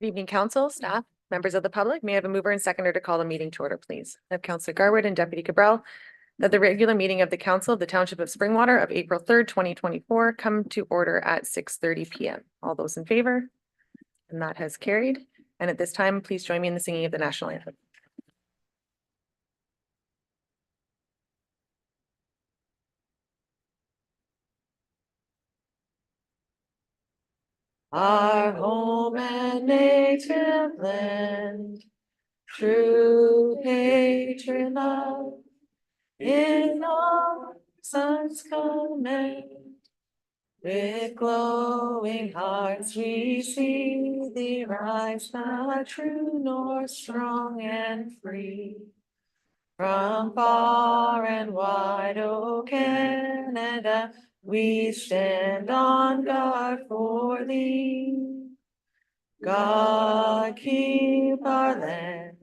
Good evening, council, staff, members of the public. May I have a mover and seconder to call the meeting to order, please? I have Councillor Garwood and Deputy Cabral that the regular meeting of the Council of the Township of Springwater of April 3rd, 2024 come to order at 6:30 p.m. All those in favor? And that has carried. And at this time, please join me in the singing of the national anthem. Our home and native land, true patriot love, in all sons command. With glowing hearts we see thee rise, not true nor strong and free. From far and wide, O Canada, we stand on guard for thee. God keep our land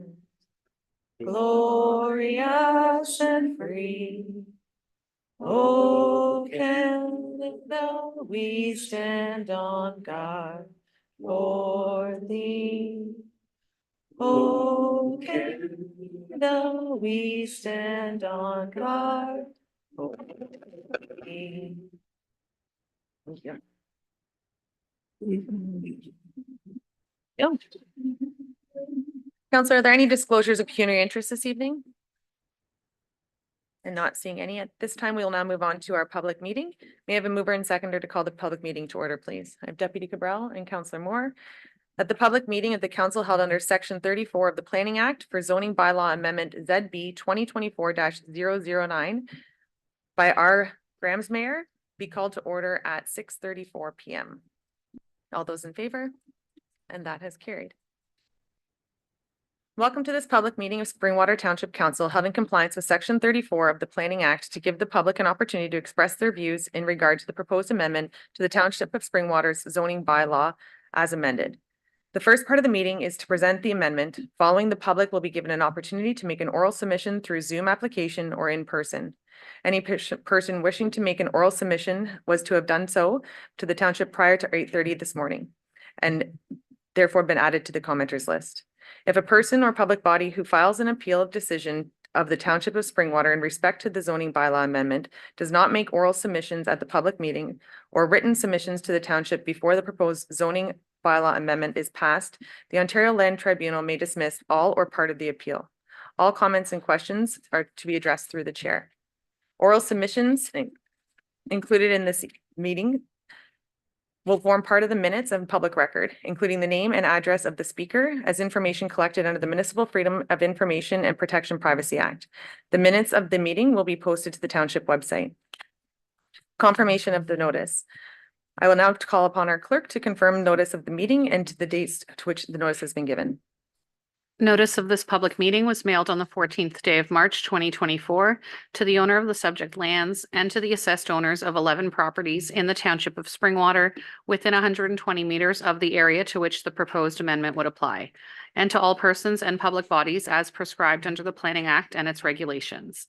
glorious and free. O Canada, we stand on guard for thee. O Canada, we stand on guard for thee. Yeah. Councillor, are there any disclosures of pecuniary interest this evening? And not seeing any at this time, we will now move on to our public meeting. May I have a mover and seconder to call the public meeting to order, please? I have Deputy Cabral and Councillor Moore. At the public meeting of the council held under section 34 of the Planning Act for zoning bylaw amendment ZB 2024-009 by R. Gramsmayer be called to order at 6:34 p.m. All those in favor? And that has carried. Welcome to this public meeting of Springwater Township Council held in compliance with section 34 of the Planning Act to give the public an opportunity to express their views in regard to the proposed amendment to the Township of Springwater's zoning bylaw as amended. The first part of the meeting is to present the amendment. Following, the public will be given an opportunity to make an oral submission through Zoom application or in person. Any person wishing to make an oral submission was to have done so to the township prior to 8:30 this morning and therefore been added to the commenters list. If a person or public body who files an appeal of decision of the Township of Springwater in respect to the zoning bylaw amendment does not make oral submissions at the public meeting or written submissions to the township before the proposed zoning bylaw amendment is passed, the Ontario Land Tribunal may dismiss all or part of the appeal. All comments and questions are to be addressed through the chair. Oral submissions included in this meeting will form part of the minutes of public record, including the name and address of the speaker as information collected under the Municipal Freedom of Information and Protection Privacy Act. The minutes of the meeting will be posted to the township website. Confirmation of the notice. I will now call upon our clerk to confirm notice of the meeting and to the dates to which the notice has been given. Notice of this public meeting was mailed on the 14th day of March 2024 to the owner of the subject lands and to the assessed owners of 11 properties in the Township of Springwater within 120 meters of the area to which the proposed amendment would apply, and to all persons and public bodies as prescribed under the Planning Act and its regulations.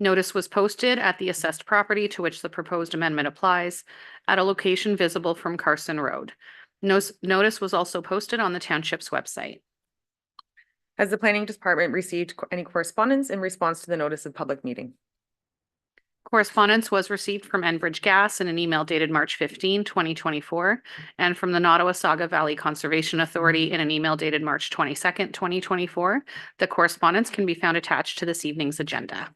Notice was posted at the assessed property to which the proposed amendment applies at a location visible from Carson Road. Notice was also posted on the township's website. Has the planning department received any correspondence in response to the notice of public meeting? Correspondence was received from Enbridge Gas in an email dated March 15, 2024, and from the Nottawasaga Valley Conservation Authority in an email dated March 22nd, 2024. The correspondence can be found attached to this evening's agenda.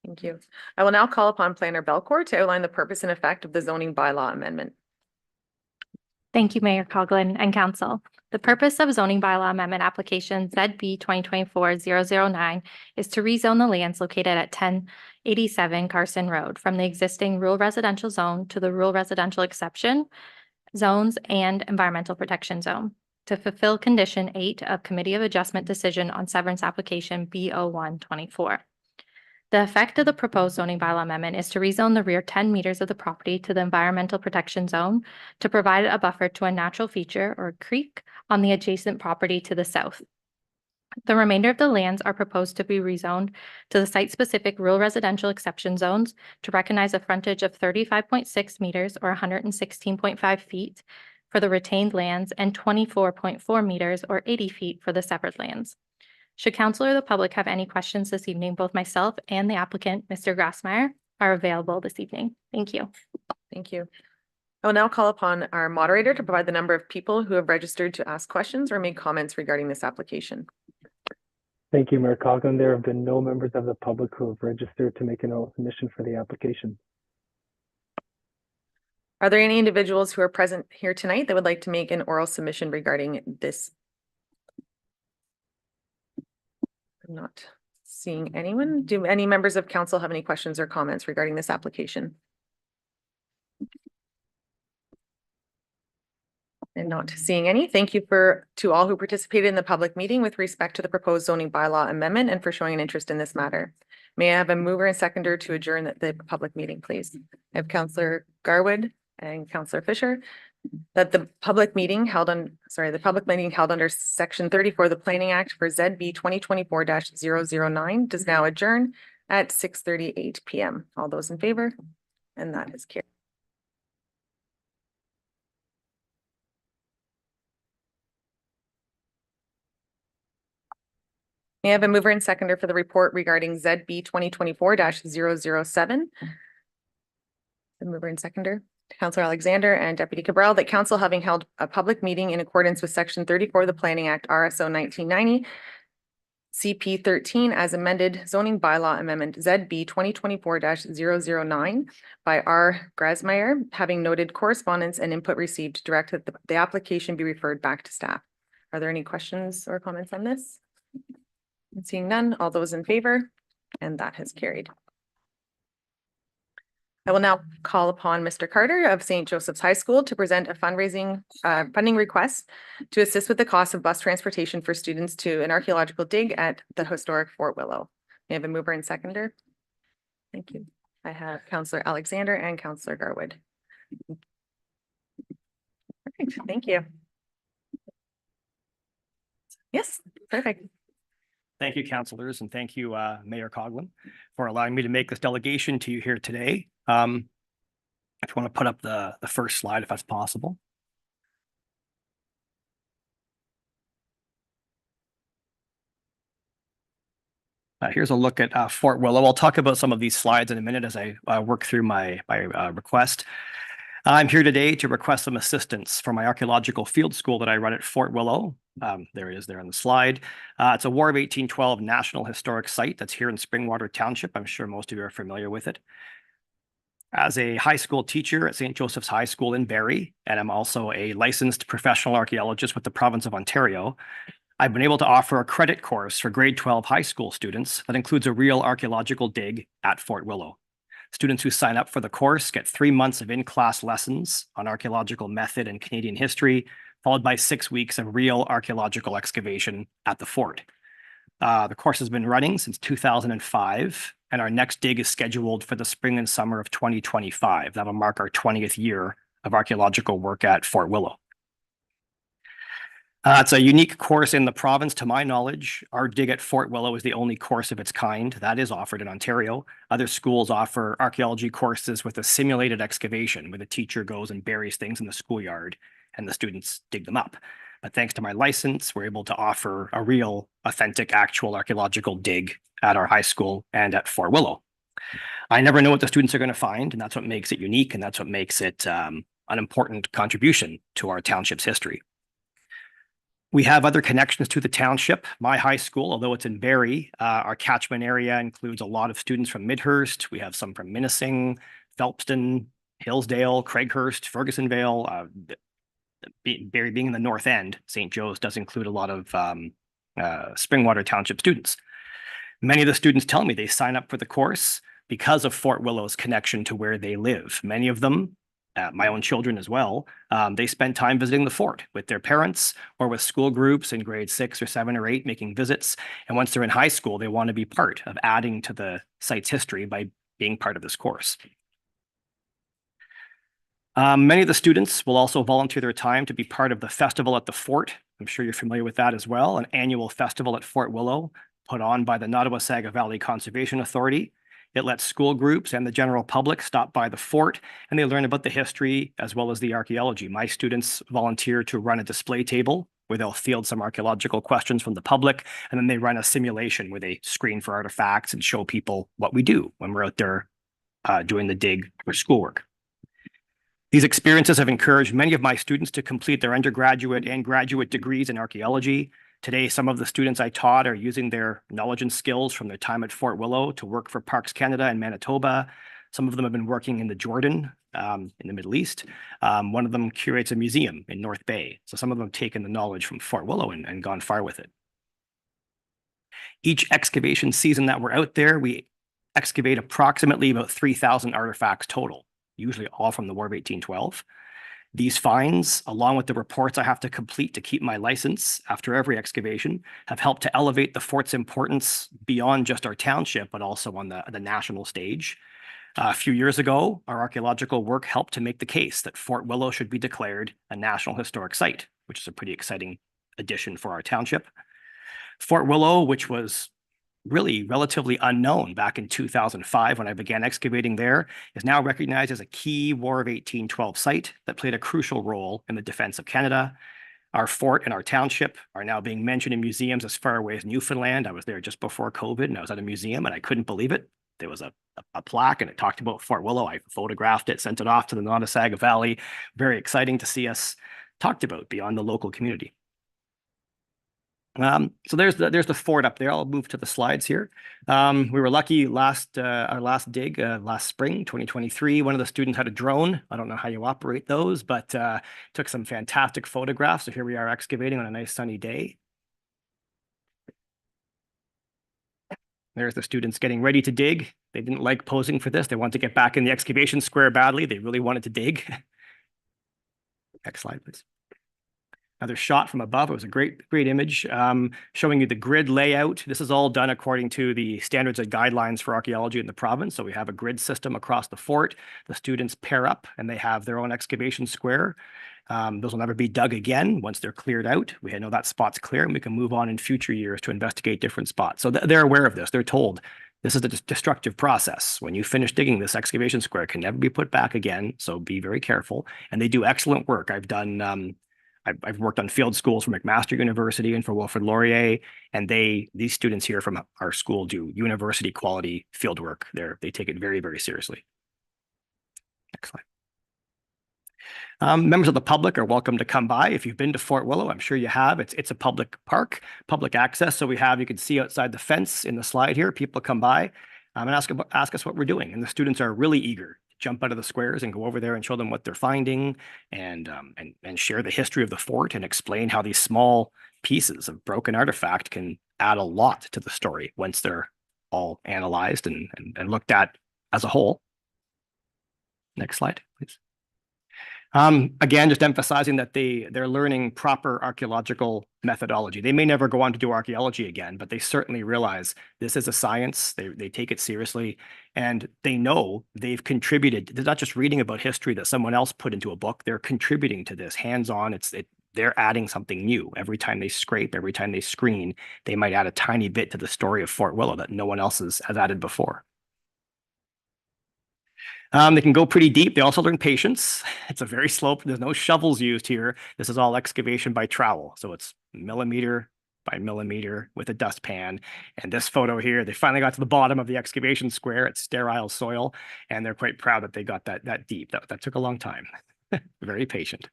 Thank you. I will now call upon Planner Belcourt to outline the purpose and effect of the zoning bylaw amendment. Thank you, Mayor Coughlin and Council. The purpose of zoning bylaw amendment application ZB 2024-009 is to rezone the lands located at 1087 Carson Road from the existing rural residential zone to the rural residential exception zones and environmental protection zone to fulfill condition 8 of Committee of Adjustment decision on severance application B0124. The effect of the proposed zoning bylaw amendment is to rezone the rear 10 meters of the property to the environmental protection zone to provide a buffer to a natural feature or creek on the adjacent property to the south. The remainder of the lands are proposed to be rezoned to the site-specific rural residential exception zones to recognize a frontage of 35.6 meters or 116.5 feet for the retained lands and 24.4 meters or 80 feet for the severed lands. Should council or the public have any questions this evening, both myself and the applicant, Mr. Grassmeyer, are available this evening. Thank you. Thank you. I will now call upon our moderator to provide the number of people who have registered to ask questions or make comments regarding this application. Thank you, Mayor Coughlin. There have been no members of the public who have registered to make an oral submission for the application. Are there any individuals who are present here tonight that would like to make an oral submission regarding this? I'm not seeing anyone. Do any members of council have any questions or comments regarding this application? And not seeing any. Thank you to all who participated in the public meeting with respect to the proposed zoning bylaw amendment and for showing an interest in this matter. May I have a mover and seconder to adjourn the public meeting, please? I have Councillor Garwood and Councillor Fisher that the public meeting held under section 34 of the Planning Act for ZB 2024-009 does now adjourn at 6:38 p.m. All those in favor? And that is carried. May I have a mover and seconder for the report regarding ZB 2024-007? The mover and seconder, Councillor Alexander and Deputy Cabral, that council having held a public meeting in accordance with section 34 of the Planning Act RSO 1990 CP 13 as amended zoning bylaw amendment ZB 2024-009 by R. Grasmeyer, having noted correspondence and input received, directed that the application be referred back to staff. Are there any questions or comments on this? Seeing none, all those in favor, and that has carried. I will now call upon Mr. Carter of St. Joseph's High School to present a fundraising funding request to assist with the cost of bus transportation for students to an archaeological dig at the historic Fort Willow. May I have a mover and seconder? Thank you. I have Councillor Alexander and Councillor Garwood. Perfect. Thank you. Yes, perfect. Thank you, councillors, and thank you, Mayor Coughlin, for allowing me to make this delegation to you here today. If you want to put up the first slide, if that's possible. Here's a look at Fort Willow. I'll talk about some of these slides in a minute as I work through my request. I'm here today to request some assistance for my archaeological field school that I run at Fort Willow. There it is there on the slide. It's a War of 1812 National Historic Site that's here in Springwater Township. I'm sure most of you are familiar with it. As a high school teacher at St. Joseph's High School in Barrie, and I'm also a licensed professional archaeologist with the province of Ontario, I've been able to offer a credit course for grade 12 high school students that includes a real archaeological dig at Fort Willow. Students who sign up for the course get 3 months of in-class lessons on archaeological method and Canadian history, followed by 6 weeks of real archaeological excavation at the fort. The course has been running since 2005, and our next dig is scheduled for the spring and summer of 2025. That'll mark our 20th year of archaeological work at Fort Willow. It's a unique course in the province, to my knowledge. Our dig at Fort Willow is the only course of its kind that is offered in Ontario. Other schools offer archaeology courses with a simulated excavation, where the teacher goes and buries things in the schoolyard and the students dig them up. But thanks to my license, we're able to offer a real, authentic, actual archaeological dig at our high school and at Fort Willow. I never know what the students are going to find, and that's what makes it unique, and that's what makes it an important contribution to our township's history. We have other connections to the township. My high school, although it's in Barrie, our catchment area includes a lot of students from Midhurst. We have some from Minising, Phelpston, Hillsdale, Craighurst, Fergusonvale. Barrie being in the north end, St. Joe's does include a lot of Springwater Township students. Many of the students tell me they sign up for the course because of Fort Willow's connection to where they live. Many of them, my own children as well, they spend time visiting the fort with their parents or with school groups in grade 6 or 7 or 8 making visits. And once they're in high school, they want to be part of adding to the site's history by being part of this course. Many of the students will also volunteer their time to be part of the festival at the fort. I'm sure you're familiar with that as well, an annual festival at Fort Willow put on by the Nottawasaga Valley Conservation Authority. It lets school groups and the general public stop by the fort, and they learn about the history as well as the archaeology. My students volunteer to run a display table where they'll field some archaeological questions from the public, and then they run a simulation where they screen for artifacts and show people what we do when we're out there doing the dig or schoolwork. These experiences have encouraged many of my students to complete their undergraduate and graduate degrees in archaeology. Today, some of the students I taught are using their knowledge and skills from their time at Fort Willow to work for Parks Canada and Manitoba. Some of them have been working in the Jordan, in the Middle East. One of them curates a museum in North Bay. So some of them have taken the knowledge from Fort Willow and gone far with it. Each excavation season that we're out there, we excavate approximately about 3,000 artifacts total, usually all from the War of 1812. These finds, along with the reports I have to complete to keep my license after every excavation, have helped to elevate the fort's importance beyond just our township, but also on the national stage. A few years ago, our archaeological work helped to make the case that Fort Willow should be declared a National Historic Site, which is a pretty exciting addition for our township. Fort Willow, which was really relatively unknown back in 2005 when I began excavating there, is now recognized as a key War of 1812 site that played a crucial role in the defense of Canada. Our fort and our township are now being mentioned in museums as far away as Newfoundland. I was there just before COVID and I was at a museum and I couldn't believe it. There was a plaque and it talked about Fort Willow. I photographed it, sent it off to the Nottasaga Valley. Very exciting to see us talked about beyond the local community. So there's the fort up there. I'll move to the slides here. We were lucky our last dig last spring, 2023. One of the students had a drone. I don't know how you operate those, but took some fantastic photographs. So here we are excavating on a nice sunny day. There's the students getting ready to dig. They didn't like posing for this. They wanted to get back in the excavation square badly. They really wanted to dig. Next slide, please. Another shot from above. It was a great image showing you the grid layout. This is all done according to the standards and guidelines for archaeology in the province. So we have a grid system across the fort. The students pair up and they have their own excavation square. Those will never be dug again once they're cleared out. We know that spot's clear and we can move on in future years to investigate different spots. So they're aware of this. They're told this is a destructive process. When you finish digging, this excavation square can never be put back again. So be very careful. And they do excellent work. I've worked on field schools for McMaster University and for Wilfrid Laurier, and these students here from our school do university quality field work. They take it very, very seriously. Next slide. Members of the public are welcome to come by. If you've been to Fort Willow, I'm sure you have. It's a public park, public access. So you can see outside the fence in the slide here, people come by and ask us what we're doing. And the students are really eager. Jump out of the squares and go over there and show them what they're finding and share the history of the fort and explain how these small pieces of broken artifact can add a lot to the story once they're all analyzed and looked at as a whole. Next slide, please. Again, just emphasizing that they're learning proper archaeological methodology. They may never go on to do archaeology again, but they certainly realize this is a science. They take it seriously, and they know they've contributed. They're not just reading about history that someone else put into a book. They're contributing to this hands-on. They're adding something new. Every time they scrape, every time they screen, they might add a tiny bit to the story of Fort Willow that no one else has added before. They can go pretty deep. They also learn patience. It's a very slow, there's no shovels used here. This is all excavation by trowel. So it's millimeter by millimeter with a dustpan. And this photo here, they finally got to the bottom of the excavation square. It's sterile soil. And they're quite proud that they got that deep. That took a long time. Very patient.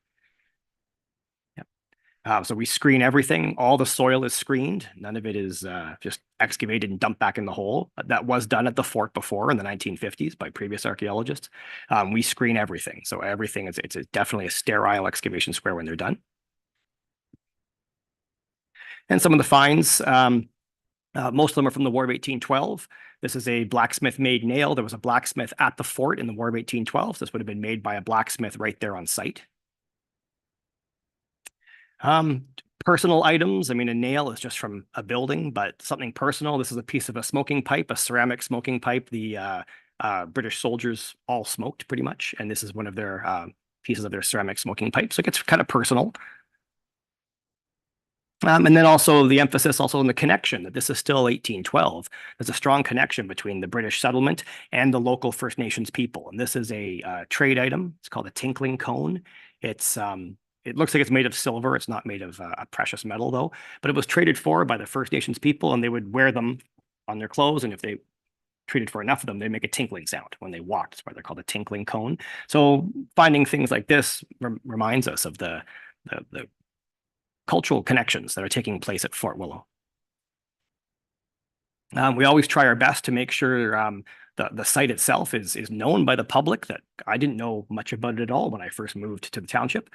So we screen everything. All the soil is screened. None of it is just excavated and dumped back in the hole. That was done at the fort before in the 1950s by previous archaeologists. We screen everything. So everything it's definitely a sterile excavation square when they're done. And some of the finds, most of them are from the War of 1812. This is a blacksmith-made nail. There was a blacksmith at the fort in the War of 1812. This would have been made by a blacksmith right there on site. Personal items. I mean, a nail is just from a building, but something personal. This is a piece of a smoking pipe, a ceramic smoking pipe. The British soldiers all smoked pretty much, and this is one of their pieces of their ceramic smoking pipe. So it gets kind of personal. And then also the emphasis also on the connection, that this is still 1812. There's a strong connection between the British settlement and the local First Nations people. And this is a trade item. It's called a tinkling cone. It's it looks like it's made of silver. It's not made of a precious metal though, but it was traded for by the First Nations people, and they would wear them on their clothes. And if they traded for enough of them, they make a tinkling sound when they walked. That's why they're called a tinkling cone. So finding things like this reminds us of the cultural connections that are taking place at Fort Willow. We always try our best to make sure the site itself is known by the public. That I didn't know much about it at all when I first moved to the township.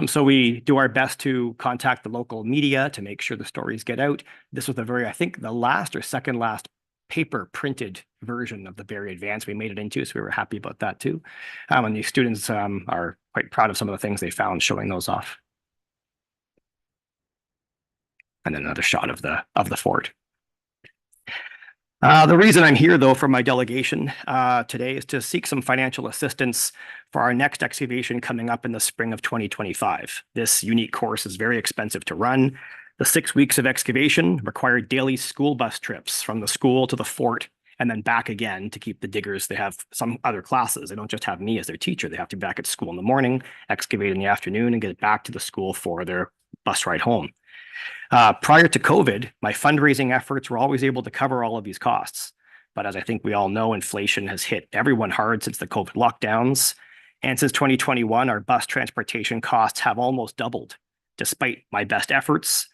So we do our best to contact the local media to make sure the stories get out. This was I think the last or second last paper printed version of the Barrie Advance we made it into, so we were happy about that too. And the students are quite proud of some of the things they found showing those off. And then another shot of the fort. The reason I'm here, though, for my delegation today is to seek some financial assistance for our next excavation coming up in the spring of 2025. This unique course is very expensive to run. The 6 weeks of excavation require daily school bus trips from the school to the fort and then back again to keep the diggers. They have some other classes. They don't just have me as their teacher. They have to be back at school in the morning, excavate in the afternoon, and get back to the school for their bus ride home. Prior to COVID, my fundraising efforts were always able to cover all of these costs. But as I think we all know, inflation has hit everyone hard since the COVID lockdowns. And since 2021, our bus transportation costs have almost doubled. Despite my best efforts,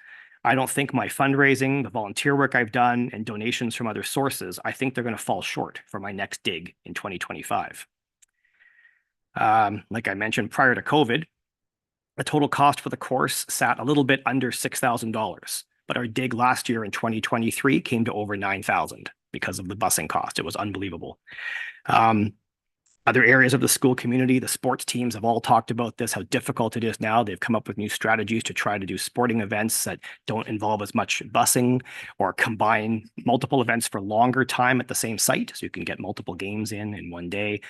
I don't think my fundraising, the volunteer work I've done, and donations from other sources, I think they're going to fall short for my next dig in 2025. Like I mentioned, prior to COVID, the total cost for the course sat a little bit under $6,000, but our dig last year in 2023 came to over $9,000 because of the busing cost. It was unbelievable. Other areas of the school community, the sports teams have all talked about this, how difficult it is now. They've come up with new strategies to try to do sporting events that don't involve as much busing or combine multiple events for longer time at the same site, so you can get multiple games in one day.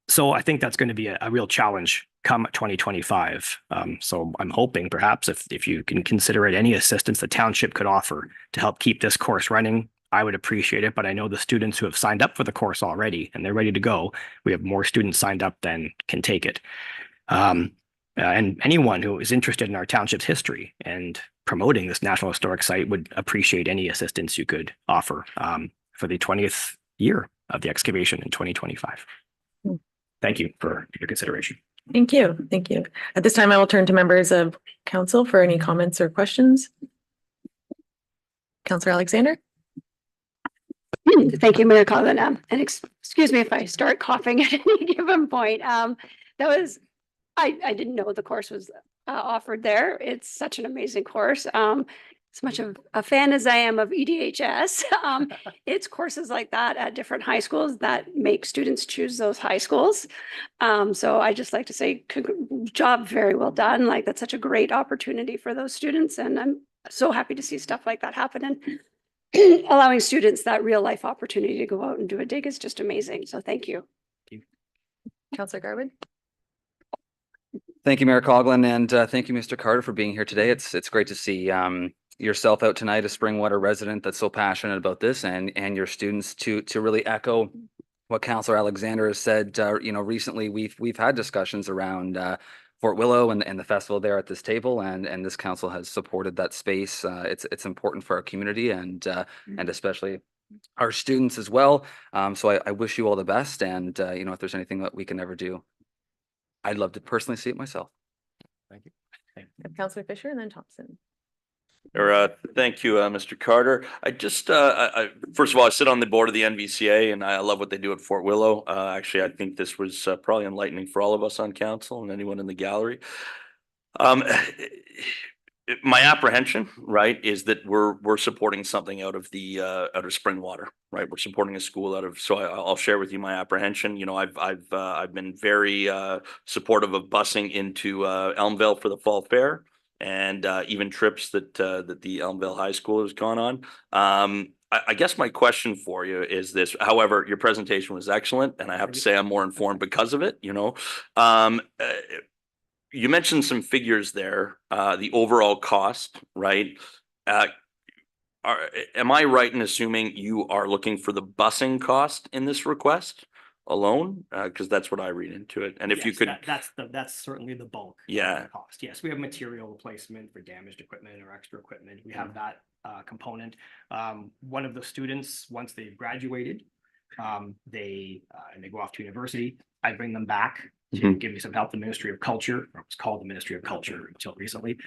So I think that's going to be a real challenge come 2025. So I'm hoping perhaps if you can consider it any assistance the township could offer to help keep this course running, I would appreciate it. But I know the students who have signed up for the course already and they're ready to go. We have more students signed up than can take it. And anyone who is interested in our township's history and promoting this National Historic Site would appreciate any assistance you could offer for the 20th year of the excavation in 2025. Thank you for your consideration. Thank you. Thank you. At this time, I will turn to members of council for any comments or questions. Councillor Alexander. Thank you, Mayor Colin. And excuse me if I start coughing at any given point. I didn't know the course was offered there. It's such an amazing course. As much of a fan as I am of EDHS, it's courses like that at different high schools that make students choose those high schools. So I just like to say, job very well done. Like, that's such a great opportunity for those students. And I'm so happy to see stuff like that happen. And allowing students that real life opportunity to go out and do a dig is just amazing. So thank you. Councillor Garwood. Thank you, Mayor Coughlin, and thank you, Mr. Carter, for being here today. It's great to see yourself out tonight, a Springwater resident that's so passionate about this, and your students to really echo what Councillor Alexander has said. Recently we've had discussions around Fort Willow and the festival there at this table, and this council has supported that space. It's important for our community and especially our students as well. So I wish you all the best, and if there's anything that we can ever do, I'd love to personally see it myself. Thank you. Councillor Fisher and then Thompson. Thank you, Mr. Carter. I just, first of all, I sit on the board of the NVCA, and I love what they do at Fort Willow. Actually, I think this was probably enlightening for all of us on council and anyone in the gallery. My apprehension, right, is that we're supporting something out of Springwater, right? We're supporting a school out of. So I'll share with you my apprehension. I've been very supportive of busing into Elmvale for the fall fair, and even trips that the Elmvale High School has gone on. I guess my question for you is this. However, your presentation was excellent, and I have to say I'm more informed because of it. you mentioned some figures there, the overall cost, right? Am I right in assuming you are looking for the busing cost in this request alone? Because that's what I read into it. And if you Yes, could, that's certainly the bulk. of Yeah. the cost. Yes, we have material replacement for damaged equipment or extra equipment. We have that component. One of the students, once they've graduated, and they go off to university, I bring them back to Mhm. give me some help. The Ministry of Culture, or it was called the Ministry of Culture until recently.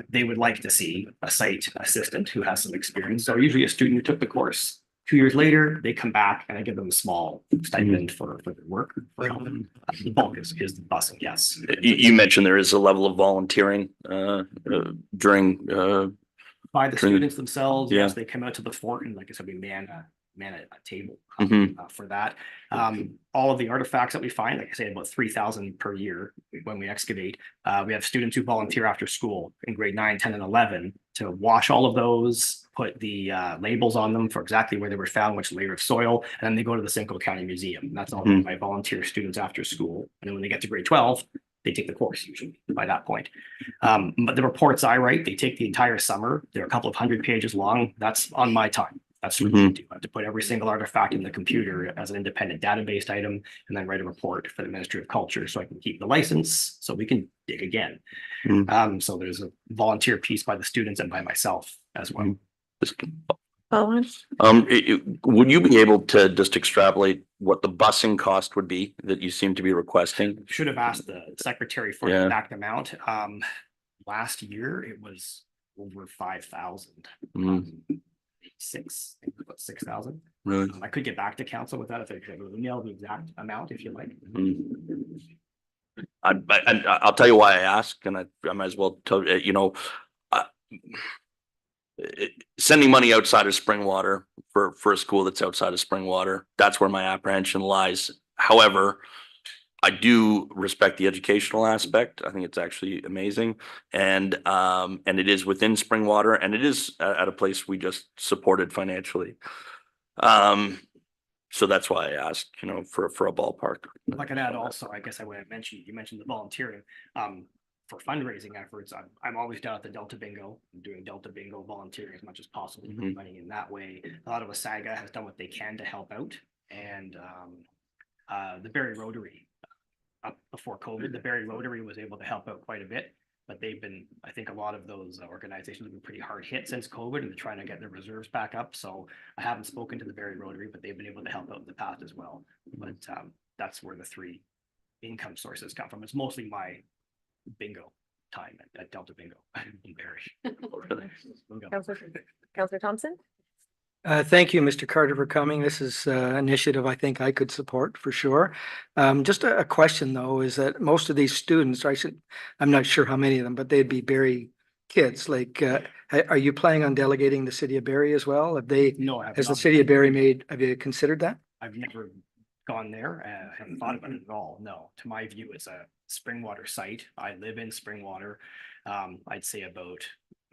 They would like to see a site assistant who has some experience. So usually a student who took the course 2 years later, they come back and I give them a small stipend for their work. For helping. The bulk is the busing, yes. You mentioned there is a level of volunteering during By the During- students themselves, yeah. yes, they come out to the fort and like I said, we man a table Mhm. for that. All of the artifacts that we find, like I say, about 3,000 per year when we excavate. We have students who volunteer after school in grade 9, 10, and 11 to wash all of those, put the labels on them for exactly where they were found, which layer of soil, and then they go to the Simcoe County Museum. And that's all done by volunteer students after school. And then when they get to grade 12, they take the course usually by that point. But the reports I write, they take the entire summer. They're a couple of 100 pages long. That's on my time. That's what we do. I have to put every single artifact in the computer as an independent database item and then write a report for the Ministry of Culture so I can keep the license so we can dig again. So there's a volunteer piece by the students and by myself as well. Following? Would you be able to just extrapolate what the busing cost would be that you seem to be requesting? Should have asked the secretary for Yeah. the exact amount. Last year it was over 5,000. I think about 6,000. Really? I could get back to council with that if I could email the exact amount if you like. I'll tell you why I asked, and I might as well tell you, sending money outside of Springwater for a school that's outside of Springwater, that's where my apprehension lies. However, I do respect the educational aspect. I think it's actually amazing. And it is within Springwater and it is at a place we just supported financially. So that's why I asked, for a ballpark. If I could add also, I guess I would have mentioned, you mentioned the volunteering. For fundraising efforts, I'm always down at the Delta Bingo. I'm doing Delta Bingo volunteering as much as possible, putting money in that way. A lot of Wasaga has done what they can to help out. And the Barrie Rotary, up before COVID, the Barrie Rotary was able to help out quite a bit, but I think a lot of those organizations have been pretty hard hit since COVID and they're trying to get their reserves back up. So I haven't spoken to the Barrie Rotary, but they've been able to help out in the past as well. But that's where the three income sources come from. It's mostly my bingo time at Delta Bingo in Barrie. Councillor Thompson? Thank you, Mr. Carter, for coming. This is an initiative I think I could support for sure. Just a question though, is that most of these students, I'm not sure how many of them, but they'd be Barrie kids. Like, are you planning on delegating the city of Barrie as well? No, I have Has the not. city of Barrie have you considered that? I've never gone there. I haven't thought about it at all. No, to my view, it's a Springwater site. I live in Springwater. I'd say about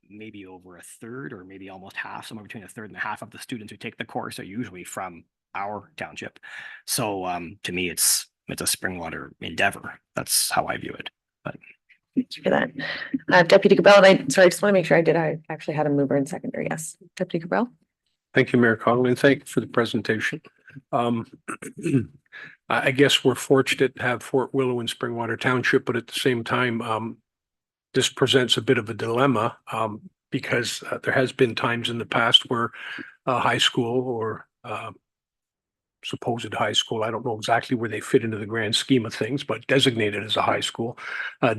maybe over a third or maybe almost half, somewhere between a third and a half of the students who take the course are usually from our township. So to me, it's a Springwater endeavor. That's how I view it. But Thanks for that. Deputy Cabell, I just want to make sure I actually had a mover and seconder. Yes, Deputy Cabell. Thank you, Mayor Coughlin. Thank you for the presentation. I guess we're fortunate to have Fort Willow in Springwater Township, but at the same time, this presents a bit of a dilemma because there has been times in the past where a high school or supposed high school, I don't know exactly where they fit into the grand scheme of things, but designated as a high school,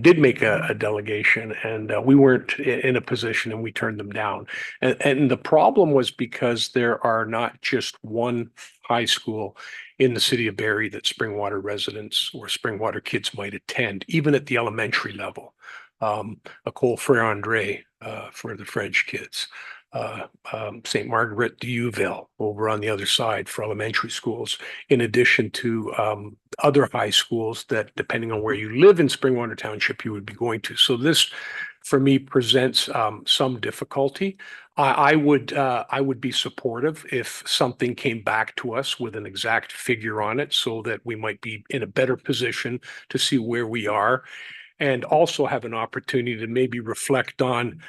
did make a delegation and we weren't in a position and we turned them down. And the problem was because there are not just one high school in the city of Barrie that Springwater residents or Springwater kids might attend, even at the elementary level. Ecole Frere Andre for the French kids, St. Margaret de Youville over on the other side for elementary schools, in addition to other high schools that, depending on where you live in Springwater Township, you would be going to. So this, for me, presents some difficulty. I would be supportive if something came back to us with an exact figure on it so that we might be in a better position to see where we are. and also have an opportunity to maybe reflect on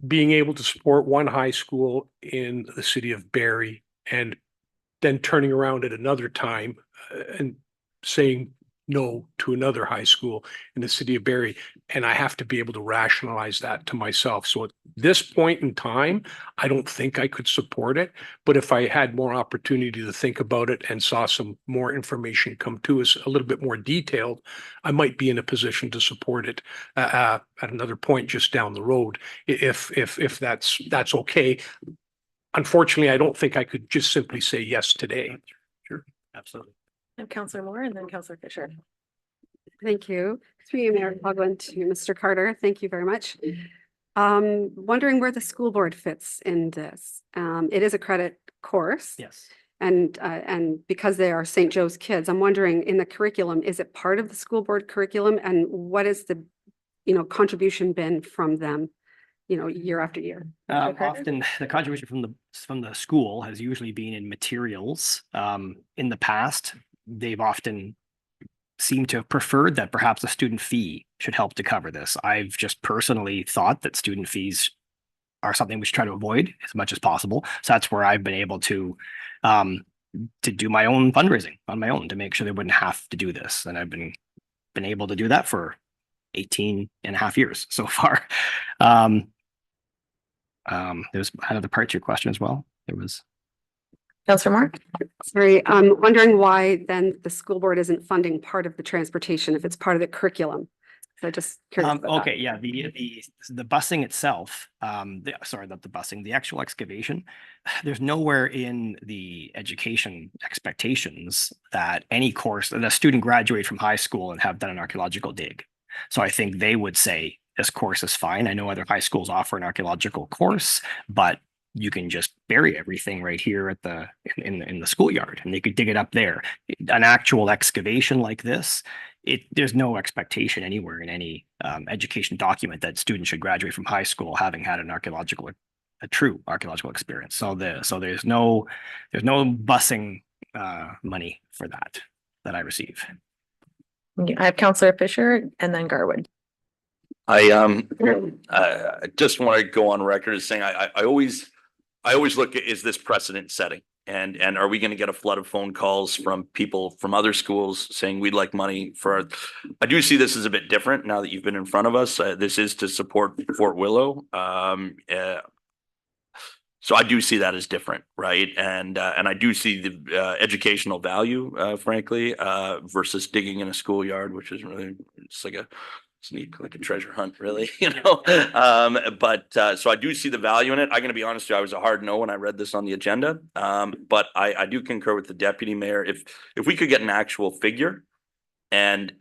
being able to support one high school in the city of Barrie and then turning around at another time and saying no to another high school in the city of Barrie. And I have to be able to rationalize that to myself. So at this point in time, I don't think I could support it. But if I had more opportunity to think about it and saw some more information come to us a little bit more detailed, I might be in a position to support it at another point just down the road, if that's okay. Unfortunately, I don't think I could just simply say yes today. Sure, absolutely. And Counselor Moore and then Counselor Fisher. Thank you. Through Mayor Coughlin to Mr. Carter. Thank you very much. Wondering where the school board fits in this. It is a credit course. Yes. And because they are St. Joe's kids, I'm wondering in the curriculum, is it part of the school board curriculum? And what is the, contribution been from them, year after year? Often the contribution from the school has usually been in materials. In the past, they've often seemed to have preferred that perhaps a student fee should help to cover this. I've just personally thought that student fees are something we should try to avoid as much as possible. So that's where I've been able to do my own fundraising on my own to make sure they wouldn't have to do this. And I've been able to do that for 18 and a half years so far. There's another part to your question as well. There was. Counselor Moore. Sorry, I'm wondering why then the school board isn't funding part of the transportation if it's part of the curriculum. So just curious about that. Okay, yeah, the busing itself, sorry, not the busing, the actual excavation, there's nowhere in the education expectations that any course, that a student graduate from high school and have done an archaeological dig. So I think they would say this course is fine. I know other high schools offer an archaeological course, but you can just bury everything right here at in the schoolyard, and they could dig it up there. An actual excavation like this, there's no expectation anywhere in any education document that students should graduate from high school having had a true archaeological experience. So there's no busing money for that I receive. I have Counselor Fisher and then Garwood. I just want to go on record as saying I always look at, is this precedent setting? And are we going to get a flood of phone calls from people from other schools saying we'd like money for I do see this as a bit different now that you've been in front of us. This is to support Fort Willow. So I do see that as different, right? And I do see the educational value, frankly, versus digging in a schoolyard, which is really, it's like a treasure hunt, really, but so I do see the value in it. I'm going to be honest with you, I was a hard no when I read this on the agenda. But I do concur with the deputy mayor. If we could get an actual figure and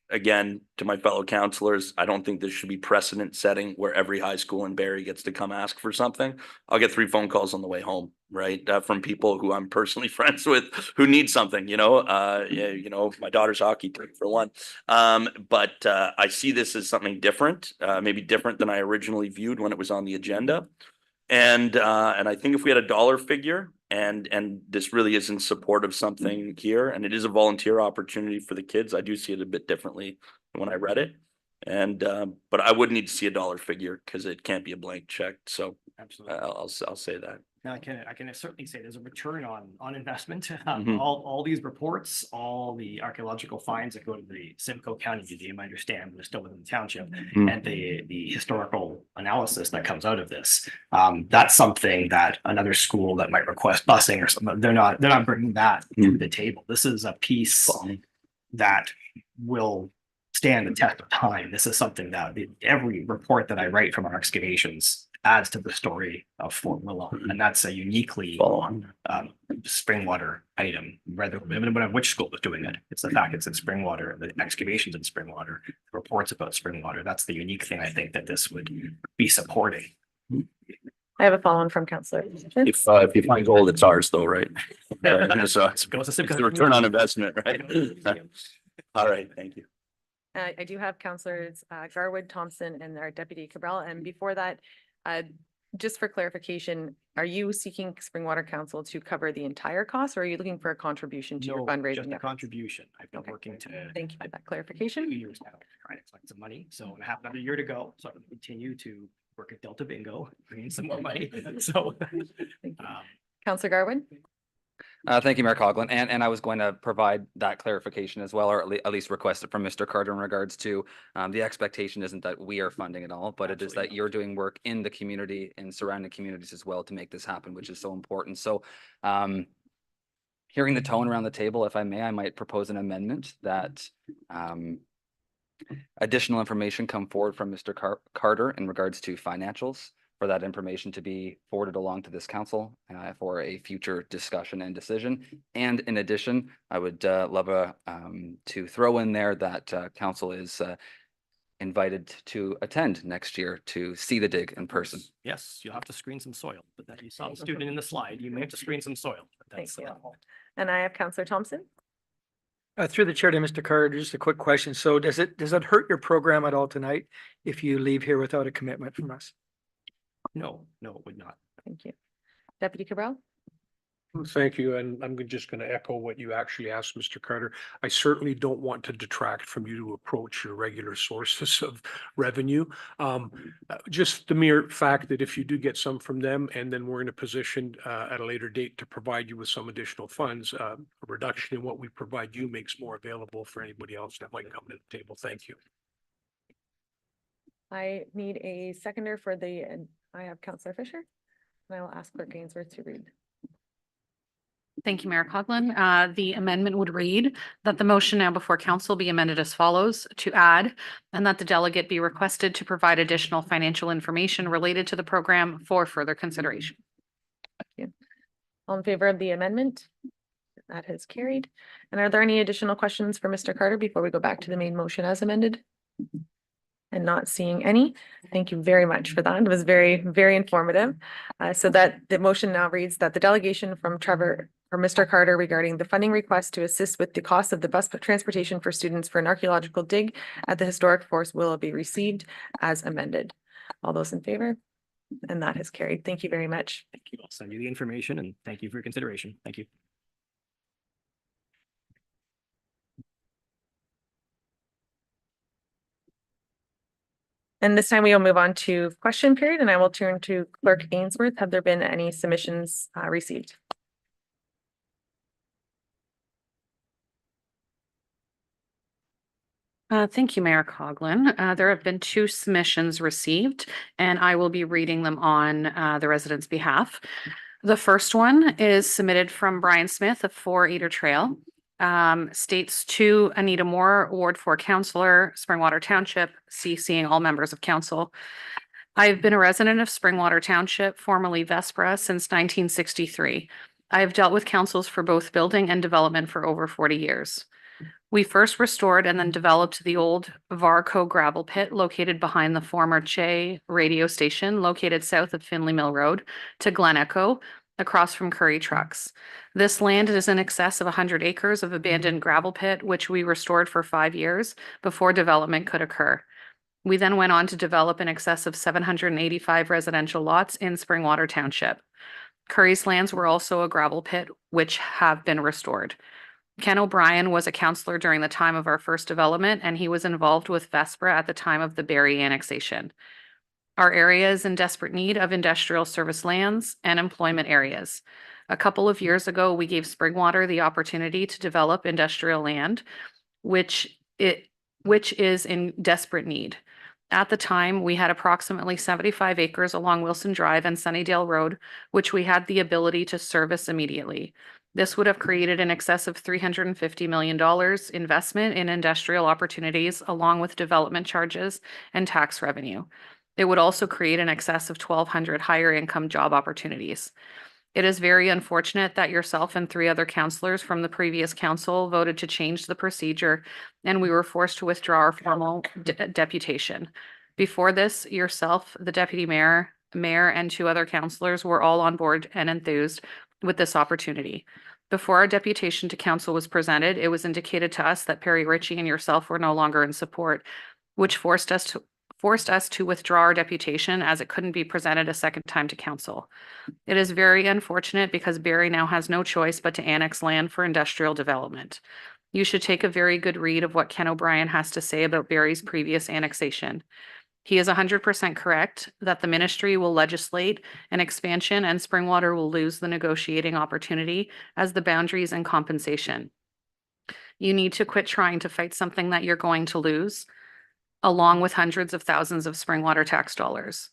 again, to my fellow counselors, I don't think this should be precedent setting where every high school in Barrie gets to come ask for something. I'll get 3 phone calls on the way home, right? From people who I'm personally friends with who need something, my daughter's hockey team for one. But I see this as something different, maybe different than I originally viewed when it was on the agenda. And I think if we had a dollar figure and this really is in support of something here, and it is a volunteer opportunity for the kids, I do see it a bit differently when I read it. And but I would need to see a dollar figure because it can't be a blank check. So absolutely, I'll say that. Now I can certainly say there's a return on investment. Mhm. All these reports, all the archaeological finds that go to the Simcoe County Museum, I understand, they're still within the township, and the historical analysis that comes out of this. That's something that another school that might request busing or something, they're not bringing that to the table. This is a piece that will stand the test of time. This is something that every report that I write from our excavations adds to the story of Fort Willow, and that's a uniquely Springwater item. Rather than which school is doing it, it's the fact it's in Springwater, the excavations in Springwater, the reports about Springwater. That's the unique thing I think that this would be supporting. I have a follow-on from Counselor. If you find gold, it's ours, though, right? So it's the the return on investment, right? All right, thank you. I do have Counselors Garwood, Thompson, and our Deputy Cabral. And before that, just for clarification, are you seeking Springwater Council to cover the entire cost, or are you looking for a contribution to your No, fundraising? just a efforts? contribution. I've been Okay. working to. Thank you for that 2 clarification. years now, trying to collect some money. So I have another year to go. So I'm going to continue to work at Delta Bingo, bring in some more money. So. Thank you. um, Counselor Garwood? Thank you, Mayor Coughlin. And I was going to provide that clarification as well, or at least request it from Mr. Carter in regards to the expectation isn't that we are funding it all, but it is Absolutely that not. you're doing work in the community and surrounding communities as well to make this happen, which is so important. So hearing the tone around the table, if I may, I might propose an amendment that additional information come forward from Mr. Carter in regards to financials, for that information to be forwarded along to this council for a future discussion and decision. And in addition, I would love to throw in there that council is invited to attend next year to see the dig in person. Yes, you'll have to screen some soil, but that you saw the student in the slide. You may have to screen some soil. But Thank that's you. And I have Counselor Thompson. Through the chair to Mr. Carter, just a quick question. So does it hurt your program at all tonight if you leave here without a commitment from us? No, it would not. Thank you. Deputy Cabral? Thank you. And I'm just going to echo what you actually asked, Mr. Carter. I certainly don't want to detract from you to approach your regular sources of revenue. Just the mere fact that if you do get some from them and then we're in a position at a later date to provide you with some additional funds, a reduction in what we provide you makes more available for anybody else that might come to the table. Thank you. I need a seconder for I have Counselor Fisher, and I will ask Clerk Ainsworth to read. Thank you, Mayor Coughlin. The amendment would read that the motion now before council be amended as follows: to add, and that the delegate be requested to provide additional financial information related to the program for further consideration. Thank you. All in favor of the amendment? That has carried. And are there any additional questions for Mr. Carter before we go back to the main motion as amended? And not seeing any. Thank you very much for that. It was very, very informative. So that the motion now reads that the delegation from Mr. Carter regarding the funding request to assist with the cost of the bus transportation for students for an archaeological dig at the historic Forest Willow be received as amended. All those in favor? And that has carried. Thank you very much. Thank you. I'll send you the information and thank you for your consideration. Thank you. And this time we will move on to question period, and I will turn to Clerk Ainsworth. Have there been any submissions received? Thank you, Mayor Coughlin. There have been 2 submissions received, and I will be reading them on the residents' behalf. The first one is submitted from Brian Smith of 4 Eder Trail. States to Anita Moore, Ward 4 Councillor, Springwater Township, CCing all members of council. I've been a resident of Springwater Township, formerly Vespra, since 1963. I have dealt with councils for both building and development for over 40 years. We first restored and then developed the old Varco gravel pit located behind the former Che radio station located south of Finley Mill Road to Glen Echo, across from Curry Trucks. This land is in excess of 100 acres of abandoned gravel pit, which we restored for 5 years before development could occur. We then went on to develop in excess of 785 residential lots in Springwater Township. Curry's lands were also a gravel pit, which have been restored. Ken O'Brien was a councillor during the time of our first development, and he was involved with Vespra at the time of the Barrie annexation. Our area is in desperate need of industrial service lands and employment areas. A couple of years ago, we gave Springwater the opportunity to develop industrial land, which is in desperate need. At the time, we had approximately 75 acres along Wilson Drive and Sunnydale Road, which we had the ability to service immediately. This would have created in excess of $350 million investment in industrial opportunities, along with development charges and tax revenue. It would also create in excess of 1,200 higher income job opportunities. It is very unfortunate that yourself and 3 other councillors from the previous council voted to change the procedure, and we were forced to withdraw our formal deputation. Before this, yourself, the deputy mayor, and 2 other councillors were all on board and enthused with this opportunity. Before our deputation to council was presented, it was indicated to us that Perry Ritchie and yourself were no longer in support, which forced us forced us to withdraw our deputation as it couldn't be presented a second time to council. It is very unfortunate because Barrie now has no choice but to annex land for industrial development. You should take a very good read of what Ken O'Brien has to say about Barrie's previous annexation. He is 100% correct that the ministry will legislate an expansion and Springwater will lose the negotiating opportunity as the boundaries and compensation. You need to quit trying to fight something that you're going to lose, along with hundreds of thousands of Springwater tax dollars.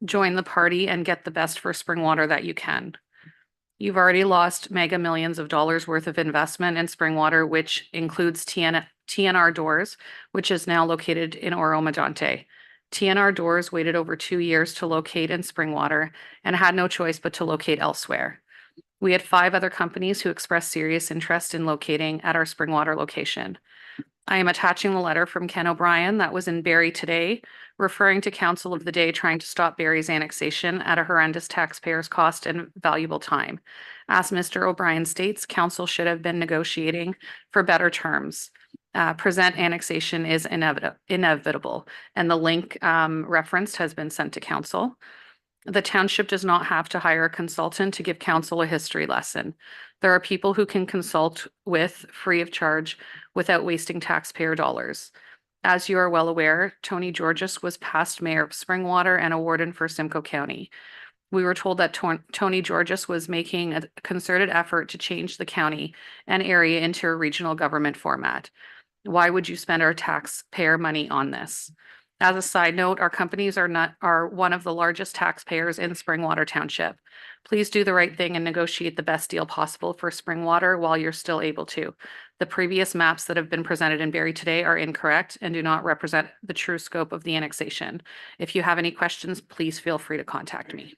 Join the party and get the best for Springwater that you can. You've already lost mega millions of dollars worth of investment in Springwater, which includes TNR Doors, which is now located in Oro-Medonte. TNR Doors waited over 2 years to locate in Springwater and had no choice but to locate elsewhere. We had 5 other companies who expressed serious interest in locating at our Springwater location. I am attaching the letter from Ken O'Brien that was in Barrie today, referring to council of the day trying to stop Barrie's annexation at a horrendous taxpayer's cost and valuable time. As Mr. O'Brien states, council should have been negotiating for better terms. Present annexation is inevitable, and the link referenced has been sent to council. The township does not have to hire a consultant to give council a history lesson. There are people who can consult with free of charge without wasting taxpayer dollars. As you are well aware, Tony Georges was past mayor of Springwater and a warden for Simcoe County. We were told that Tony Georges was making a concerted effort to change the county and area into a regional government format. Why would you spend our taxpayer money on this? As a side note, our companies are one of the largest taxpayers in Springwater Township. Please do the right thing and negotiate the best deal possible for Springwater while you're still able to. The previous maps that have been presented in Barrie today are incorrect and do not represent the true scope of the annexation. If you have any questions, please feel free to contact me.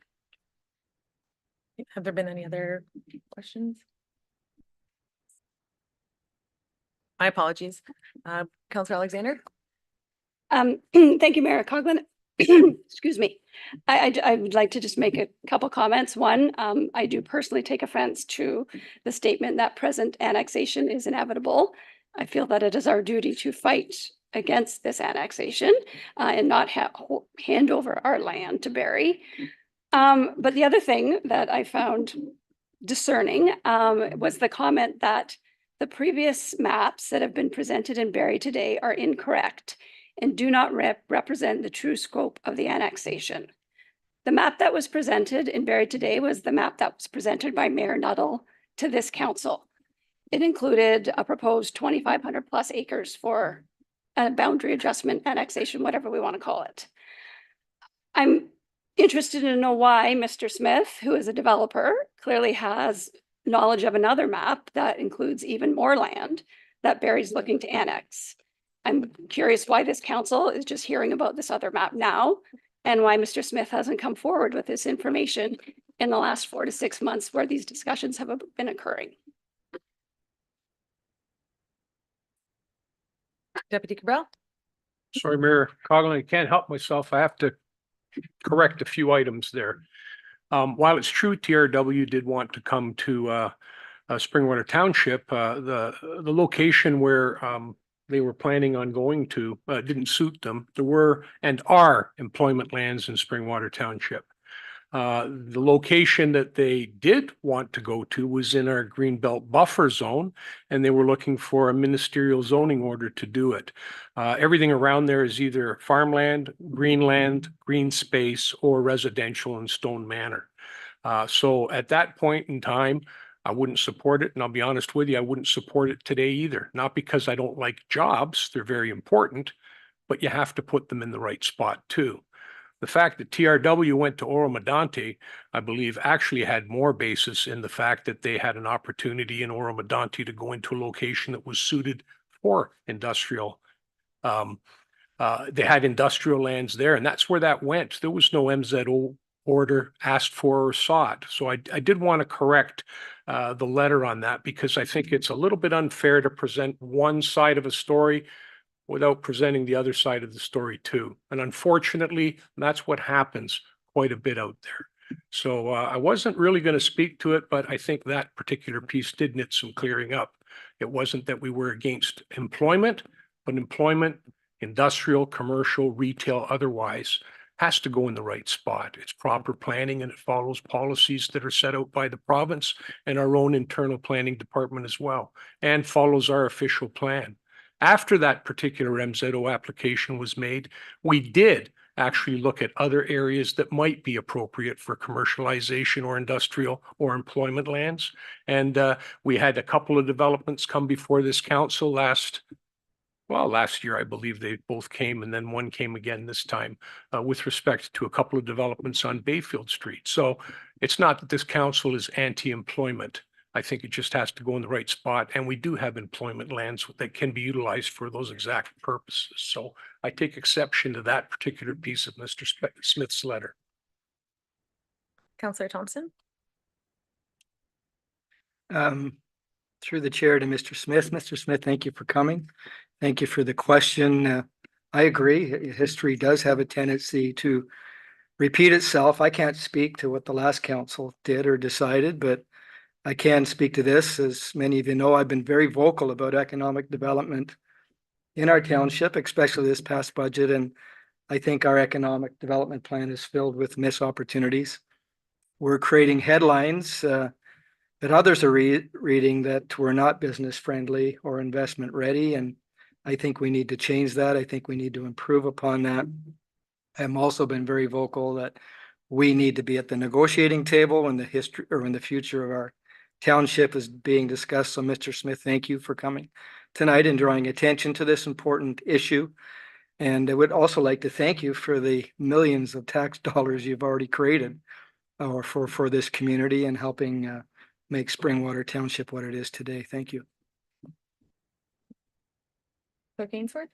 Have there been any other questions? My apologies. Councillor Alexander? Thank you, Mayor Coughlin. Excuse me. I would like to just make a couple comments. One, I do personally take offense to the statement that present annexation is inevitable. I feel that it is our duty to fight against this annexation and not hand over our land to Barrie. But the other thing that I found discerning was the comment that the previous maps that have been presented in Barrie today are incorrect and do not represent the true scope of the annexation. The map that was presented in Barrie today was the map that was presented by Mayor Nuttall to this council. It included a proposed 2,500 plus acres for a boundary adjustment annexation, whatever we want to call it. I'm interested to know why Mr. Smith, who is a developer, clearly has knowledge of another map that includes even more land that Barrie's looking to annex. I'm curious why this council is just hearing about this other map now and why Mr. Smith hasn't come forward with this information in the last 4 to 6 months where these discussions have been occurring. Deputy Cabral? Sorry, Mayor Coughlin, I can't help myself. I have to correct a few items there. While it's true TRW did want to come to Springwater Township, the location where they were planning on going to didn't suit them. There were and are employment lands in Springwater Township. The location that they did want to go to was in our Greenbelt buffer zone, and they were looking for a ministerial zoning order to do it. Everything around there is either farmland, green space, or residential in Stone Manor. So at that point in time, I wouldn't support it. And I'll be honest with you, I wouldn't support it today either. Not because I don't like jobs, they're very important, but you have to put them in the right spot too. The fact that TRW went to Oro-Medonte, I believe, actually had more basis in the fact that they had an opportunity in Oro-Medonte to go into a location that was suited for industrial. They had industrial lands there, and that's where that went. There was no MZO order asked for or sought. So I did want to correct the letter on that, because I think it's a little bit unfair to present one side of a story without presenting the other side of the story too. And unfortunately, that's what happens quite a bit out there. So I wasn't really going to speak to it, but I think that particular piece did need some clearing up. It wasn't that we were against employment, but employment industrial, commercial, retail, otherwise, has to go in the right spot. It's proper planning and it follows policies that are set out by the province and our own internal planning department as well, and follows our official plan. After that particular MZO application was made, we did actually look at other areas that might be appropriate for commercialization or industrial or employment lands. And we had a couple of developments come before this council last year, I believe they both came, and then one came again this time with respect to a couple of developments on Bayfield Street. So it's not that this council is anti-employment. I think it just has to go in the right spot. And we do have employment lands that can be utilized for those exact purposes. So I take exception to that particular piece of Mr. Smith's letter. Councillor Thompson. Through the chair to Mr. Smith. Mr. Smith, thank you for coming. Thank you for the question. I agree. History does have a tendency to repeat itself. I can't speak to what the last council did or decided, but I can speak to this. As many of you know, I've been very vocal about economic development in our township, especially this past budget. And I think our economic development plan is filled with missed opportunities. We're creating headlines that others are reading that were not business friendly or investment ready. And I think we need to change that. I think we need to improve upon that. I've also been very vocal that we need to be at the negotiating table when the history or when the future of our township is being discussed. So Mr. Smith, thank you for coming tonight and drawing attention to this important issue. And I would also like to thank you for the millions of tax dollars you've already created or for this community and helping make Springwater Township what it is today. Thank you. Clerk Ainsworth.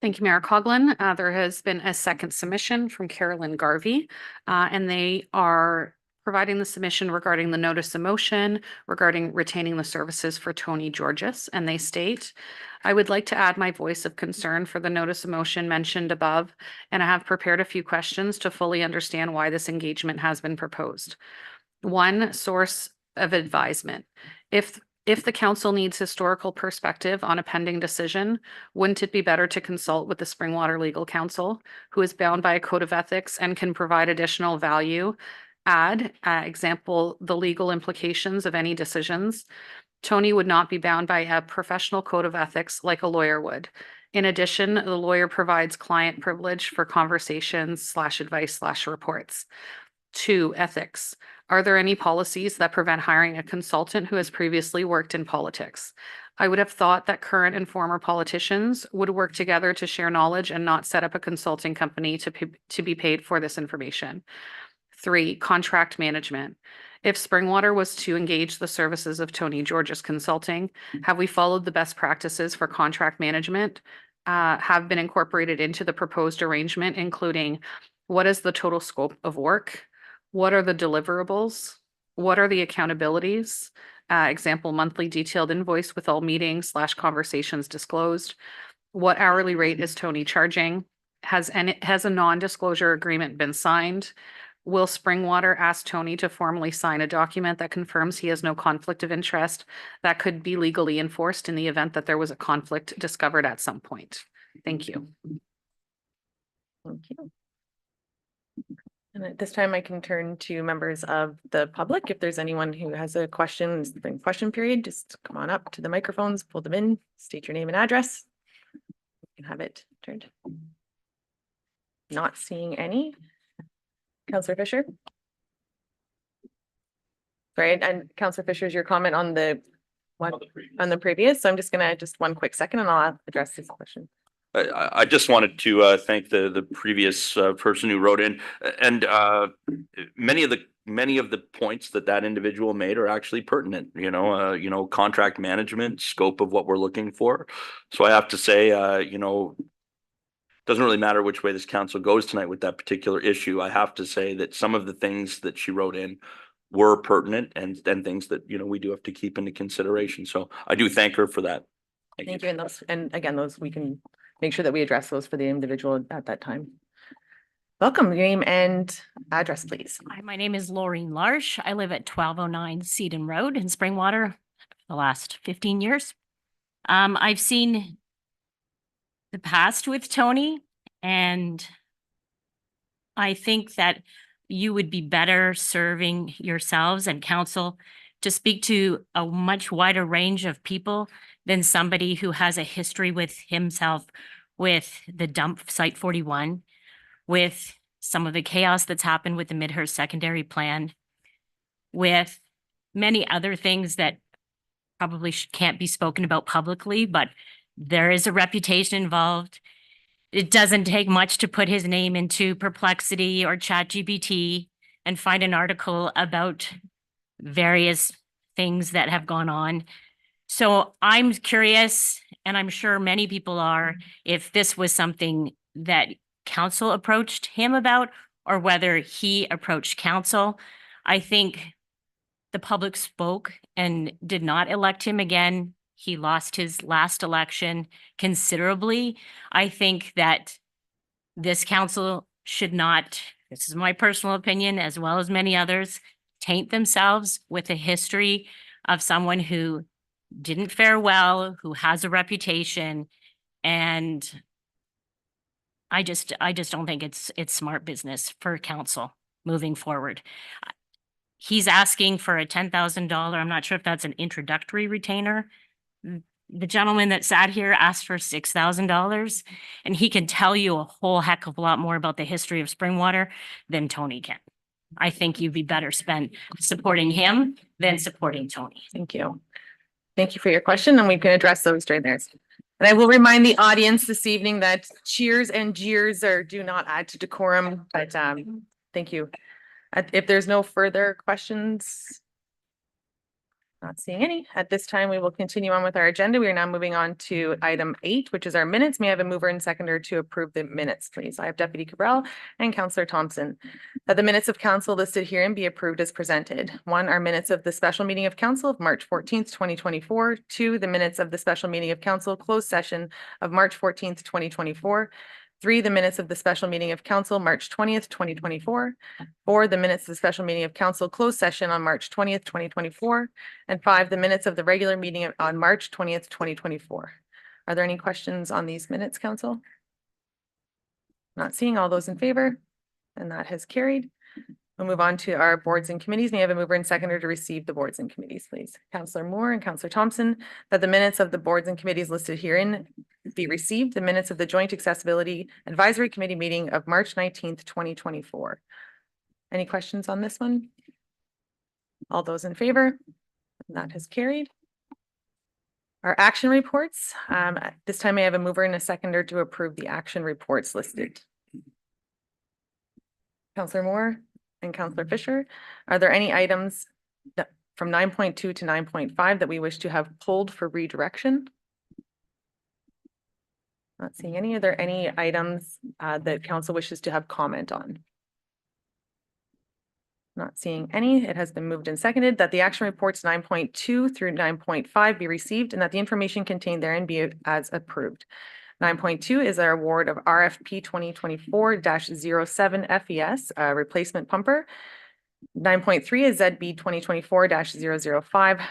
Thank you, Mayor Coughlin. There has been a second submission from Carolyn Garvey, and they are providing the submission regarding the notice of motion regarding retaining the services for Tony Georges. And they state, I would like to add my voice of concern for the notice of motion mentioned above, and I have prepared a few questions to fully understand why this engagement has been proposed. One, source of advisement. If the council needs historical perspective on a pending decision, wouldn't it be better to consult with the Springwater Legal Counsel, who is bound by a code of ethics and can provide additional value? Example, the legal implications of any decisions. Tony would not be bound by a professional code of ethics like a lawyer would. In addition, the lawyer provides client privilege for conversations / advice / reports. 2, ethics. Are there any policies that prevent hiring a consultant who has previously worked in politics? I would have thought that current and former politicians would work together to share knowledge and not set up a consulting company to be paid for this information. 3, contract management. If Springwater was to engage the services of Tony Georges Consulting, have we followed the best practices for contract management? Have been incorporated into the proposed arrangement, including what is the total scope of work? What are the deliverables? What are the accountabilities? Example, monthly detailed invoice with all meetings / conversations disclosed. What hourly rate is Tony charging? Has a non-disclosure agreement been signed? Will Springwater ask Tony to formally sign a document that confirms he has no conflict of interest that could be legally enforced in the event that there was a conflict discovered at some point? Thank you. Thank you. And at this time, I can turn to members of the public. If there's anyone who has a question, it's the question period, just come on up to the microphones, pull them in, state your name and address. You can have it turned. Not seeing any. Councillor Fisher. Right, and Councillor Fisher's your comment on the one on the previous. So I'm just gonna one quick second and I'll address this question. I just wanted to thank the previous person who wrote in, and many of the points that individual made are actually pertinent. Contract management, scope of what we're looking for. So I have to say, doesn't really matter which way this council goes tonight with that particular issue. I have to say that some of the things that she wrote in were pertinent and things that we do have to keep into consideration. So I do thank her for that. Thank you. And again, those we can make sure that we address those for the individual at that time. Welcome, your name and address, please. Hi, my name is Laureen Larsh. I live at 1209 Seaton Road in Springwater for the last 15 years. I've seen the past with Tony, and I think that you would be better serving yourselves and council to speak to a much wider range of people than somebody who has a history with himself with the dump site 41, with some of the chaos that's happened with the Midhurst secondary plan, with many other things that probably can't be spoken about publicly, but there is a reputation involved. It doesn't take much to put his name into Perplexity or ChatGPT and find an article about various things that have gone on. So I'm curious, and I'm sure many people are, if this was something that council approached him about or whether he approached council. I think the public spoke and did not elect him again. He lost his last election considerably. I think that this council should not, this is my personal opinion, as well as many others, taint themselves with a history of someone who didn't fare well, who has a reputation. And I just don't think it's smart business for council moving forward. He's asking for a $10,000. I'm not sure if that's an introductory retainer. The gentleman that sat here asked for $6,000, and he can tell you a whole heck of a lot more about the history of Springwater than Tony can. I think you'd be better spent supporting him than supporting Tony. Thank you. Thank you for your question, and we can address those during theirs. And I will remind the audience this evening that cheers and jeers do not add to decorum, but thank you. If there's no further questions, not seeing any, at this time, we will continue on with our agenda. We are now moving on to item 8, which is our minutes. May I have a mover and seconder to approve the minutes, please? I have Deputy Cabral and Councillor Thompson. That the minutes of council listed herein be approved as presented. 1, our minutes of the special meeting of council of March 14th, 2024. 2, the minutes of the special meeting of council closed session of March 14th, 2024. 3, the minutes of the special meeting of council, March 20th, 2024. 4, the minutes of the special meeting of council closed session on March 20th, 2024. And 5, the minutes of the regular meeting on March 20th, 2024. Are there any questions on these minutes, council? Not seeing. All those in favor? And that has carried. We'll move on to our boards and committees. May I have a mover and seconder to receive the boards and committees, please? Councillor Moore and Councillor Thompson, that the minutes of the boards and committees listed herein be received. The minutes of the Joint Accessibility Advisory Committee meeting of March 19th, 2024. Any questions on this one? All those in favor? That has carried. Our action reports. At this time, I have a mover and a seconder to approve the action reports listed. Councillor Moore and Councillor Fisher, are there any items that from 9.2 to 9.5 that we wish to have pulled for redirection? Not seeing any. Are there any items that council wishes to have comment on? Not seeing any. It has been moved and seconded that the action reports 9.2 through 9.5 be received and that the information contained therein be as approved. 9.2 is our award of RFP 2024-07 FES, replacement pumper. 9.3 is ZB 2024-005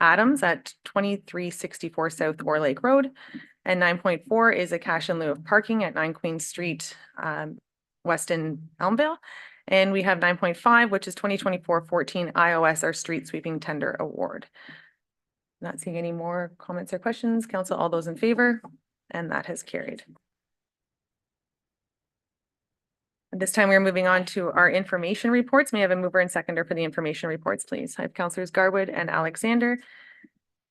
Adams at 2364 South Oar Lake Road. And 9.4 is a cash in lieu of parking at 9 Queen Street, Weston, Elmvale. And we have 9.5, which is 2024-14 iOS, our street sweeping tender award. Not seeing any more comments or questions. Council, all those in favor? And that has carried. At this time, we are moving on to our information reports. May I have a mover and seconder for the information reports, please? I have Councillors Garwood and Alexander.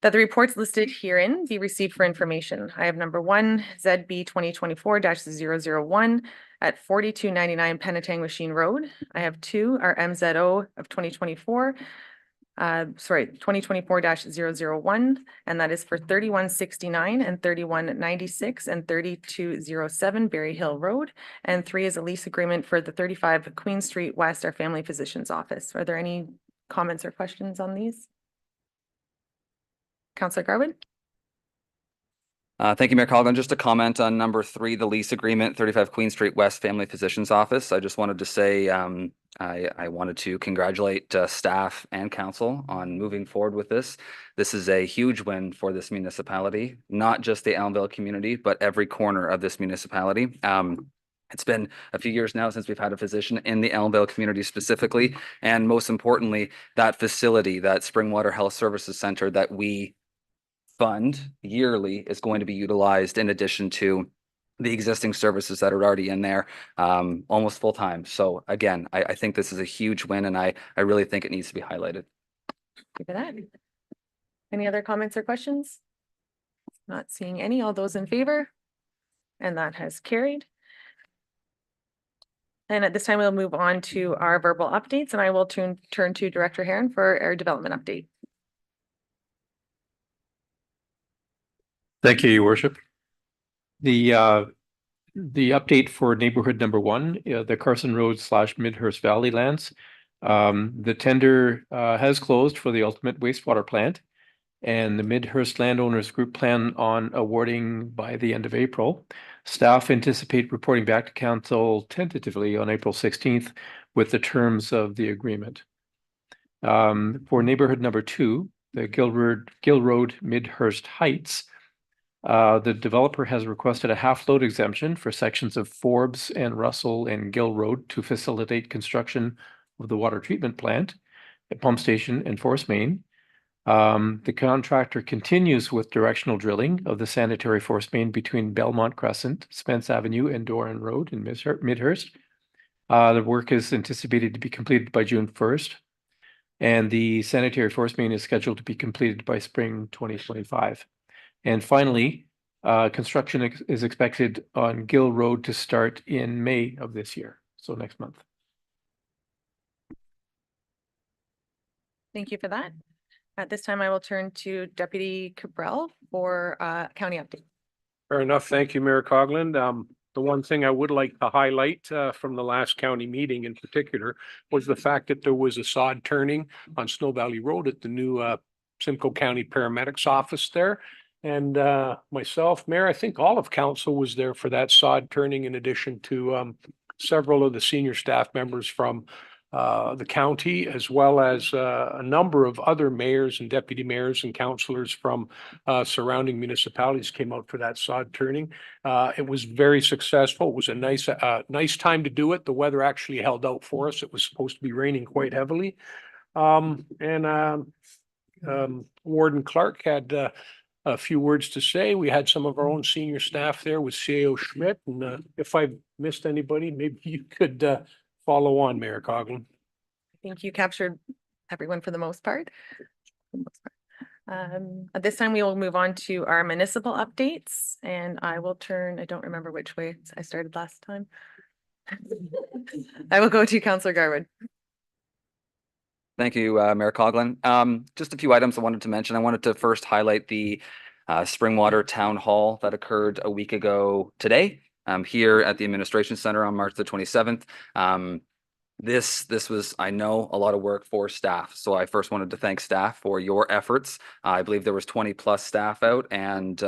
That the reports listed herein be received for information. I have number 1, ZB 2024-001 at 4299 Penetang Road. I have 2, our MZO of 2024-001, and that is for 3169 and 3196 and 3207 Berry Hill Road. And 3 is a lease agreement for the 35 Queen Street West, our family physician's office. Are there any comments or questions on these? Councillor Garwood? Thank you, Mayor Colgan. Just to comment on number 3, the lease agreement, 35 Queen Street West Family Physician's Office. I just wanted to say I wanted to congratulate staff and council on moving forward with this. This is a huge win for this municipality, not just the Elmvale community, but every corner of this municipality. It's been a few years now since we've had a physician in the Elmvale community specifically, and most importantly, that facility, that Springwater Health Services Center that we fund yearly is going to be utilized in addition to the existing services that are already in there, almost full time. So again, I think this is a huge win, and I really think it needs to be highlighted. Thank you for that. Any other comments or questions? Not seeing any. All those in favor? And that has carried. And at this time, we'll move on to our verbal updates, and I will turn to Director Heron for our development update. Thank you, Your Worship. The update for neighborhood number 1, the Carson Road / Midhurst Valley lands. The tender has closed for the ultimate wastewater plant, and the Midhurst landowners group plan on awarding by the end of April. Staff anticipate reporting back to council tentatively on April 16th with the terms of the agreement. For neighborhood number 2, the Gill Road Midhurst Heights, the developer has requested a half-load exemption for sections of Forbes and Russell and Gill Road to facilitate construction of the water treatment plant, a pump station, and force main. The contractor continues with directional drilling of the sanitary force main between Belmont Crescent, Spence Avenue, and Doran Road in Midhurst. The work is anticipated to be completed by June 1st, and the sanitary force main is scheduled to be completed by spring 2025. And finally, construction is expected on Gill Road to start in May of this year, so next month. Thank you for that. At this time, I will turn to Deputy Cabral for county update. Fair enough. Thank you, Mayor Coughlin. The one thing I would like to highlight from the last county meeting in particular was the fact that there was a sod turning on Snow Valley Road at the new Simcoe County Paramedics office there. And myself, Mayor, I think all of council was there for that sod turning, in addition to several of the senior staff members from the county, as well as a number of other mayors and deputy mayors and councillors from surrounding municipalities came out for that sod turning. It was very successful. It was a nice time to do it. The weather actually held out for us. It was supposed to be raining quite heavily. Warden Clark had a few words to say. We had some of our own senior staff there with CAO Schmidt, and if I missed anybody, maybe you could follow on, Mayor Coughlin. I think you captured everyone for the most part. At this time, we will move on to our municipal updates, and I will turn, I don't remember which way I started last time. I will go to Councillor Garwood. Thank you, Mayor Coughlin. Just a few items I wanted to mention. I wanted to first highlight the Springwater Town Hall that occurred a week ago today here at the Administration Center on March the 27th. This was, I know, a lot of work for staff. So I first wanted to thank staff for your efforts. I believe there was 20+ staff out, and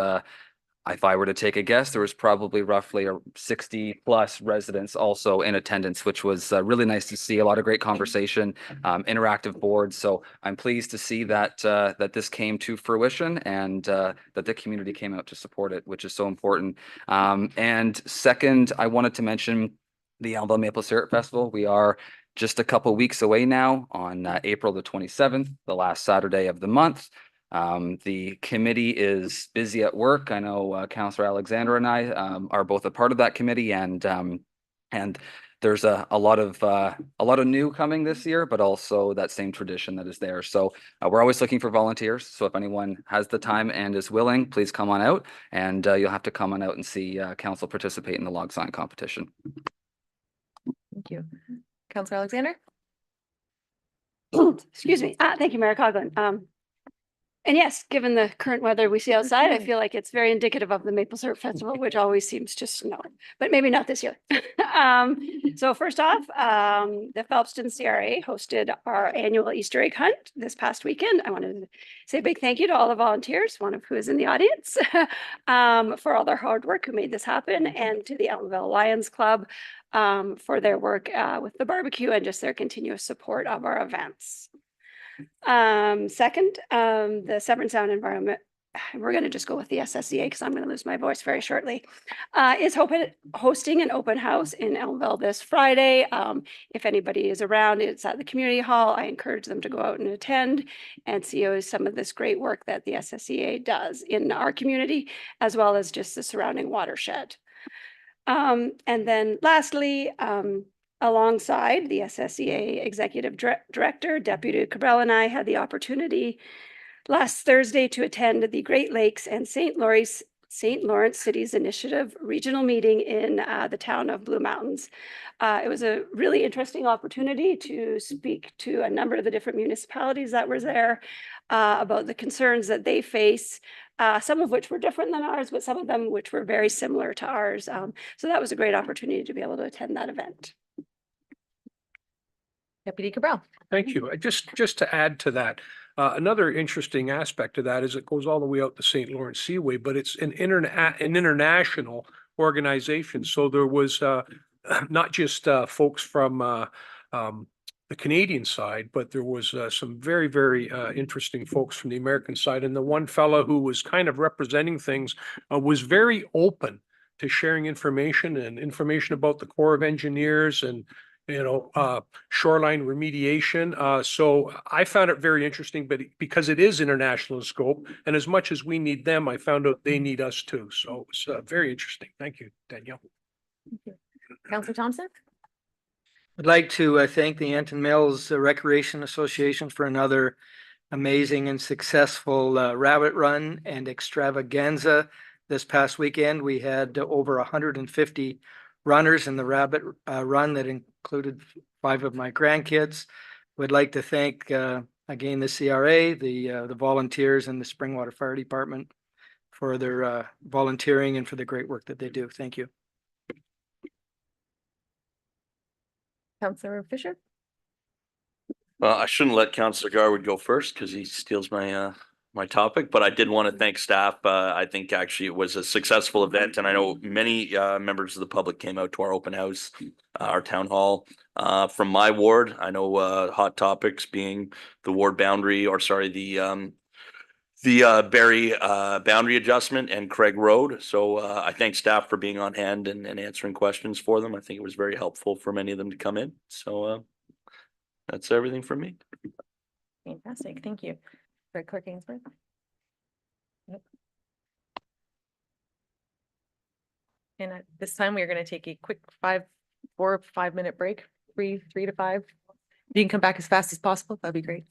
if I were to take a guess, there was probably roughly 60+ residents also in attendance, which was really nice to see. A lot of great conversation, interactive boards. So I'm pleased to see that that this came to fruition, and that the community came out to support it, which is so important. And second, I wanted to mention the Elmvale Maple Syrup Festival. We are just a couple weeks away now on April the 27th, the last Saturday of the month. The committee is busy at work. I know Councillor Alexander and I are both a part of that committee, and there's a lot of new coming this year, but also that same tradition that is there. So we're always looking for volunteers. So if anyone has the time and is willing, please come on out, and you'll have to come on out and see council participate in the log sign competition. Thank you. Councillor Alexander? Excuse me. Thank you, Mayor Coughlin. And yes, given the current weather we see outside, I feel like it's very indicative of the Maple Syrup Festival, which always seems to snow, but maybe not this year. So first off, the Phelpston CRA hosted our annual Easter egg hunt this past weekend. I wanted to say a big thank you to all the volunteers, one of who is in the audience, for all their hard work who made this happen, and to the Elmville Lions Club for their work with the barbecue and just their continuous support of our events. Second, the Severn Sound Environment, we're going to just go with the SSEA because I'm going to lose my voice very shortly, is hosting an open house in Elmville this Friday. If anybody is around, it's at the community hall. I encourage them to go out and attend and see some of this great work that the SSEA does in our community, as well as just the surrounding watershed. And then lastly, alongside the SSEA Executive Director, Deputy Cabral, and I had the opportunity last Thursday to attend the Great Lakes and St. Lawrence Cities Initiative regional meeting in the town of Blue Mountains. It was a really interesting opportunity to speak to a number of the different municipalities that were there about the concerns that they face, some of which were different than ours, but some of them which were very similar to ours. So that was a great opportunity to be able to attend that event. Deputy Cabral. Thank you. Just to add to that, another interesting aspect of that is it goes all the way out the St. Lawrence Seaway, but it's an international organization. So there was not just folks from the Canadian side, but there was some very, very interesting folks from the American side. And the one fellow who was kind of representing things was very open to sharing information about the Corps of Engineers and shoreline remediation. So I found it very interesting, but because it is international in scope, and as much as we need them, I found out they need us too. So it's very interesting. Thank you, Danielle. Thank you. Councillor Thompson. I'd like to thank the Anton Mills Recreation Association for another amazing and successful rabbit run and extravaganza. This past weekend, we had over 150 runners in the rabbit run that included 5 of my grandkids. Would like to thank again the CRA, the volunteers, and the Springwater Fire Department for their volunteering and for the great work that they do. Thank you. Councillor Fisher. I shouldn't let Councillor Garwood go first because he steals my my topic, but I did want to thank staff. I think actually it was a successful event, and I know many members of the public came out to our open house, our town hall. From my ward, I know hot topics being the ward boundary, or sorry, the Barry boundary adjustment and Craig Road. So I thank staff for being on hand and answering questions for them. I think it was very helpful for many of them to come in. So that's everything from me. Fantastic. Thank you. Clerk Ainsworth. Yep. And at this time, we are going to take a quick 4 or 5 minute break, 3 to 5. If you can come back as fast as possible, that'd be great.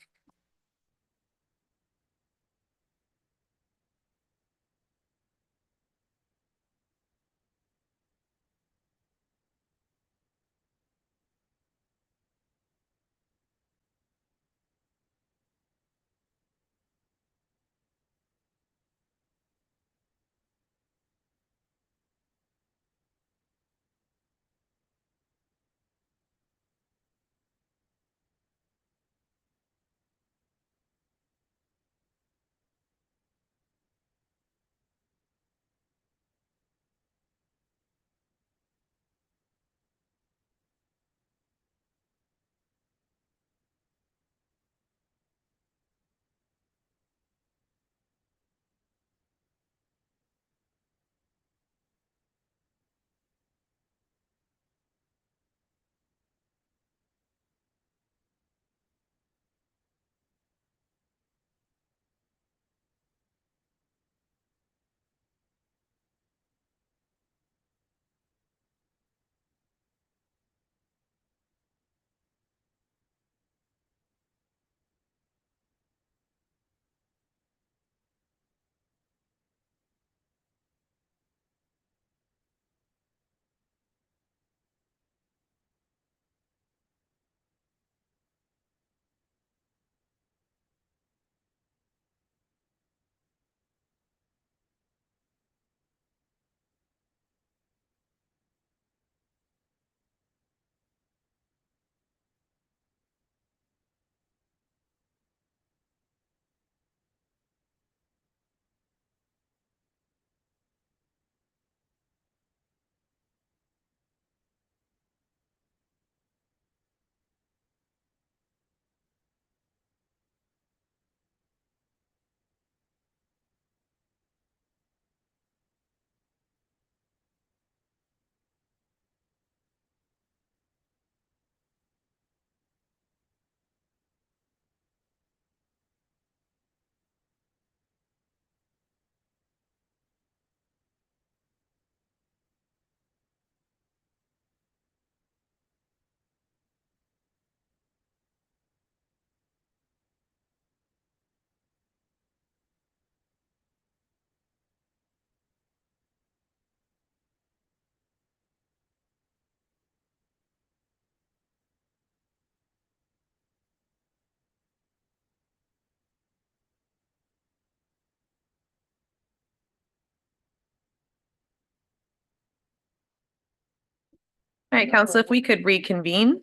right, council, if we could reconvene.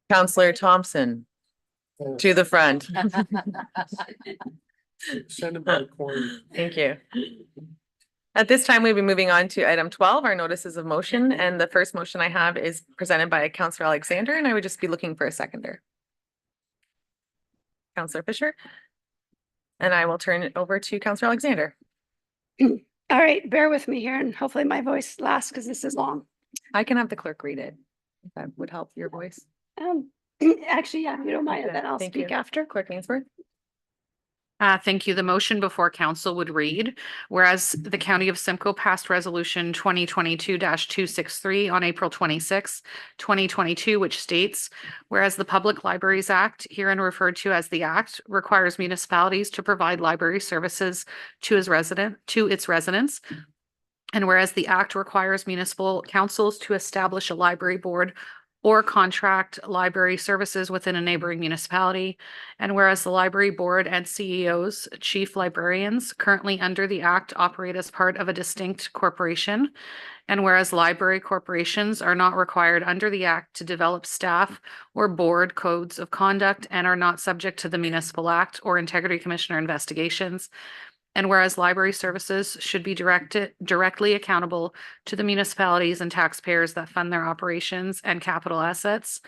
Counselor Thompson, to the front. Send him to the corner. Thank you. At this time, we'll be moving on to item 12, our notices of motion. And the first motion I have is presented by Counselor Alexander, and I would just be looking for a seconder. Counselor Fisher. And I will turn it over to Counselor Alexander. All right, bear with me here and hopefully my voice lasts because this is long. I can have the clerk read it. If that would help your voice. Actually, yeah, if you don't mind, Okay, then I'll thank speak you. after. Clerk Ainsworth. Thank you. The motion before council would read, whereas the County of Simcoe passed resolution 2022-263 on April 26, 2022, which states, whereas the Public Libraries Act, herein referred to as the Act, requires municipalities to provide library services to its residents. And whereas the Act requires municipal councils to establish a library board or contract library services within a neighboring municipality. And whereas the library board and CEOs, chief librarians, currently under the Act operate as part of a distinct corporation. And whereas library corporations are not required under the Act to develop staff or board codes of conduct and are not subject to the Municipal Act or Integrity Commissioner investigations. And whereas library services should be directly accountable to the municipalities and taxpayers that fund their operations and capital assets.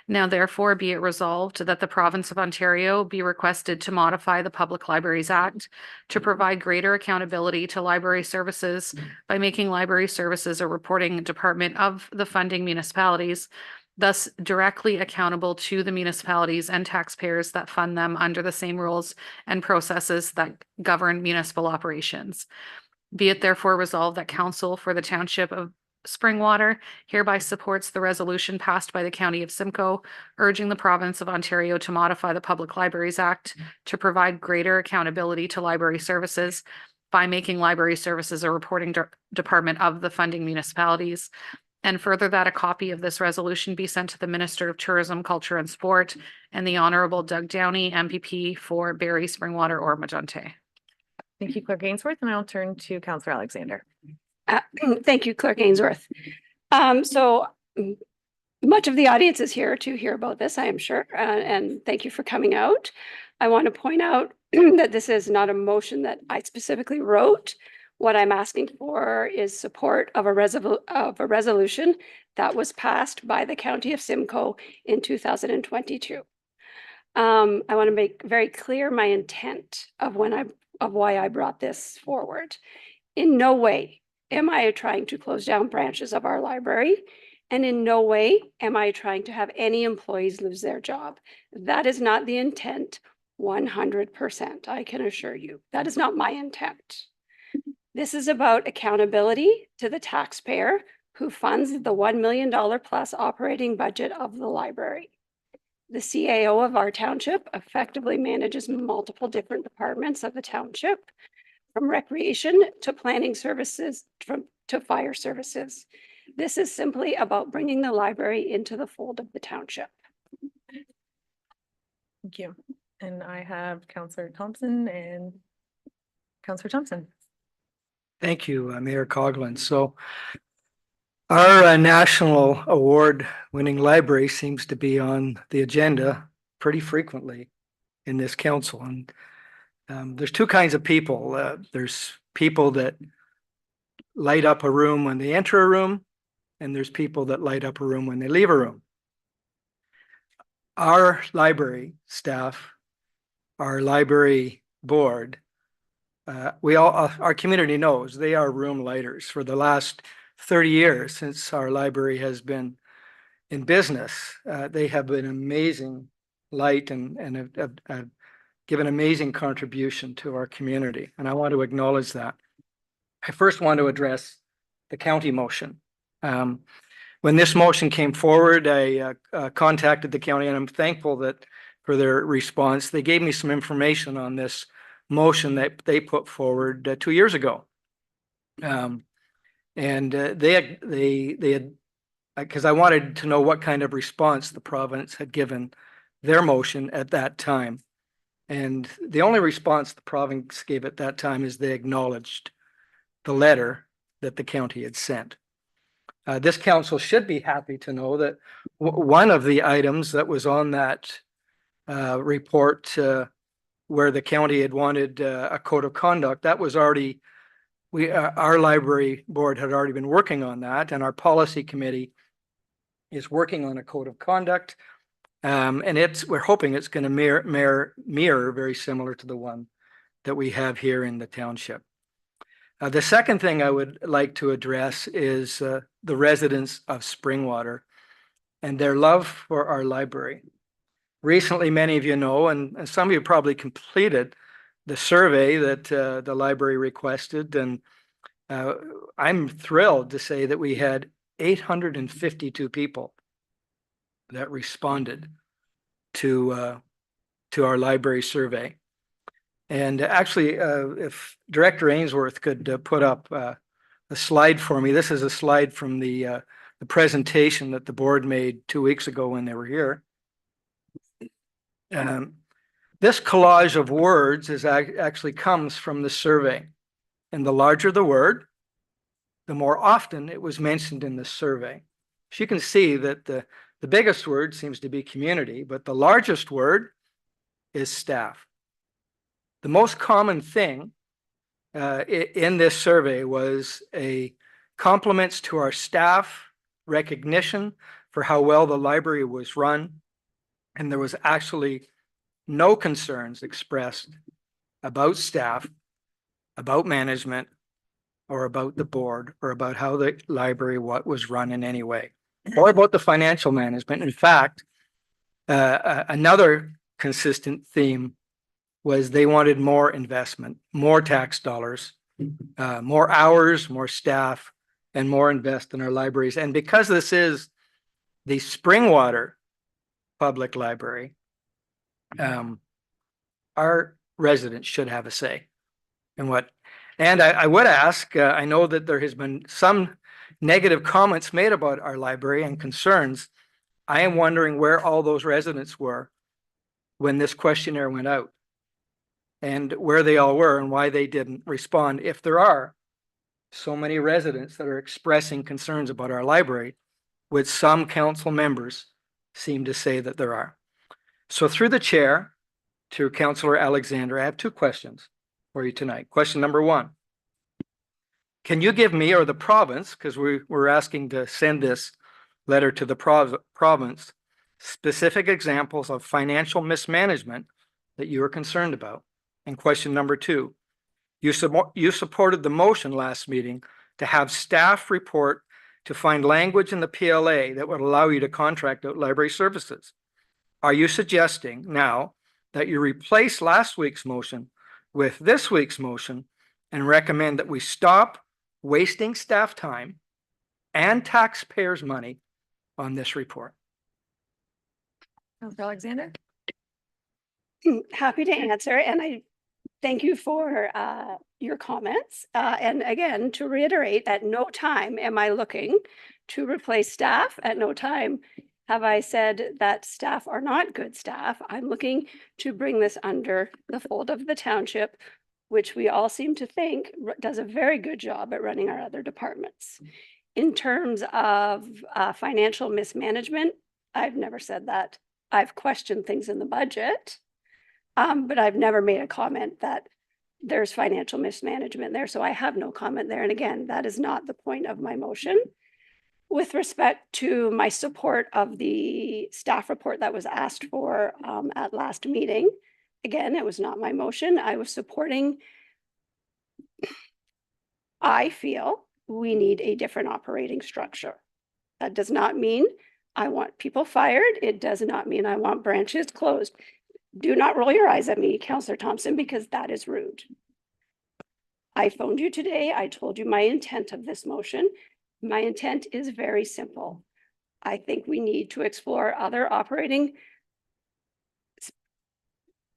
Now therefore be it resolved that the province of Ontario be requested to modify the Public Libraries Act to provide greater accountability to library services by making library services a reporting department of the funding municipalities, thus directly accountable to the municipalities and taxpayers that fund them under the same rules and processes that govern municipal operations. Be it therefore resolved that council for the Township of Springwater hereby supports the resolution passed by the County of Simcoe, urging the province of Ontario to modify the Public Libraries Act to provide greater accountability to library services by making library services a reporting department of the funding municipalities. And further, that a copy of this resolution be sent to the Minister of Tourism, Culture and Sport and the Honorable Doug Downey, MPP for Barrie, Springwater, or Majante. Thank you, Clerk Ainsworth, and I'll turn to Counselor Alexander. Thank you, Clerk Ainsworth. So much of the audience is here to hear about this, I am sure, and thank you for coming out. I want to point out that this is not a motion that I specifically wrote. What I'm asking for is support of a resolution that was passed by the County of Simcoe in 2022. I want to make very clear my intent of why I brought this forward. In no way am I trying to close down branches of our library, and in no way am I trying to have any employees lose their job. That is not the intent, 100%. I can assure you that is not my intent. This is about accountability to the taxpayer who funds the $1 million plus operating budget of the library. The CAO of our township effectively manages multiple different departments of the township, from recreation to planning services to fire services. This is simply about bringing the library into the fold of the township. Thank you. And I have Counselor Thompson and Counselor Thompson. Thank you, Mayor Coughlin. So our national award-winning library seems to be on the agenda pretty frequently in this council. And there's two kinds of people. There's people that light up a room when they enter a room, and there's people that light up a room when they leave a room. Our library staff, our library board, our community knows they are room lighters. For the last 30 years since our library has been in business, they have been amazing light and have given amazing contribution to our community. And I want to acknowledge that. I first want to address the county motion. When this motion came forward, I contacted the county, and I'm thankful that for their response. They gave me some information on this motion that they put forward 2 years ago. And they had because I wanted to know what kind of response the province had given their motion at that time. And the only response the province gave at that time is they acknowledged the letter that the county had sent. This council should be happy to know that one of the items that was on that report where the county had wanted a code of conduct, that was already, our library board had already been working on that, and our policy committee is working on a code of conduct. And we're hoping it's going to mirror very similar to the one that we have here in the township. The second thing I would like to address is the residents of Springwater and their love for our library. Recently, many of you know, and some of you probably completed the survey that the library requested. And I'm thrilled to say that we had 852 people that responded to our library survey. And actually, if Director Ainsworth could put up a slide for me. This is a slide from the presentation that the board made 2 weeks ago when they were here. This collage of words actually comes from the survey. And the larger the word, the more often it was mentioned in the survey. So you can see that the biggest word seems to be community, but the largest word is staff. The most common thing in this survey was a compliments to our staff, recognition for how well the library was run, and there was actually no concerns expressed about staff, about management, or about the board, or about how the library was run in any way, or about the financial management. In fact, another consistent theme was they wanted more investment, more tax dollars, more hours, more staff, and more invest in our libraries. And because this is the Springwater Public Library, our residents should have a say in what. And I would ask, I know that there has been some negative comments made about our library and concerns. I am wondering where all those residents were when this questionnaire went out, and where they all were and why they didn't respond. If there are so many residents that are expressing concerns about our library, which some council members seem to say that there are. So through the chair to Councillor Alexander, I have 2 questions for you tonight. Question number 1. Can you give me or the province, because we're asking to send this letter to the province, specific examples of financial mismanagement that you are concerned about? And question number 2, you supported the motion last meeting to have staff report to find language in the PLA that would allow you to contract out library services. Are you suggesting now that you replace last week's motion with this week's motion and recommend that we stop wasting staff time and taxpayers' money on this report? Councillor Alexander? Happy to answer, and I thank you for your comments. And again, to reiterate, at no time am I looking to replace staff. At no time have I said that staff are not good staff. I'm looking to bring this under the fold of the township, which we all seem to think does a very good job at running our other departments. In terms of financial mismanagement, I've never said that. I've questioned things in the budget, but I've never made a comment that there's financial mismanagement there. So I have no comment there. And again, that is not the point of my motion. With respect to my support of the staff report that was asked for at last meeting, again, it was not my motion. I was supporting. I feel we need a different operating structure. That does not mean I want people fired. It does not mean I want branches closed. Do not roll your eyes at me, Councillor Thompson, because that is rude. I phoned you today. I told you my intent of this motion. My intent is very simple. I think we need to explore other operating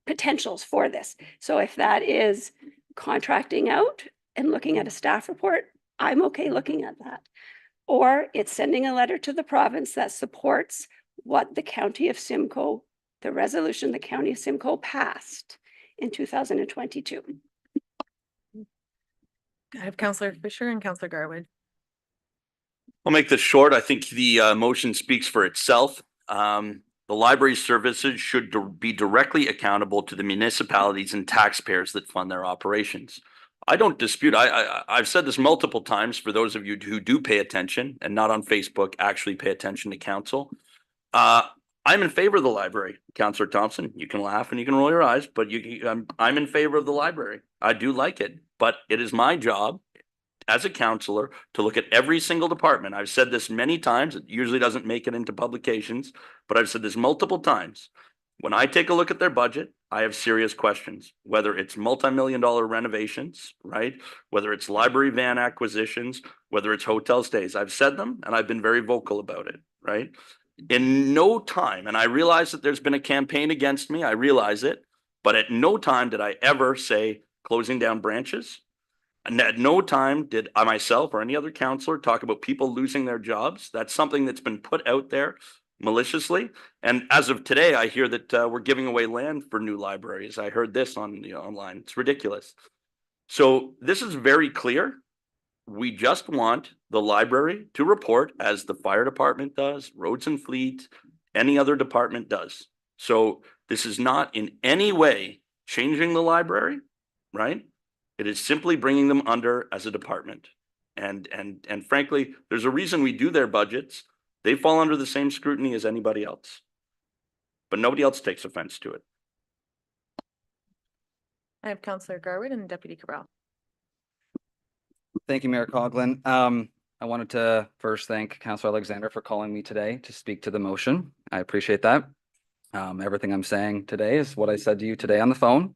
potentials for this. So if that is contracting out and looking at a staff report, I'm okay looking at that. or it's sending a letter to the province that supports what the county of Simcoe, the resolution the county of Simcoe passed in 2022. I have Counselor Fisher and Counselor Garwood. I'll make this short. I think the motion speaks for itself. The library services should be directly accountable to the municipalities and taxpayers that fund their operations. I don't dispute. I've said this multiple times for those of you who do pay attention and not on Facebook, actually pay attention to council. I'm in favor of the library, Councillor Thompson. You can laugh and you can roll your eyes, but I'm in favor of the library. I do like it, but it is my job as a counselor to look at every single department. I've said this many times. It usually doesn't make it into publications, but I've said this multiple times. When I take a look at their budget, I have serious questions, whether it's multi-million-dollar renovations, right? Whether it's library van acquisitions, whether it's hotel stays. I've said them and I've been very vocal about it, right? In no time, and I realize that there's been a campaign against me, I realize it, but at no time did I ever say closing down branches. And at no time did I myself or any other counselor talk about people losing their jobs. That's something that's been put out there maliciously. And as of today, I hear that we're giving away land for new libraries. I heard this on online. It's ridiculous. So this is very clear. We just want the library to report as the fire department does, roads and fleet, any other department does. So this is not in any way changing the library, right? It is simply bringing them under as a department. And frankly, there's a reason we do their budgets. They fall under the same scrutiny as anybody else. But nobody else takes offense to it. I have Counselor Garwood and Deputy Cabral. Thank you, Mayor Coughlin. I wanted to first thank Councillor Alexander for calling me today to speak to the motion. I appreciate that. Everything I'm saying today is what I said to you today on the phone.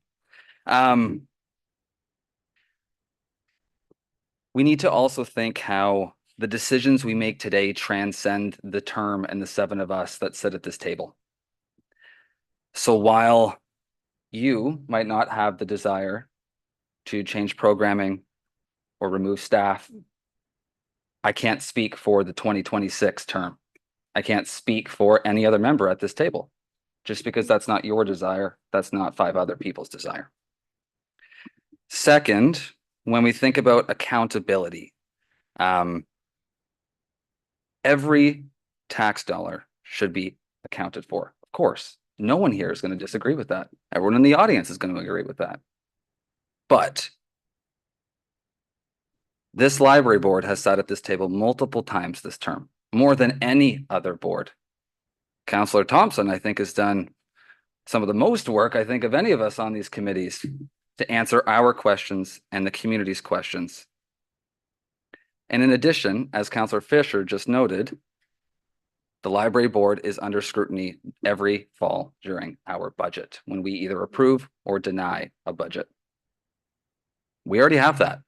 We need to also think how the decisions we make today transcend the term and the 7 of us that sit at this table. So while you might not have the desire to change programming or remove staff, I can't speak for the 2026 term. I can't speak for any other member at this table. Just because that's not your desire, that's not 5 other people's desire. Second, when we think about accountability, every tax dollar should be accounted for. Of course, no one here is going to disagree with that. Everyone in the audience is going to agree with that. But this library board has sat at this table multiple times this term, more than any other board. Councillor Thompson, I think, has done some of the most work, I think, of any of us on these committees to answer our questions and the community's questions. And in addition, as Councillor Fisher just noted, the library board is under scrutiny every fall during our budget when we either approve or deny a budget. We already have that.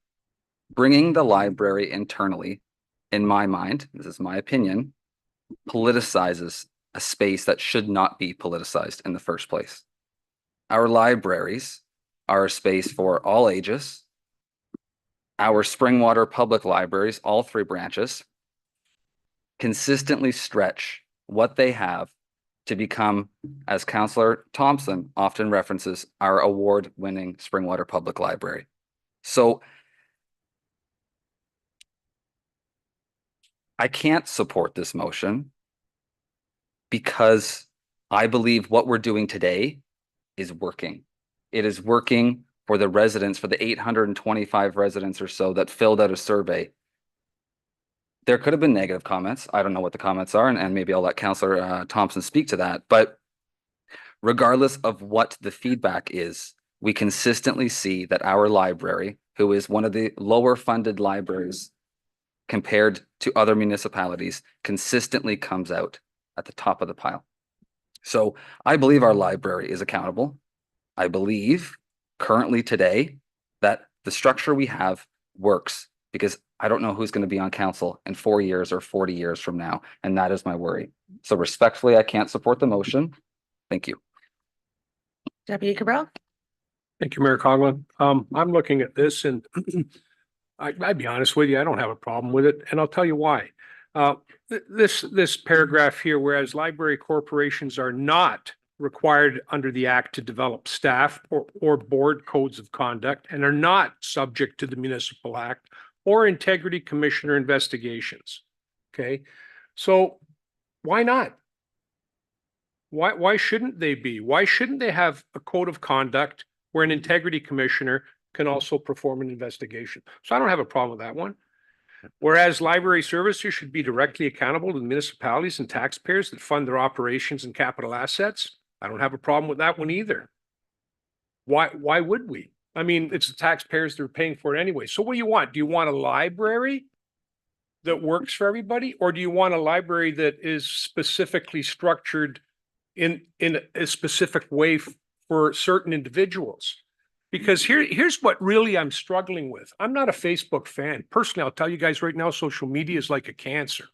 Bringing the library internally, in my mind, this is my opinion, politicizes a space that should not be politicized in the first place. Our libraries are a space for all ages. Our Springwater public libraries, all 3 branches, consistently stretch what they have to become, as Councillor Thompson often references, our award-winning Springwater Public Library. So I can't support this motion because I believe what we're doing today is working. It is working for the residents, for the 825 residents or so that filled out a survey. There could have been negative comments. I don't know what the comments are, and maybe I'll let Councillor Thompson speak to that. But regardless of what the feedback is, we consistently see that our library, who is one of the lower funded libraries compared to other municipalities, consistently comes out at the top of the pile. So I believe our library is accountable. I believe currently today that the structure we have works, because I don't know who's going to be on council in 4 years or 40 years from now. And that is my worry. So respectfully, I can't support the motion. Thank you. Deputy Cabral. Thank you, Mayor Coughlin. I'm looking at this and I'd be honest with you, I don't have a problem with it. And I'll tell you why. This paragraph here, whereas library corporations are not required under the act to develop staff or board codes of conduct and are not subject to the municipal act or integrity commissioner investigations. Okay, so why not? Why shouldn't they be? Why shouldn't they have a code of conduct where an integrity commissioner can also perform an investigation? So I don't have a problem with that one. Whereas library services should be directly accountable to the municipalities and taxpayers that fund their operations and capital assets. I don't have a problem with that one either. Why would we? I mean, it's the taxpayers that are paying for it anyway. So what do you want? Do you want a library that works for everybody? Or do you want a library that is specifically structured in a specific way for certain individuals? Because here's what really I'm struggling with. I'm not a Facebook fan. Personally, I'll tell you guys right now, social media is like a cancer.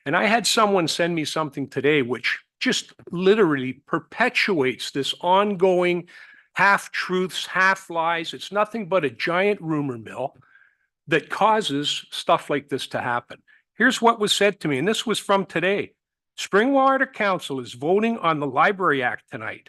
And I had someone send me something today, which just literally perpetuates this ongoing half truths, half lies. It's nothing but a giant rumor mill that causes stuff like this to happen. Here's what was said to me, and this was from today. Springwater Council is voting on the Library Act tonight.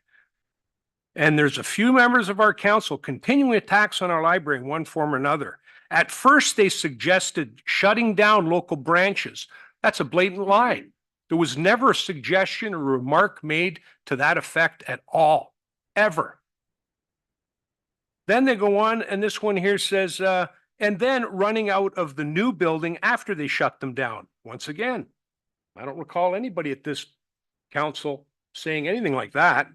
And there's a few members of our council continuing attacks on our library in one form or another. At first, they suggested shutting down local branches. That's a blatant lie. There was never a suggestion or remark made to that effect at all, ever. Then they go on, and this one here says, and then running out of the new building after they shut them down. Once again, I don't recall anybody at this council saying anything like that.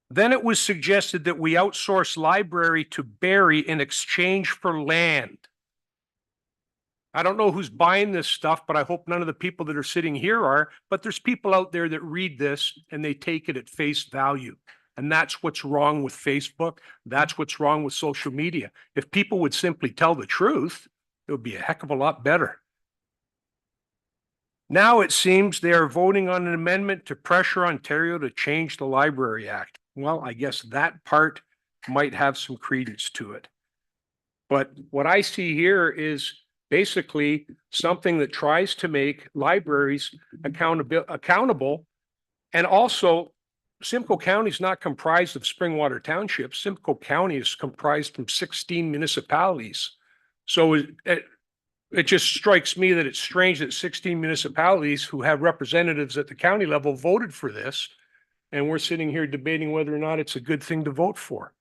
Then it was suggested that we outsource library to Barrie in exchange for land. I don't know who's buying this stuff, but I hope none of the people that are sitting here are, but there's people out there that read this and they take it at face value. And that's what's wrong with Facebook. That's what's wrong with social media. If people would simply tell the truth, it would be a heck of a lot better. Now it seems they are voting on an amendment to pressure Ontario to change the Library Act. Well, I guess that part might have some credence to it. But what I see here is basically something that tries to make libraries accountable. And also, Simcoe County is not comprised of Springwater Township. Simcoe County is comprised from 16 municipalities. So it just strikes me that it's strange that 16 municipalities who have representatives at the county level voted for this. And we're sitting here debating whether or not it's a good thing to vote for.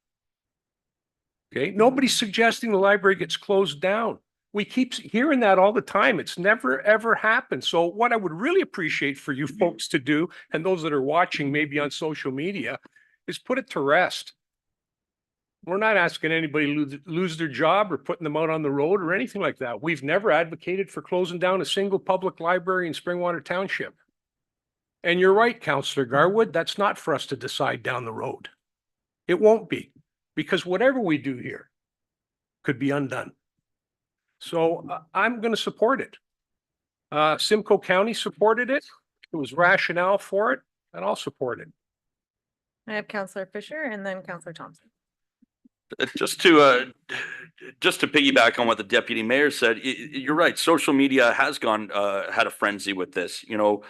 Okay, nobody's suggesting the library gets closed down. We keep hearing that all the time. It's never, ever happened. So what I would really appreciate for you folks to do, and those that are watching maybe on social media, is put it to rest. We're not asking anybody to lose their job or putting them out on the road or anything like that. We've never advocated for closing down a single public library in Springwater Township. And you're right, Councillor Garwood, that's not for us to decide down the road. It won't be, because whatever we do here could be undone. So I'm going to support it. Simcoe County supported it. There was rationale for it, and I'll support it. I have Councillor Fisher and then Councillor Thompson. Just to piggyback on what the deputy mayor said, you're right. Social media has gone had a frenzy with this. You know,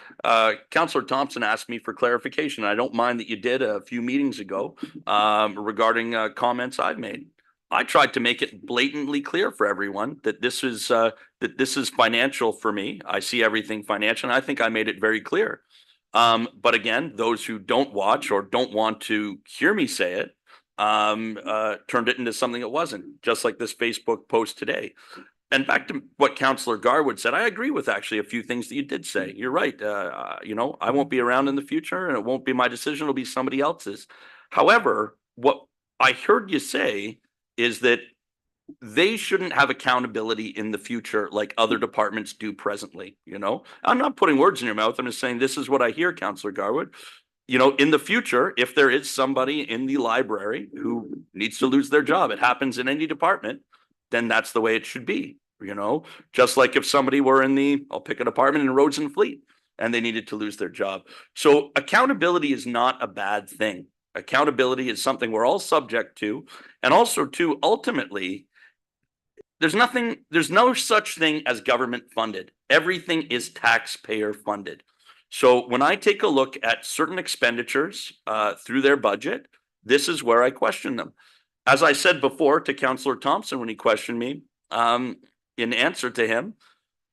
Councillor Thompson asked me for clarification. I don't mind that you did a few meetings ago regarding comments I've made. I tried to make it blatantly clear for everyone that this is financial for me. I see everything financial, and I think I made it very clear. But again, those who don't watch or don't want to hear me say it turned it into something it wasn't, just like this Facebook post today. And back to what Councillor Garwood said, I agree with actually a few things that you did say. You're right. You know, I won't be around in the future, and it won't be my decision. It'll be somebody else's. However, what I heard you say is that they shouldn't have accountability in the future like other departments do presently. You know, I'm not putting words in your mouth. I'm just saying this is what I hear, Councillor Garwood. You know, in the future, if there is somebody in the library who needs to lose their job, it happens in any department, then that's the way it should be. You know, just like if somebody were in the, I'll pick a department in Roads and Fleet and they needed to lose their job. So accountability is not a bad thing. Accountability is something we're all subject to. And also to ultimately, there's no such thing as government funded. Everything is taxpayer funded. So when I take a look at certain expenditures through their budget, this is where I question them. As I said before to Councillor Thompson when he questioned me, in answer to him,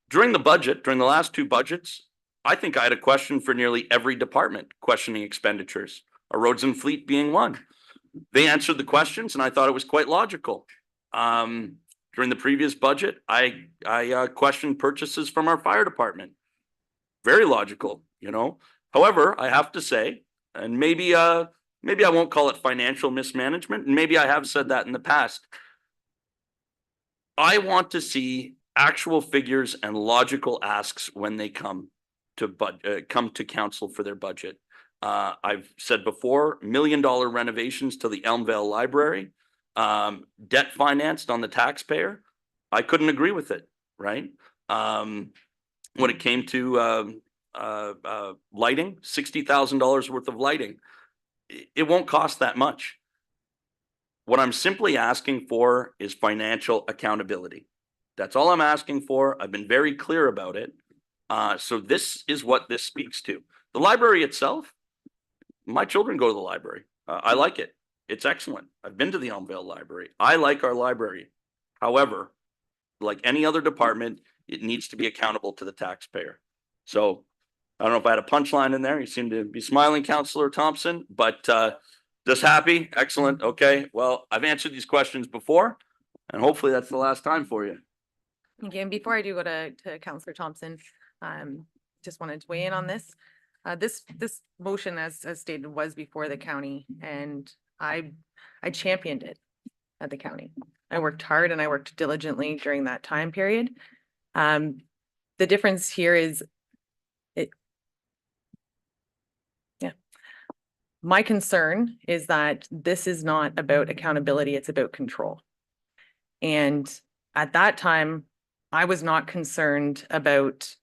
during the last two budgets, I think I had a question for nearly every department questioning expenditures, roads and fleet being one. They answered the questions and I thought it was quite logical. During the previous budget, I questioned purchases from our fire department. Very logical, you know. However, I have to say, and maybe I won't call it financial mismanagement, and maybe I have said that in the past. I want to see actual figures and logical asks when they come to council for their budget. I've said before, $1 million renovations to the Elmvale Library, debt financed on the taxpayer. I couldn't agree with it, right? When it came to lighting, $60,000 worth of lighting, it won't cost that much. What I'm simply asking for is financial accountability. That's all I'm asking for. I've been very clear about it. So this is what this speaks to. The library itself, my children go to the library. I like it. It's excellent. I've been to the Elmvale Library. I like our library. However, like any other department, it needs to be accountable to the taxpayer. So I don't know if I had a punchline in there. You seem to be smiling, Councillor Thompson, but just happy. Excellent. Okay. Well, I've answered these questions before, and hopefully that's the last time for you. Okay, and before I do go to Councillor Thompson, just wanted to weigh in on this. This motion, as stated, was before the county, and I championed it at the county. I worked hard and I worked diligently during that time period. The difference here is my concern is that this is not about accountability, it's about control. And at that time, I was not concerned about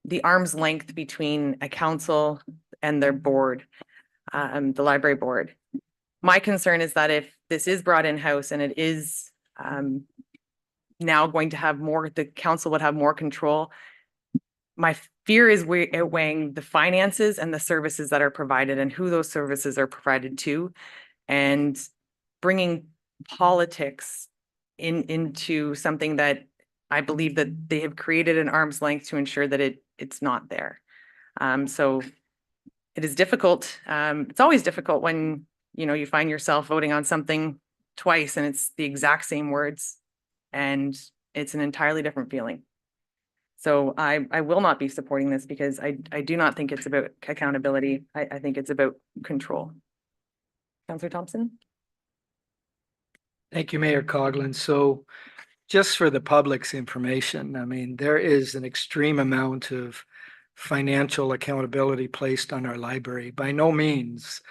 the arm's length between a council and their board, the library board. My concern is that if this is brought in-house and it is now going to have more, the council would have more control. My fear is outweighing the finances and the services that are provided and who those services are provided to, and bringing politics into something that I believe that they have created an arm's length to ensure that it's not there. So it is difficult. It's always difficult when, you know, you find yourself voting on something twice and it's the exact same words and it's an entirely different feeling. So I will not be supporting this because I do not think it's about accountability. I think it's about control. Councillor Thompson? Thank you, Mayor Coughlin. So just for the public's information, I mean, there is an extreme amount of financial accountability placed on our library. By no means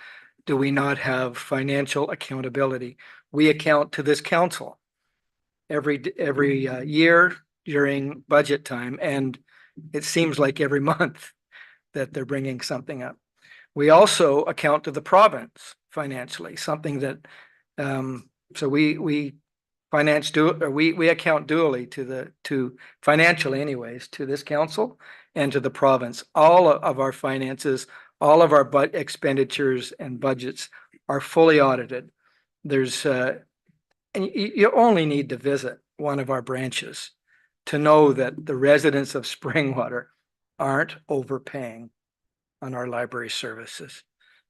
do we not have financial accountability. We account to this council every year during budget time, and it seems like every month that they're bringing something up. We also account to the province financially, something that so we account dually to financially anyways to this council and to the province. All of our finances, all of our expenditures and budgets are fully audited. There's and you only need to visit one of our branches to know that the residents of Springwater aren't overpaying on our library services.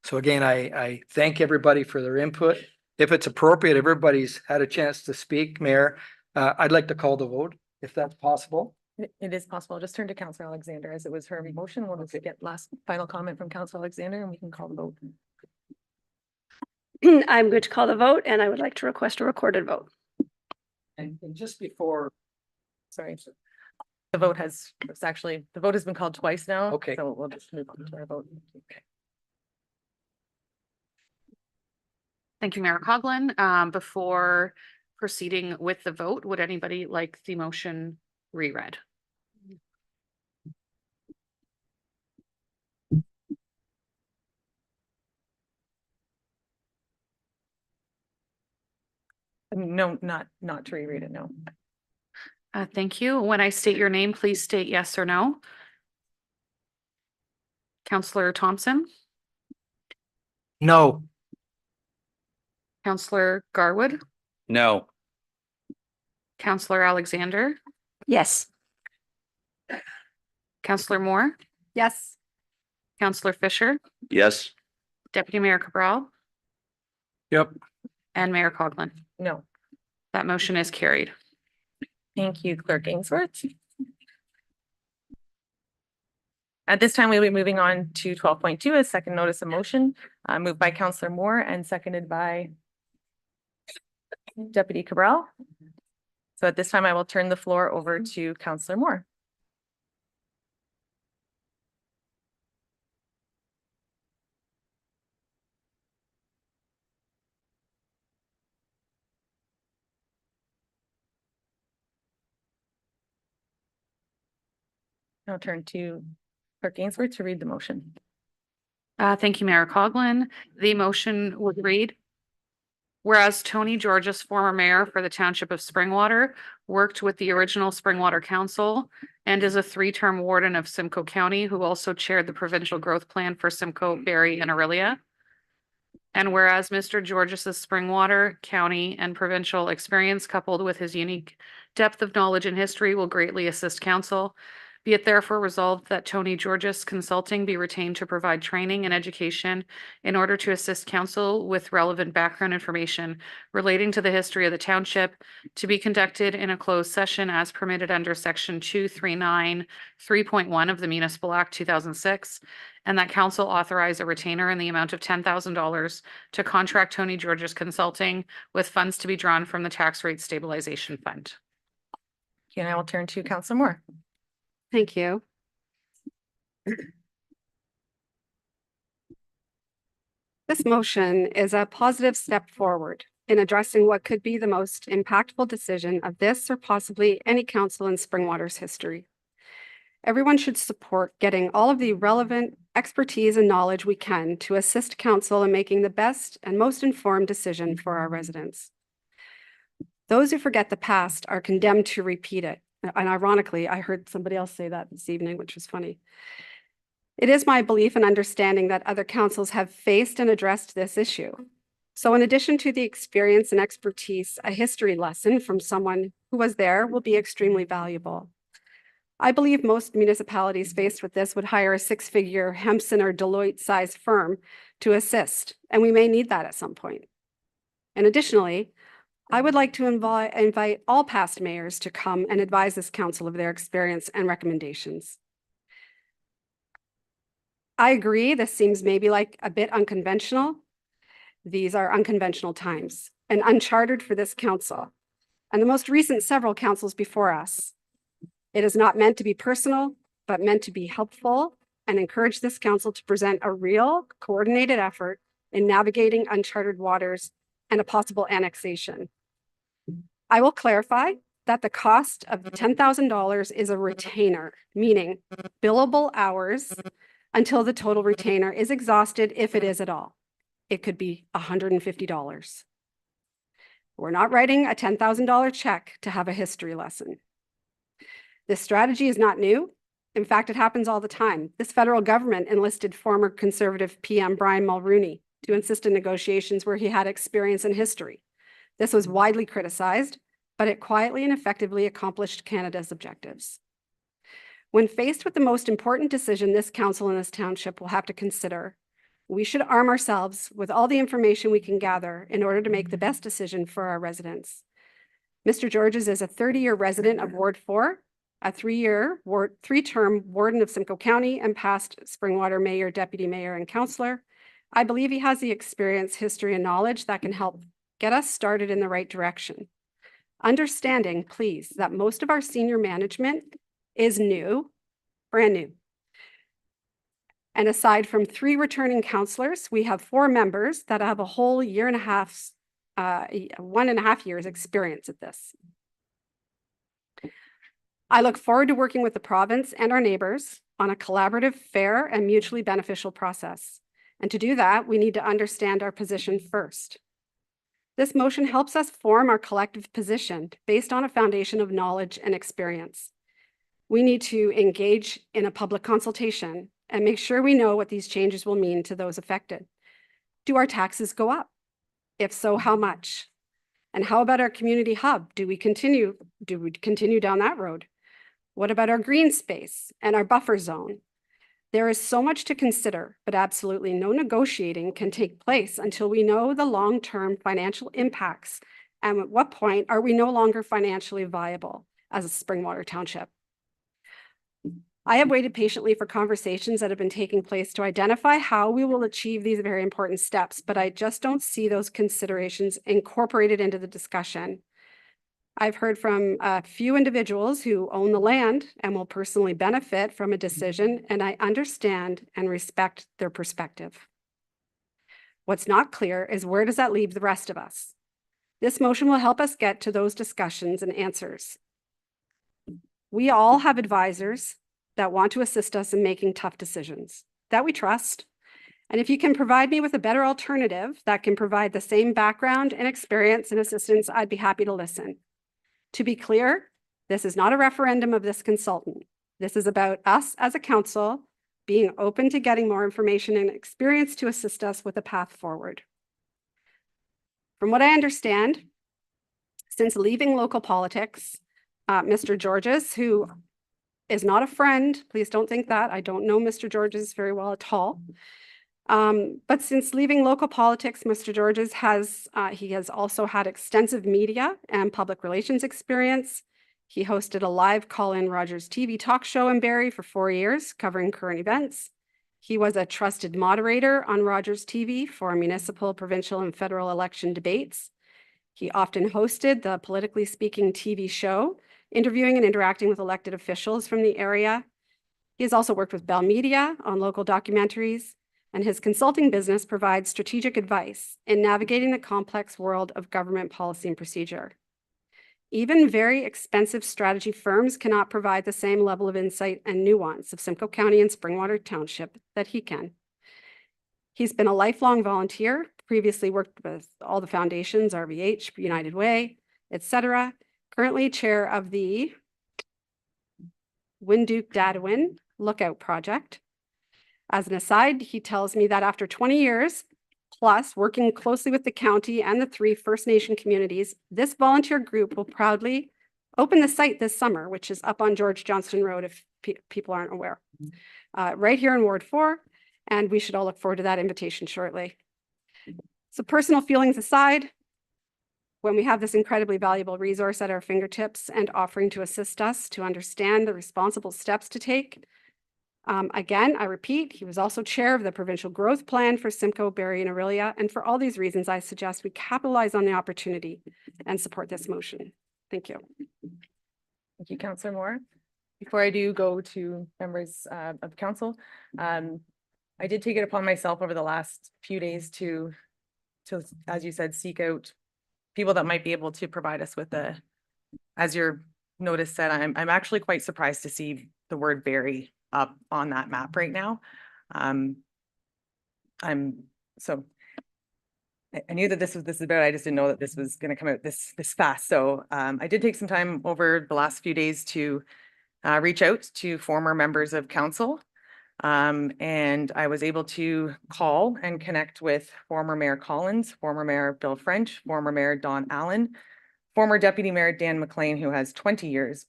So again, I thank everybody for their input. If it's appropriate, everybody's had a chance to speak. Mayor, I'd like to call the vote, if that's possible. It is possible. I'll just turn to Councillor Alexander as it was her motion. We'll just get final comment from Councillor Alexander and we can call the vote. I'm going to call the vote and I would like to request a recorded vote. And just before, sorry, the vote has been called twice now. Okay. So we'll just move on to our vote. Okay. Thank you, Mayor Coughlin. Before proceeding with the vote, would anybody like the motion reread? No, not to reread it, no. Thank you. When I state your name, please state yes or no. Counselor Thompson, No. Counselor Garwood, No. Counselor Alexander, Yes. Counselor Moore, Yes. Counselor Fisher, Yes. Deputy Mayor Cabral, Yep. and Mayor Coughlin. No. That motion is carried. Thank you, Clerk Ainsworth. At this time, we'll be moving on to 12.2, a second notice of motion, moved by Counselor Moore and seconded by Deputy Cabral. So at this time, I will turn the floor over to Counselor Moore. I'll turn to Clerk Ainsworth to read the motion. Thank you, Mayor Coughlin. The motion would read, whereas Tony Georges, former mayor for the Township of Springwater, worked with the original Springwater Council and is a three-term warden of Simcoe County, who also chaired the provincial growth plan for Simcoe, Barrie, and Aurelia. And whereas Mr. Georges's Springwater County and provincial experience, coupled with his unique depth of knowledge and history, will greatly assist council. Be it therefore resolved that Tony Georges Consulting be retained to provide training and education in order to assist council with relevant background information relating to the history of the township, to be conducted in a closed session as permitted under section 239 3.1 of the Municipal Act 2006, and that council authorize a retainer in the amount of $10,000 to contract Tony Georges Consulting with funds to be drawn from the tax rate stabilization fund. And I will turn to Counselor Moore. Thank you. This motion is a positive step forward in addressing what could be the most impactful decision of this or possibly any council in Springwater's history. Everyone should support getting all of the relevant expertise and knowledge we can to assist council in making the best and most informed decision for our residents. Those who forget the past are condemned to repeat it. And ironically, I heard somebody else say that this evening, which was funny. It is my belief and understanding that other councils have faced and addressed this issue. So in addition to the experience and expertise, a history lesson from someone who was there will be extremely valuable. I believe most municipalities faced with this would hire a six-figure Hempson or Deloitte-sized firm to assist, and we may need that at some point. And additionally, I would like to invite all past mayors to come and advise this council of their experience and recommendations. I agree, this seems maybe like a bit unconventional. These are unconventional times and uncharted for this council and the most recent several councils before us. It is not meant to be personal, but meant to be helpful and encourage this council to present a real coordinated effort in navigating uncharted waters and a possible annexation. I will clarify that the cost of the $10,000 is a retainer, meaning billable hours until the total retainer is exhausted, if it is at all. It could be $150. We're not writing a $10,000 check to have a history lesson. This strategy is not new. In fact, it happens all the time. This federal government enlisted former Conservative PM Brian Mulrooney to assist in negotiations where he had experience in history. This was widely criticized, but it quietly and effectively accomplished Canada's objectives. When faced with the most important decision this council and this township will have to consider, we should arm ourselves with all the information we can gather in order to make the best decision for our residents. Mr. Georges is a 30-year resident of Ward 4, a three-term warden of Simcoe County, and past Springwater mayor, deputy mayor, and councillor. I believe he has the experience, history, and knowledge that can help get us started in the right direction. Understanding, please, that most of our senior management is new, brand new. And aside from 3 returning councillors, we have 4 members that have a whole 1.5 years experience at this. I look forward to working with the province and our neighbors on a collaborative, fair, and mutually beneficial process. And to do that, we need to understand our position first. This motion helps us form our collective position based on a foundation of knowledge and experience. We need to engage in a public consultation and make sure we know what these changes will mean to those affected. Do our taxes go up? If so, how much? And how about our community hub? Do we continue down that road? What about our green space and our buffer zone? There is so much to consider, but absolutely no negotiating can take place until we know the long-term financial impacts and at what point are we no longer financially viable as a Springwater Township. I have waited patiently for conversations that have been taking place to identify how we will achieve these very important steps, but I just don't see those considerations incorporated into the discussion. I've heard from a few individuals who own the land and will personally benefit from a decision, and I understand and respect their perspective. What's not clear is where does that leave the rest of us? This motion will help us get to those discussions and answers. We all have advisors that want to assist us in making tough decisions that we trust. And if you can provide me with a better alternative that can provide the same background and experience and assistance, I'd be happy to listen. To be clear, this is not a referendum of this consultant. This is about us as a council being open to getting more information and experience to assist us with a path forward. From what I understand, since leaving local politics, Mr. Georges, who is not a friend, please don't think that. I don't know Mr. Georges very well at all. But since leaving local politics, Mr. Georges has also had extensive media and public relations experience. He hosted a live call-in Rogers TV talk show in Barrie for 4 years, covering current events. He was a trusted moderator on Rogers TV for municipal, provincial, and federal election debates. He often hosted the Politically Speaking TV show, interviewing and interacting with elected officials from the area. He has also worked with Bell Media on local documentaries, and his consulting business provides strategic advice in navigating the complex world of government policy and procedure. Even very expensive strategy firms cannot provide the same level of insight and nuance of Simcoe County and Springwater Township that he can. He's been a lifelong volunteer, previously worked with all the foundations, RVH, United Way, etc. Currently chair of the Winduke Dadawin Lookout Project. As an aside, he tells me that after 20 years plus working closely with the county and the 3 First Nation communities, this volunteer group will proudly open the site this summer, which is up on George Johnston Road if people aren't aware, right here in Ward 4, and we should all look forward to that invitation shortly. So personal feelings aside, when we have this incredibly valuable resource at our fingertips and offering to assist us to understand the responsible steps to take, again, I repeat, he was also chair of the provincial growth plan for Simcoe, Barrie, and Orillia. And for all these reasons, I suggest we capitalize on the opportunity and support this motion. Thank you. Thank you, Councillor Moore. Before I do go to members of council, I did take it upon myself over the last few days to, as you said, seek out people that might be able to provide us with as your notice said, I'm actually quite surprised to see the word Barrie up on that map right now. I knew that this is about, I just didn't know that this was going to come out this fast. So I did take some time over the last few days to reach out to former members of council. And I was able to call and connect with former Mayor Collins, former Mayor Bill French, former Mayor Don Allen, former Deputy Mayor Dan McLean, who has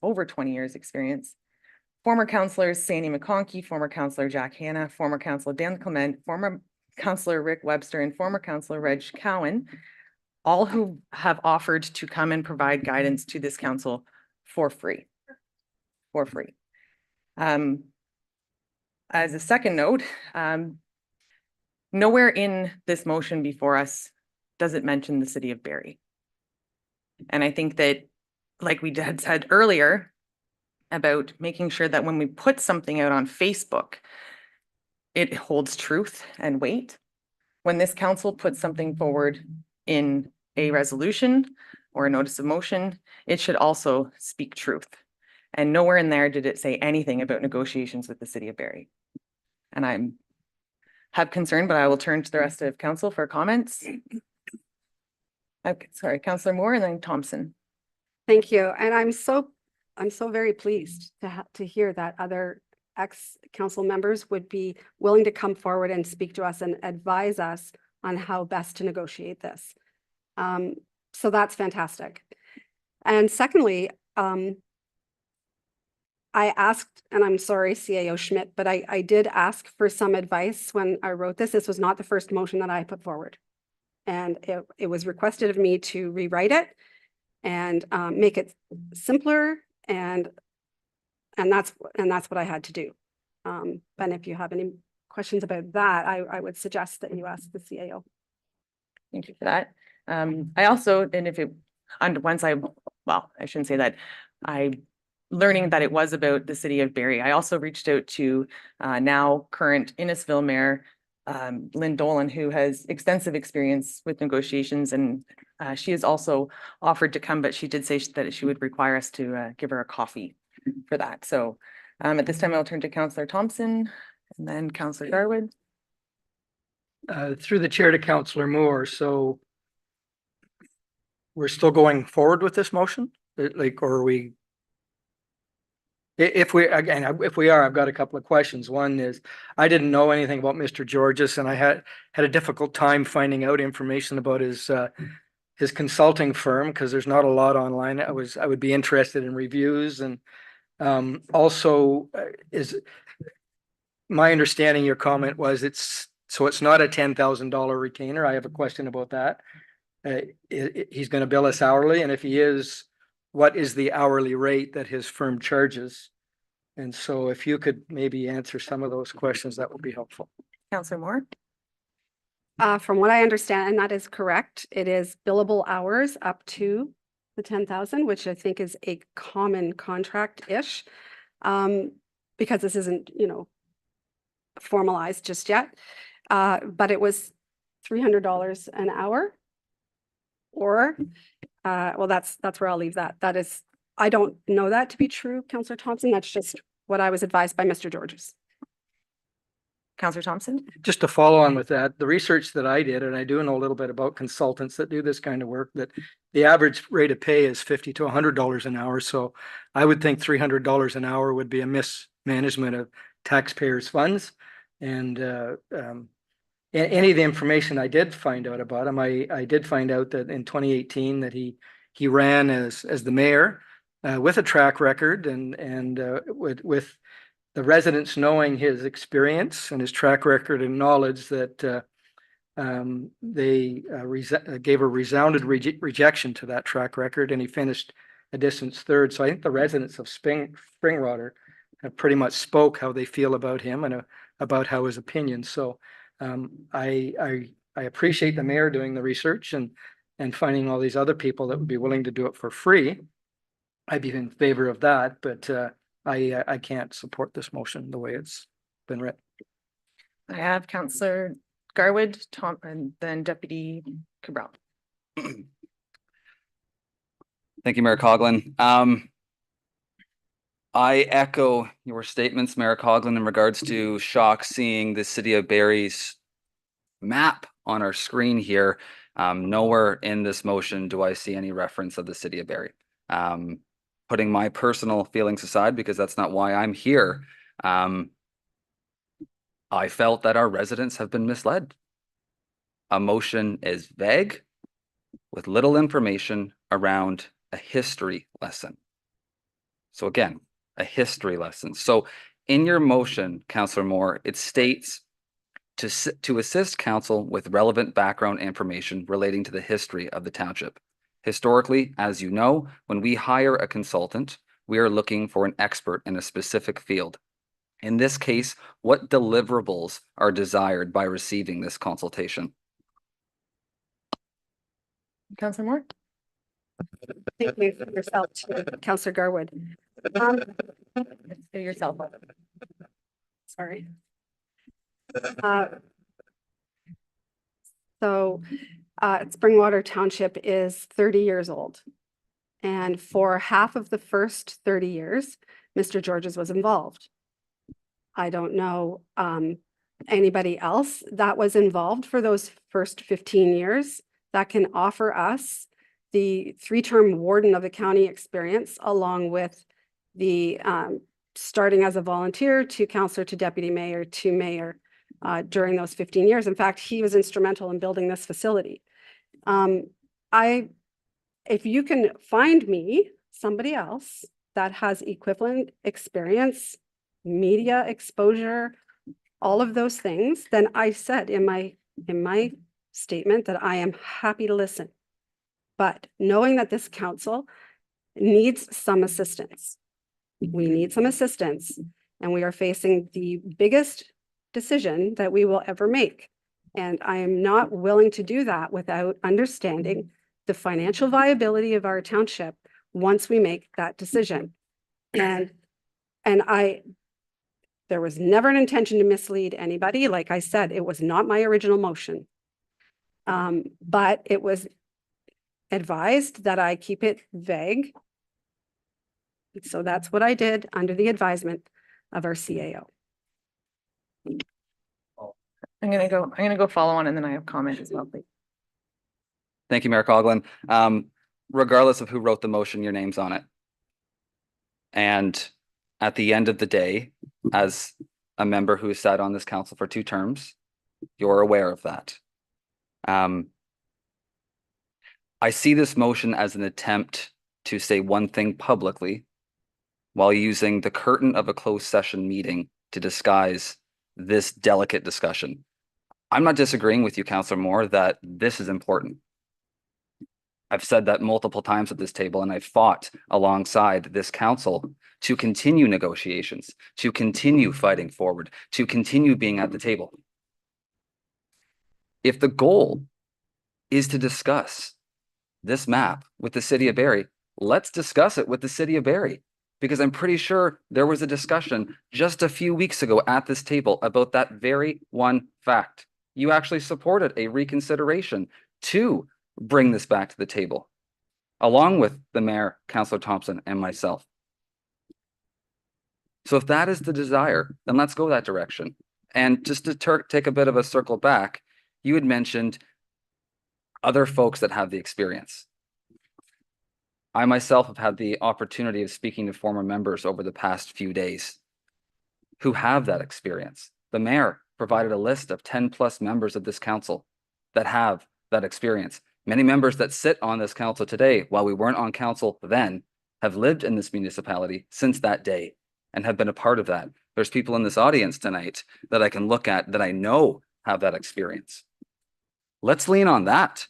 over 20 years experience, former councillors Sandy McConkey, former councillor Jack Hanna, former councillor Dan Clement, former councillor Rick Webster, and former councillor Reg Cowan, all who have offered to come and provide guidance to this council for free. As a second note, nowhere in this motion before us does it mention the city of Barrie. And I think that, like we had said earlier, about making sure that when we put something out on Facebook, it holds truth and weight. When this council puts something forward in a resolution or a notice of motion, it should also speak truth. And nowhere in there did it say anything about negotiations with the city of Barrie. And I have concern, but I will turn to the rest of council for comments. Okay, sorry, Counselor Moore and then Thompson. Thank you. And I'm so very pleased to hear that other ex-council members would be willing to come forward and speak to us and advise us on how best to negotiate this. So that's fantastic. And secondly, I asked, and I'm sorry, CAO Schmidt, but I did ask for some advice when I wrote this. This was not the first motion that I put forward. And it was requested of me to rewrite it and make it simpler, and that's what I had to do. And if you have any questions about that, I would suggest that you ask the CAO. Thank you for that. I also, and if it, once I shouldn't say that, learning that it was about the city of Barrie, I also reached out to now current Innisfil Mayor, Lynn Dolan, who has extensive experience with negotiations, and she has also offered to come, but she did say that she would require us to give her a coffee for that. So at this time, I'll turn to Councillor Thompson and then Councillor Garwood. Through the chair to Councillor Moore. So we're still going forward with this motion? Like, or are we? If we are, I've got a couple of questions. One is, I didn't know anything about Mr. Georges, and I had a difficult time finding out information about his consulting firm, because there's not a lot online. I would be interested in reviews, and also is my understanding, your comment was it's not a $10,000 retainer. I have a question about that. He's going to bill us hourly, and if he is, what is the hourly rate that his firm charges? And so if you could maybe answer some of those questions, that would be helpful. Councillor Moore. From what I understand, and that is correct, it is billable hours up to the 10,000, which I think is a common contract-ish, because this isn't, formalized just yet. But it was $300 an hour, or well, that's where I'll leave that. That is, I don't know that to be true, Councillor Thompson. That's just what I was advised by Mr. Georges. Councillor Thompson. Just to follow on with that, the research that I did, and I do know a little bit about consultants that do this kind of work, that the average rate of pay is $50 to $100 an hour. So I would think $300 an hour would be a mismanagement of taxpayers' funds. And any of the information I did find out about him, I did find out that in 2018 that he ran as the mayor with a track record, and with the residents knowing his experience and his track record and knowledge, that they gave a resounded rejection to that track record, and he finished a distant third. So I think the residents of Springwater have pretty much spoke how they feel about him and about how his opinion. So I appreciate the mayor doing the research and finding all these other people that would be willing to do it for free. I'd be in favor of that, but I can't support this motion the way it's been written. I have Councillor Garwood, Tom, and then Deputy Cabral. Thank you, Mayor Coughlin. I echo your statements, Mayor Coughlin, in regards to shock seeing the city of Barrie's map on our screen here. Nowhere in this motion do I see any reference of the city of Barrie. Putting my personal feelings aside, because that's not why I'm here, I felt that our residents have been misled. A motion is vague with little information around a history lesson. So again, a history lesson. So in your motion, Councillor Moore, it states to assist council with relevant background information relating to the history of the township. Historically, as you know, when we hire a consultant, we are looking for an expert in a specific field. In this case, what deliverables are desired by receiving this consultation? Councillor Moore. Thank you for yourself, Councillor Garwood. Yourself. Sorry. Springwater Township is 30 years old. And for half of the first 30 years, Mr. Georges was involved. I don't know anybody else that was involved for those first 15 years that can offer us the 3-term warden of the county experience, along with the starting as a volunteer to counselor to deputy mayor to mayor during those 15 years. In fact, he was instrumental in building this facility. If you can find me somebody else that has equivalent experience, media exposure, all of those things, then I said in my statement that I am happy to listen. But knowing that this council needs some assistance, we need some assistance, and we are facing the biggest decision that we will ever make. And I am not willing to do that without understanding the financial viability of our township once we make that decision. And there was never an intention to mislead anybody. Like I said, it was not my original motion. But it was advised that I keep it vague. So that's what I did under the advisement of our CAO. I'm gonna go follow on and then I have comment as well, please. Thank you, Mayor Coughlin. Regardless of who wrote the motion, your name's on it. And at the end of the day, as a member who has sat on this council for 2 terms, you're aware of that. I see this motion as an attempt to say one thing publicly while using the curtain of a closed session meeting to disguise this delicate discussion. I'm not disagreeing with you, Councillor Moore, that this is important. I've said that multiple times at this table, and I've fought alongside this council to continue negotiations, to continue fighting forward, to continue being at the table. If the goal is to discuss this map with the city of Barrie, let's discuss it with the city of Barrie, because I'm pretty sure there was a discussion just a few weeks ago at this table about that very one fact. You actually supported a reconsideration to bring this back to the table, along with the mayor, Councillor Thompson, and myself. So if that is the desire, then let's go that direction. And just to take a bit of a circle back, you had mentioned other folks that have the experience. I myself have had the opportunity of speaking to former members over the past few days who have that experience. The mayor provided a list of 10+ members of this council that have that experience. Many members that sit on this council today, while we weren't on council then, have lived in this municipality since that day and have been a part of that. There's people in this audience tonight that I can look at that I know have that experience. Let's lean on that.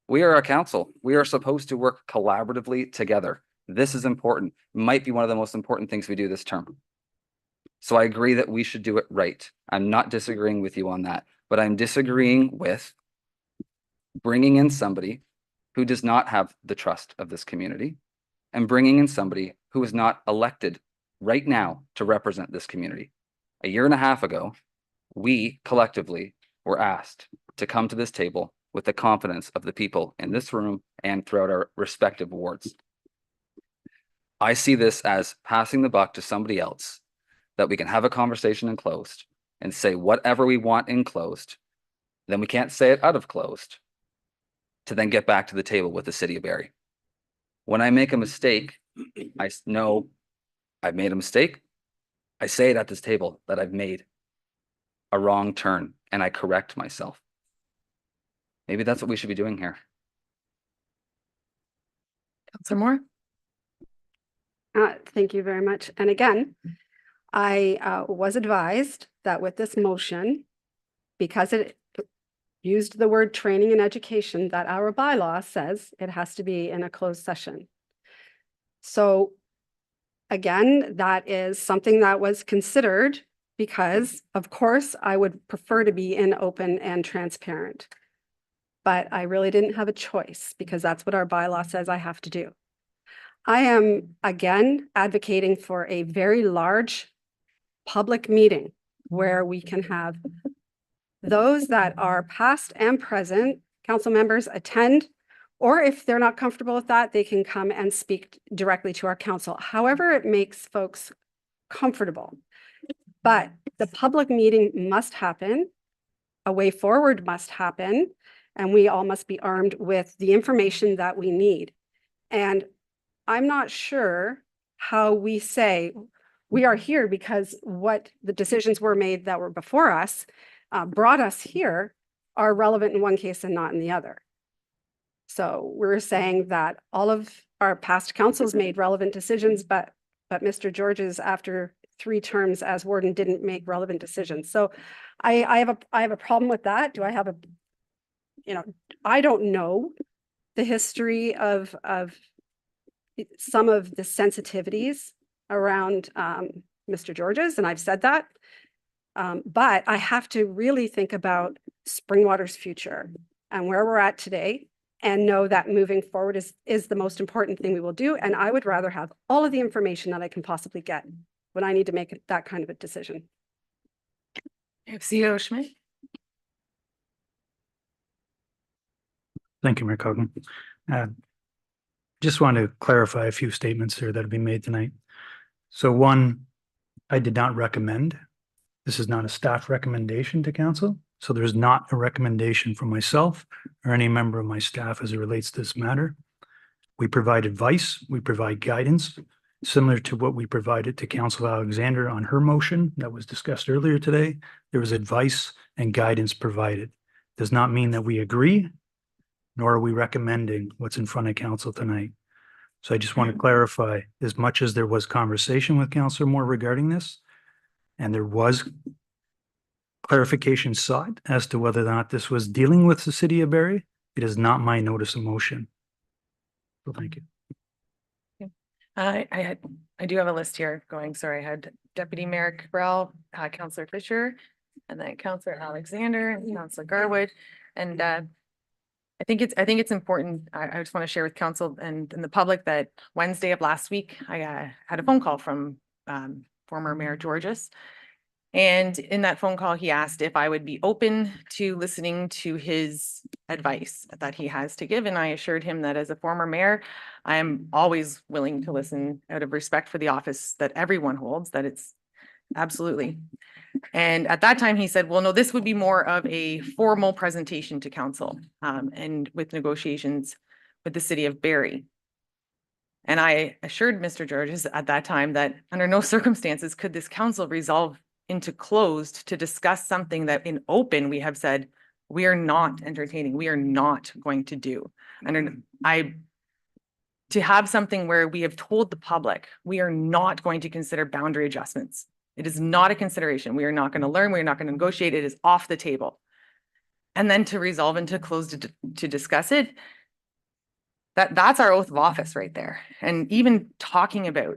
We are a council. We are supposed to work collaboratively together. This is important. Might be one of the most important things we do this term. So I agree that we should do it right. I'm not disagreeing with you on that, but I'm disagreeing with bringing in somebody who does not have the trust of this community and bringing in somebody who is not elected right now to represent this community. A year and a half ago, we collectively were asked to come to this table with the confidence of the people in this room and throughout our respective wards. I see this as passing the buck to somebody else, that we can have a conversation in closed and say whatever we want in closed, then we can't say it out of closed, to then get back to the table with the city of Barrie. When I make a mistake, I know I've made a mistake. I say it at this table that I've made a wrong turn and I correct myself. Maybe that's what we should be doing here. Councillor Moore? Thank you very much. And again, I was advised that with this motion, because it used the word training and education, that our bylaw says it has to be in a closed session. So again, that is something that was considered because, of course, I would prefer to be in open and transparent. But I really didn't have a choice because that's what our bylaw says I have to do. I am, again, advocating for a very large public meeting where we can have those that are past and present council members attend, or if they're not comfortable with that, they can come and speak directly to our council. However, it makes folks comfortable. But the public meeting must happen. A way forward must happen. and we all must be armed with the information that we need. And I'm not sure how we say we are here because what the decisions were made that were before us brought us here are relevant in one case and not in the other. So we're saying that all of our past councils made relevant decisions, but Mr. George's, after 3 terms as warden, didn't make relevant decisions. So I have a problem with that. Do I have I don't know the history of some of the sensitivities around Mr. George's, and I've said that. But I have to really think about Springwater's future and where we're at today, and know that moving forward is the most important thing we will do. And I would rather have all of the information that I can possibly get when I need to make that kind of a decision. CEO Schmidt. Thank you, Mayor Cogan. Just want to clarify a few statements here that have been made tonight. So one, I did not recommend. This is not a staff recommendation to council. So there's not a recommendation from myself or any member of my staff as it relates to this matter. We provide advice, we provide guidance, similar to what we provided to Councillor Alexander on her motion that was discussed earlier today. There was advice and guidance provided. Does not mean that we agree, nor are we recommending what's in front of council tonight. So I just want to clarify, as much as there was conversation with Councillor Moore regarding this, and there was clarification sought as to whether or not this was dealing with the city of Barrie, it is not my notice of motion. So thank you. I do have a list here going. Sorry, I had Deputy Mayor Cabral, Councillor Fisher, and then Councillor Alexander and Councillor Garwood. And I think it's important. I just want to share with council and the public that Wednesday of last week, I had a phone call from former Mayor Georges. And in that phone call, he asked if I would be open to listening to his advice that he has to give. And I assured him that as a former mayor, I am always willing to listen out of respect for the office that everyone holds, that it's absolutely. And at that time, he said, well, no, this would be more of a formal presentation to council and with negotiations with the city of Barrie. And I assured Mr. Georges at that time that under no circumstances could this council resolve into closed to discuss something that in open we have said we are not entertaining, we are not going to do. And to have something where we have told the public we are not going to consider boundary adjustments. It is not a consideration. We are not going to learn, we're not going to negotiate, it is off the table. And then to resolve into closed to discuss it, that's our oath of office right there. And even talking about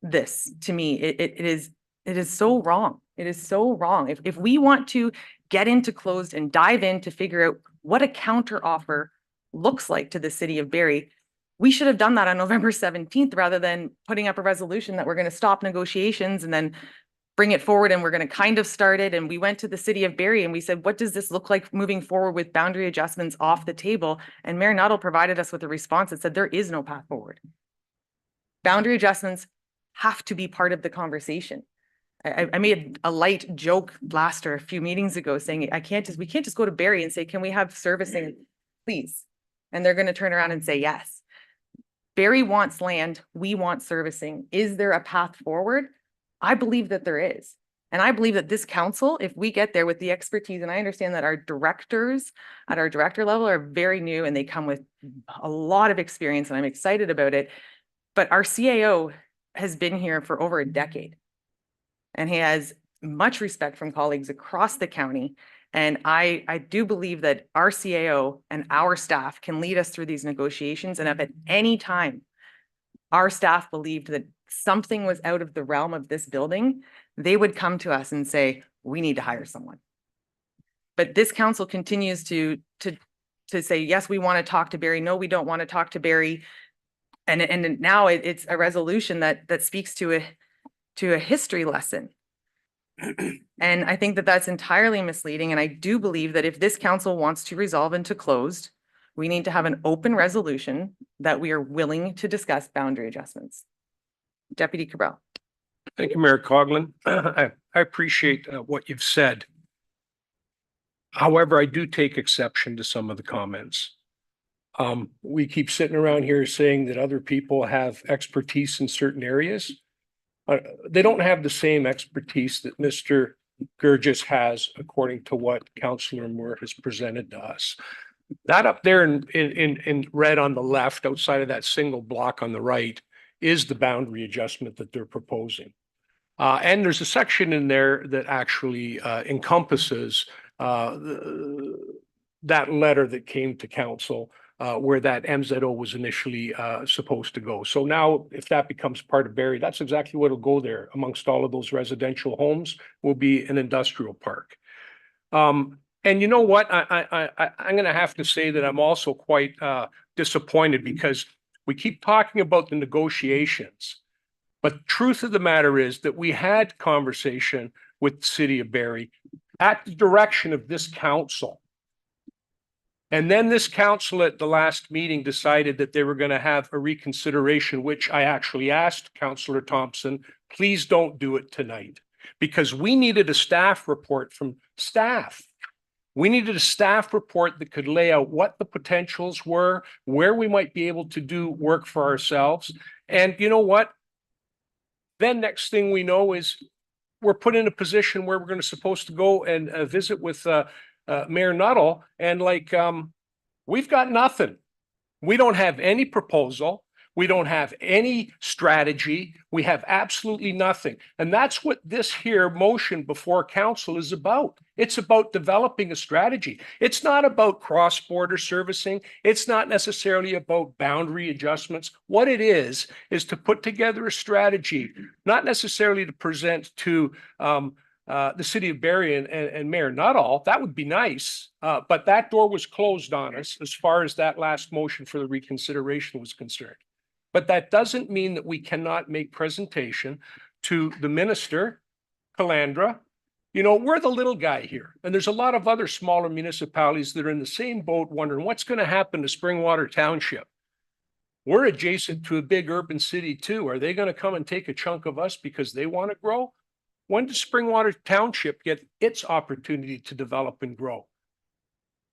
this, to me, it is so wrong. It is so wrong. If we want to get into closed and dive in to figure out what a counter offer looks like to the city of Barrie, we should have done that on November 17th rather than putting up a resolution that we're going to stop negotiations and then bring it forward and we're going to kind of start it. And we went to the city of Barrie and we said, what does this look like moving forward with boundary adjustments off the table? And Mayor Nuttall provided us with a response that said there is no path forward. Boundary adjustments have to be part of the conversation. I made a light joke last or a few meetings ago saying we can't just go to Barrie and say, can we have servicing, please? And they're going to turn around and say yes. Barrie wants land, we want servicing. Is there a path forward? I believe that there is. And I believe that this council, if we get there with the expertise, and I understand that our directors at our director level are very new and they come with a lot of experience and I'm excited about it. But our CAO has been here for over a decade. And he has much respect from colleagues across the county. And I do believe that our CAO and our staff can lead us through these negotiations. And if at any time our staff believed that something was out of the realm of this building, they would come to us and say, we need to hire someone. But this council continues to say, yes, we want to talk to Barrie. No, we don't want to talk to Barrie. And now it's a resolution that speaks to a history lesson. And I think that that's entirely misleading. And I do believe that if this council wants to resolve into closed, we need to have an open resolution that we are willing to discuss boundary adjustments. Deputy Cabral. Thank you, Mayor Coughlin. I appreciate what you've said. However, I do take exception to some of the comments. We keep sitting around here saying that other people have expertise in certain areas. They don't have the same expertise that Mr. Gurgis has, according to what Councillor Moore has presented to us. That up there in red on the left, outside of that single block on the right, is the boundary adjustment that they're proposing. And there's a section in there that actually encompasses that letter that came to council where that MZO was initially supposed to go. So now if that becomes part of Barrie, that's exactly what will go there. Amongst all of those residential homes will be an industrial park. And you know what? I'm going to have to say that I'm also quite disappointed because we keep talking about the negotiations. But the truth of the matter is that we had conversation with the city of Barrie at the direction of this council. And then this council at the last meeting decided that they were going to have a reconsideration, which I actually asked Councillor Thompson, please don't do it tonight, because we needed a staff report from staff. We needed a staff report that could lay out what the potentials were, where we might be able to do work for ourselves. And you know what? Then next thing we know is we're put in a position where we're going to supposed to go and visit with Mayor Nuttall, and we've got nothing. We don't have any proposal. We don't have any strategy. We have absolutely nothing. And that's what this here motion before council is about. It's about developing a strategy. It's not about cross-border servicing. It's not necessarily about boundary adjustments. What it is to put together a strategy, not necessarily to present to the city of Barrie and Mayor Nuttall. That would be nice, but that door was closed on us as far as that last motion for the reconsideration was concerned. But that doesn't mean that we cannot make presentation to the minister, Calandra. You know, we're the little guy here, and there's a lot of other smaller municipalities that are in the same boat wondering what's going to happen to Springwater Township. We're adjacent to a big urban city too. Are they going to come and take a chunk of us because they want to grow? When does Springwater Township get its opportunity to develop and grow?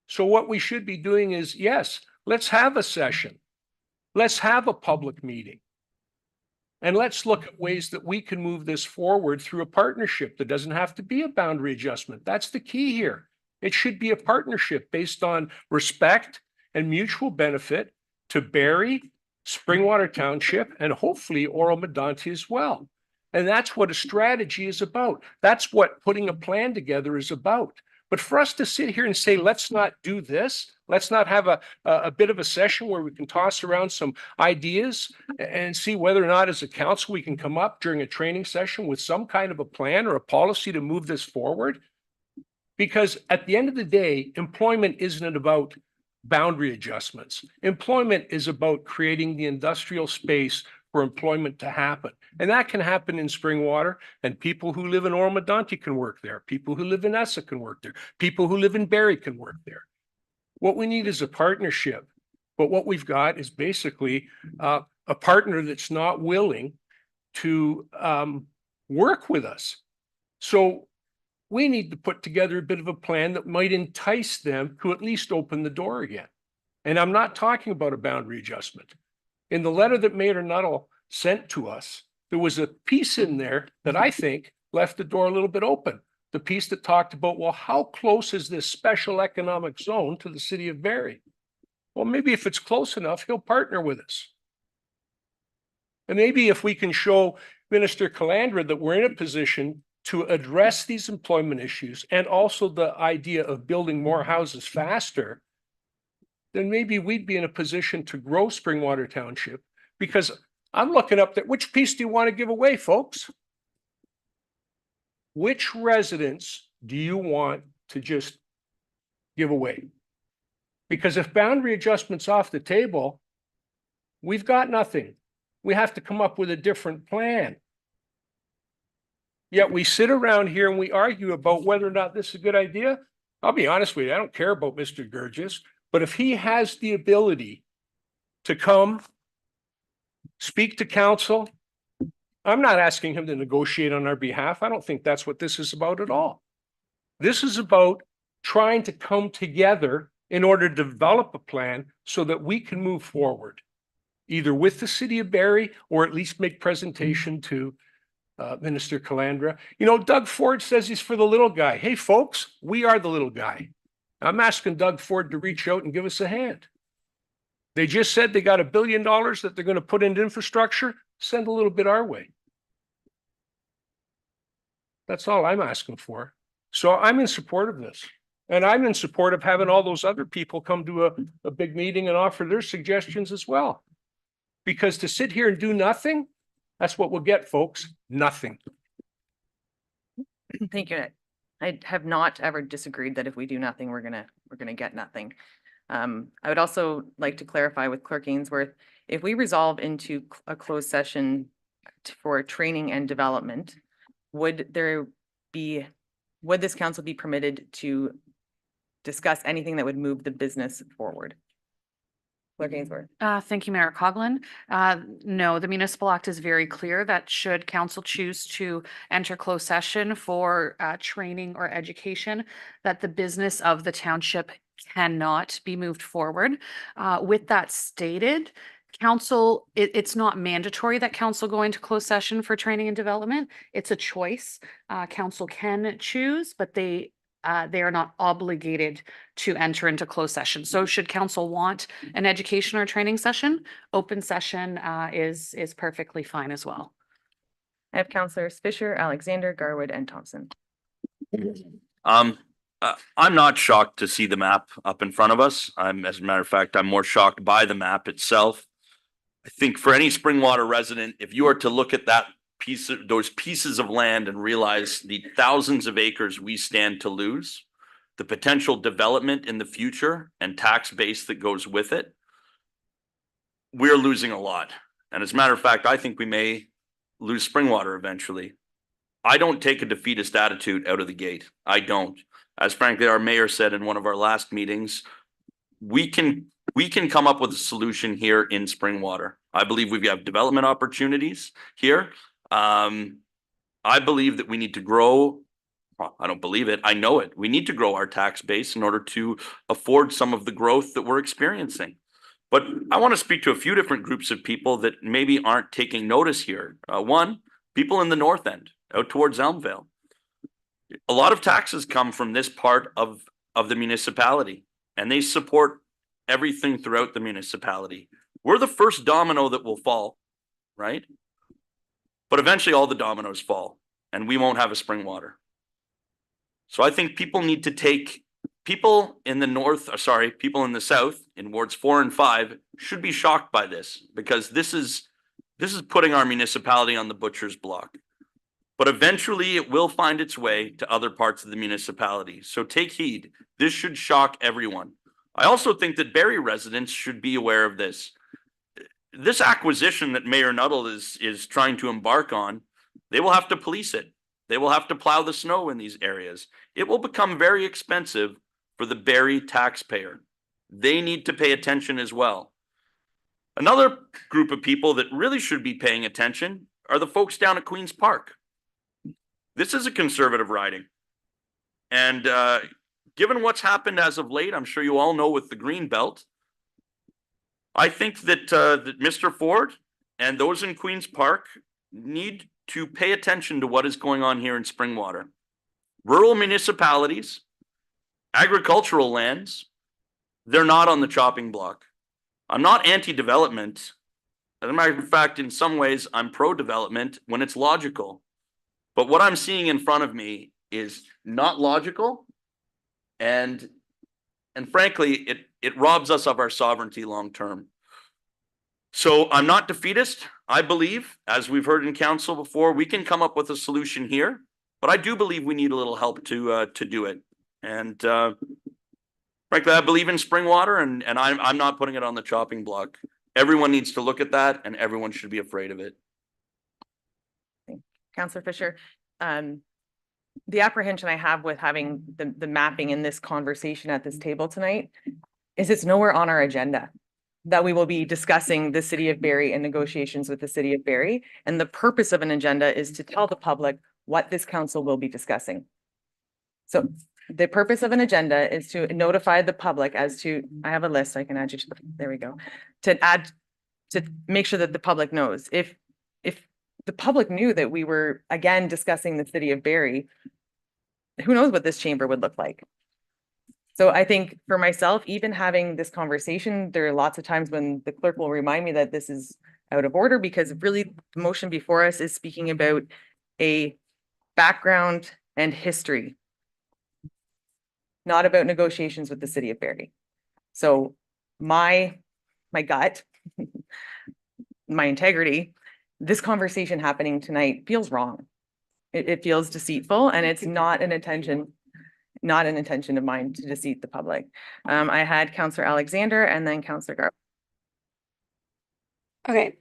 So what we should be doing is, yes, let's have a session. Let's have a public meeting. And let's look at ways that we can move this forward through a partnership that doesn't have to be a boundary adjustment. That's the key here. It should be a partnership based on respect and mutual benefit to Barrie, Springwater Township, and hopefully Oro-Medonte as well. And that's what a strategy is about. That's what putting a plan together is about. But for us to sit here and say, let's not do this, let's not have a bit of a session where we can toss around some ideas and see whether or not as a council we can come up during a training session with some kind of a plan or a policy to move this forward. Because at the end of the day, employment isn't about boundary adjustments. Employment is about creating the industrial space for employment to happen. And that can happen in Springwater, and people who live in Oro-Medonte can work there. People who live in Essa can work there. People who live in Barrie can work there. What we need is a partnership. But what we've got is basically a partner that's not willing to work with us. So we need to put together a bit of a plan that might entice them to at least open the door again. And I'm not talking about a boundary adjustment. In the letter that Mayor Nuttall sent to us, there was a piece in there that I think left the door a little bit open. The piece that talked about, well, how close is this special economic zone to the city of Barrie? Well, maybe if it's close enough, he'll partner with us. And maybe if we can show Minister Calandra that we're in a position to address these employment issues and also the idea of building more houses faster, then maybe we'd be in a position to grow Springwater Township. Because I'm looking up that, which piece do you want to give away, folks? Which residents do you want to just give away? Because if boundary adjustment's off the table, we've got nothing. We have to come up with a different plan. Yet we sit around here and we argue about whether or not this is a good idea. I'll be honest with you, I don't care about Mr. Gurgis, but if he has the ability to come speak to council, I'm not asking him to negotiate on our behalf. I don't think that's what this is about at all. This is about trying to come together in order to develop a plan so that we can move forward, either with the city of Barrie or at least make presentation to Minister Calandra. You know, Doug Ford says he's for the little guy. Hey, folks, we are the little guy. I'm asking Doug Ford to reach out and give us a hand. They just said they got $1 billion that they're going to put into infrastructure. Send a little bit our way. That's all I'm asking for. So I'm in support of this. And I'm in support of having all those other people come to a big meeting and offer their suggestions as well. Because to sit here and do nothing, that's what we'll get, folks. Nothing. Thank you. I have not ever disagreed that if we do nothing, we're gonna get nothing. I would also like to clarify with Clerk Ainsworth, if we resolve into a closed session for training and development, would this council be permitted to discuss anything that would move the business forward? Clerk Ainsworth. Thank you, Mayor Coughlin. No, the Municipal Act is very clear that should council choose to enter closed session for training or education, that the business of the township cannot be moved forward. With that stated, council, it's not mandatory that council go into closed session for training and development. It's a choice. Council can choose, but they are not obligated to enter into closed session. So should council want an education or training session, open session is perfectly fine as well. I have Councillors Fisher, Alexander, Garwood, and Thompson. I'm not shocked to see the map up in front of us. As a matter of fact, I'm more shocked by the map itself. I think for any Springwater resident, if you are to look at that those pieces of land and realize the thousands of acres we stand to lose, the potential development in the future and tax base that goes with it, we're losing a lot. And as a matter of fact, I think we may lose Springwater eventually. I don't take a defeatist attitude out of the gate. I don't. As frankly, our mayor said in one of our last meetings, we can come up with a solution here in Springwater. I believe we have development opportunities here. I believe that we need to grow. Well, I don't believe it. I know it. We need to grow our tax base in order to afford some of the growth that we're experiencing. But I want to speak to a few different groups of people that maybe aren't taking notice here. One, people in the north end, out towards Elmvale. A lot of taxes come from this part of the municipality, and they support everything throughout the municipality. We're the first domino that will fall, right? But eventually all the dominoes fall and we won't have a Springwater. So I think people need to take people in the north, people in the south in wards 4 and 5 should be shocked by this, because this is putting our municipality on the butcher's block. But eventually it will find its way to other parts of the municipality. So take heed. This should shock everyone. I also think that Barrie residents should be aware of this. This acquisition that Mayor Nuttall is trying to embark on, they will have to police it. They will have to plow the snow in these areas. It will become very expensive for the Barrie taxpayer. They need to pay attention as well. Another group of people that really should be paying attention are the folks down at Queen's Park. This is a conservative riding. And given what's happened as of late, I'm sure you all know with the green belt, I think that that Mr. Ford and those in Queen's Park need to pay attention to what is going on here in Springwater. Rural municipalities, agricultural lands, they're not on the chopping block. I'm not anti-development. As a matter of fact, in some ways, I'm pro-development when it's logical. But what I'm seeing in front of me is not logical, and frankly, it robs us of our sovereignty long term. So I'm not defeatist. I believe, as we've heard in council before, we can come up with a solution here, but I do believe we need a little help to do it. And frankly, I believe in Springwater, and I'm not putting it on the chopping block. Everyone needs to look at that, and everyone should be afraid of it. Councillor Fisher, the apprehension I have with having the mapping in this conversation at this table tonight is it's nowhere on our agenda that we will be discussing the city of Barrie and negotiations with the city of Barrie. And the purpose of an agenda is to tell the public what this council will be discussing. So the purpose of an agenda is to notify the public as to, I have a list, I can add you to the, there we go. To make sure that the public knows. If the public knew that we were again discussing the city of Barrie, who knows what this chamber would look like? So I think for myself, even having this conversation, there are lots of times when the clerk will remind me that this is out of order, because really the motion before us is speaking about a background and history, not about negotiations with the city of Barrie. So my gut, my integrity, this conversation happening tonight feels wrong. It feels deceitful, and it's not an intention of mine to deceive the public. I had Councillor Alexander and then Councillor Gar. Okay,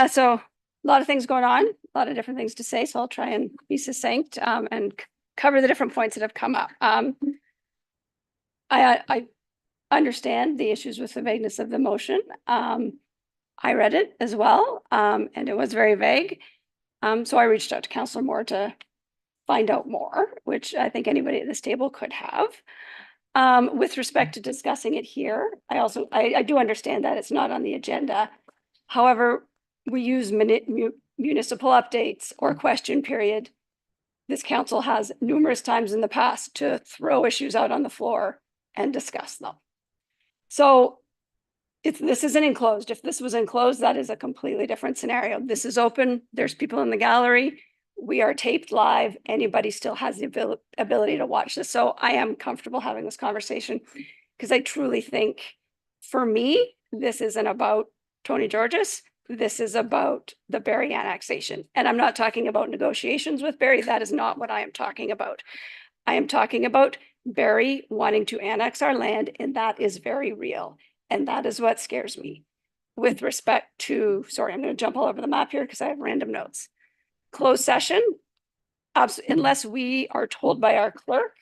so a lot of things going on, a lot of different things to say, so I'll try and be succinct and cover the different points that have come up. I understand the issues with the vagueness of the motion. I read it as well, and it was very vague. So I reached out to Councillor Moore to find out more, which I think anybody at this table could have. With respect to discussing it here, I do understand that it's not on the agenda. However, we use municipal updates or question period. This council has numerous times in the past to throw issues out on the floor and discuss them. So this isn't enclosed. If this was enclosed, that is a completely different scenario. This is open. There's people in the gallery. We are taped live. Anybody still has the ability to watch this. So I am comfortable having this conversation because I truly think, for me, this isn't about Tony Georges. This is about the Barrie annexation. And I'm not talking about negotiations with Barrie. That is not what I am talking about. I am talking about Barrie wanting to annex our land, and that is very real. And that is what scares me. With respect to, sorry, I'm going to jump all over the map here because I have random notes. Closed session, unless we are told by our clerk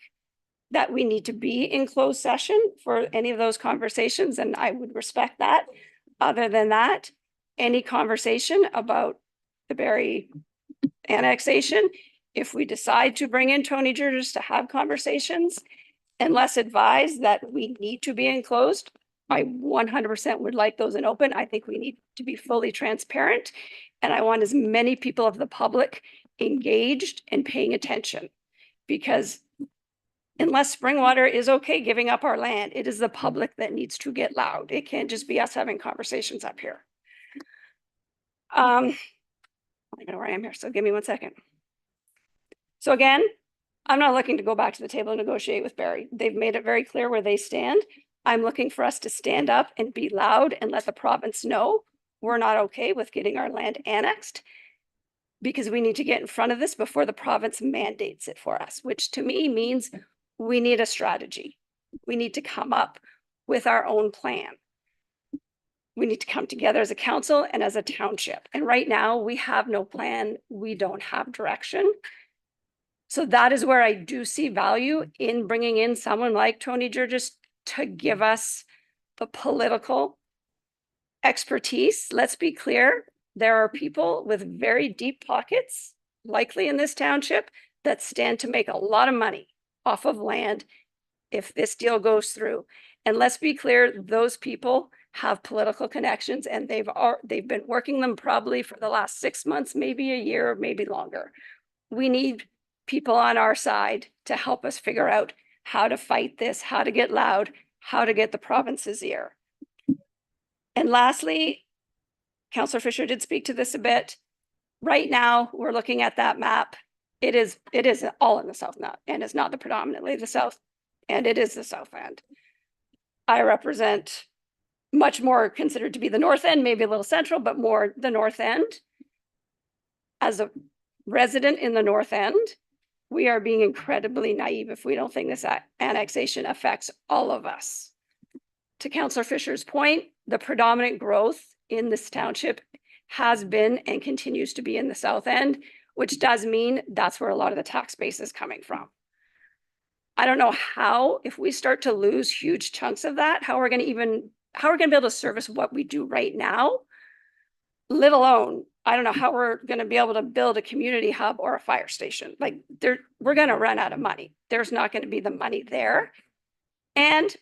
that we need to be in closed session for any of those conversations, and I would respect that. Other than that, any conversation about the Barrie annexation, if we decide to bring in Tony Georges to have conversations, unless advised that we need to be enclosed, I 100% would like those in open. I think we need to be fully transparent, and I want as many people of the public engaged and paying attention, because unless Springwater is okay giving up our land, it is the public that needs to get loud. It can't just be us having conversations up here. I don't know where I am here, so give me 1 second. So again, I'm not looking to go back to the table and negotiate with Barrie. They've made it very clear where they stand. I'm looking for us to stand up and be loud and let the province know we're not okay with getting our land annexed, because we need to get in front of this before the province mandates it for us, which to me means we need a strategy. We need to come up with our own plan. We need to come together as a council and as a township. And right now we have no plan. We don't have direction. So that is where I do see value in bringing in someone like Tony Georges to give us the political expertise. Let's be clear, there are people with very deep pockets, likely in this township, that stand to make a lot of money off of land if this deal goes through. And let's be clear, those people have political connections, and they've been working them probably for the last 6 months, maybe a year, maybe longer. We need people on our side to help us figure out how to fight this, how to get loud, how to get the province's ear. And lastly, Councillor Fisher did speak to this a bit. Right now, we're looking at that map. It is all in the south now, and it's not predominantly the south, and it is the south end. I represent much more considered to be the north end, maybe a little central, but more the north end. As a resident in the north end, we are being incredibly naive if we don't think this annexation affects all of us. To Councillor Fisher's point, the predominant growth in this township has been and continues to be in the south end, which does mean that's where a lot of the tax base is coming from. I don't know how, if we start to lose huge chunks of that, how we're going to be able to service what we do right now, let alone I don't know how we're gonna be able to build a community hub or a fire station. Like we're gonna run out of money. There's not gonna be the money there. And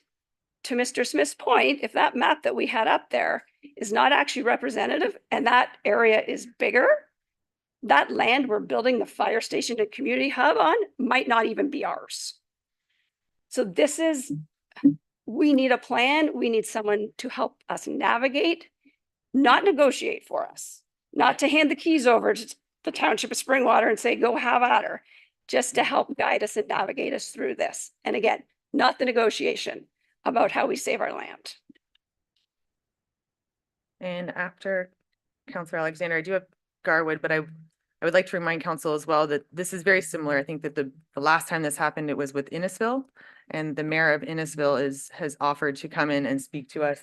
to Mr. Smith's point, if that map that we had up there is not actually representative and that area is bigger, that land we're building the fire station and community hub on might not even be ours. So we need a plan. We need someone to help us navigate, not negotiate for us, not to hand the keys over to the Township of Springwater and say, go have at her, just to help guide us and navigate us through this. And again, not the negotiation about how we save our land. And after Councillor Alexander, I do have Garwood, but I would like to remind council as well that this is very similar. I think that the last time this happened, it was with Innisfil, and the mayor of Innisfil has offered to come in and speak to us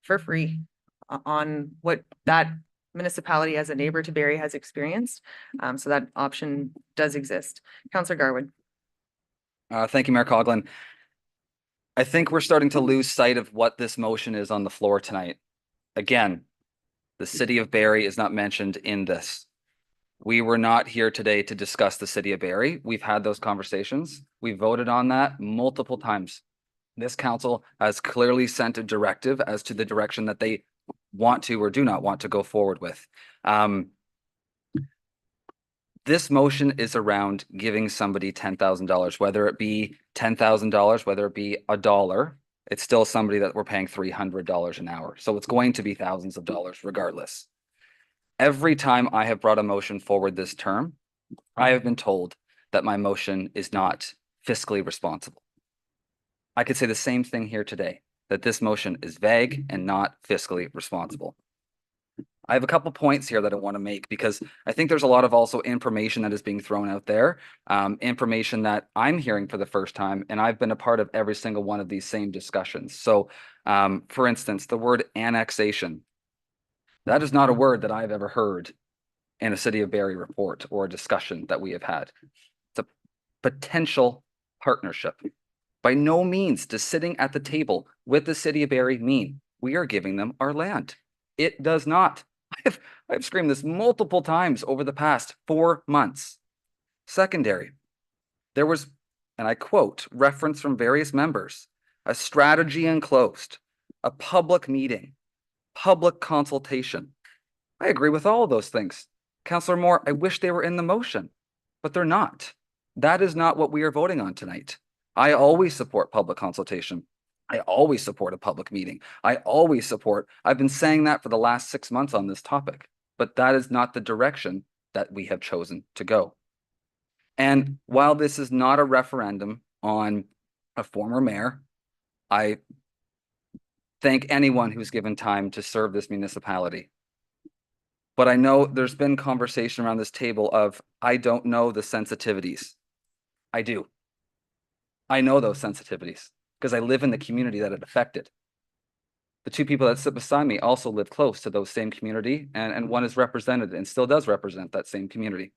for free on what that municipality as a neighbor to Barrie has experienced. So that option does exist. Councillor Garwood. Thank you, Mayor Coughlin. I think we're starting to lose sight of what this motion is on the floor tonight. Again, the city of Barrie is not mentioned in this. We were not here today to discuss the city of Barrie. We've had those conversations. We voted on that multiple times. This council has clearly sent a directive as to the direction that they want to or do not want to go forward with. This motion is around giving somebody $10,000, whether it be $10,000, whether it be $1, it's still somebody that we're paying $300 an hour. So it's going to be thousands of dollars regardless. Every time I have brought a motion forward this term, I have been told that my motion is not fiscally responsible. I could say the same thing here today, that this motion is vague and not fiscally responsible. I have a couple points here that I want to make because I think there's a lot of also information that is being thrown out there, information that I'm hearing for the first time, and I've been a part of every single one of these same discussions. So, for instance, the word annexation, that is not a word that I've ever heard in a City of Barrie report or a discussion that we have had. It's a potential partnership. By no means does sitting at the table with the City of Barrie mean we are giving them our land. It does not. I've screamed this multiple times over the past 4 months. Secondary, there was, and I quote, reference from various members, a strategy enclosed, a public meeting, public consultation. I agree with all of those things. Councillor Moore, I wish they were in the motion, but they're not. That is not what we are voting on tonight. I always support public consultation. I always support a public meeting. I always support, I've been saying that for the last 6 months on this topic, but that is not the direction that we have chosen to go. And while this is not a referendum on a former mayor, I thank anyone who's given time to serve this municipality. But I know there's been conversation around this table of, I don't know the sensitivities. I do. I know those sensitivities because I live in the community that it affected. The two people that sit beside me also live close to those same community, and one is represented and still does represent that same community.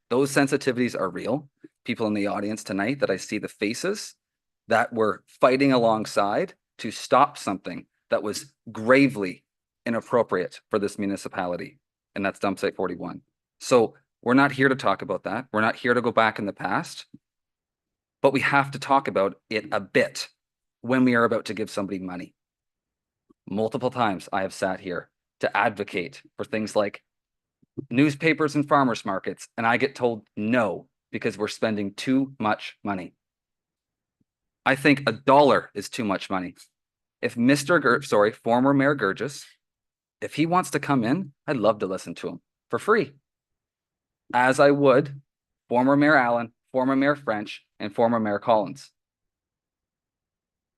Those sensitivities are real. People in the audience tonight that I see the faces that were fighting alongside to stop something that was gravely inappropriate for this municipality, and that's dump site 41. So we're not here to talk about that. We're not here to go back in the past, but we have to talk about it a bit when we are about to give somebody money. Multiple times I have sat here to advocate for things like newspapers and farmers markets, and I get told no because we're spending too much money. I think $1 is too much money. If former Mayor Gurgis, if he wants to come in, I'd love to listen to him for free, as I would former Mayor Allen, former Mayor French, and former Mayor Collins.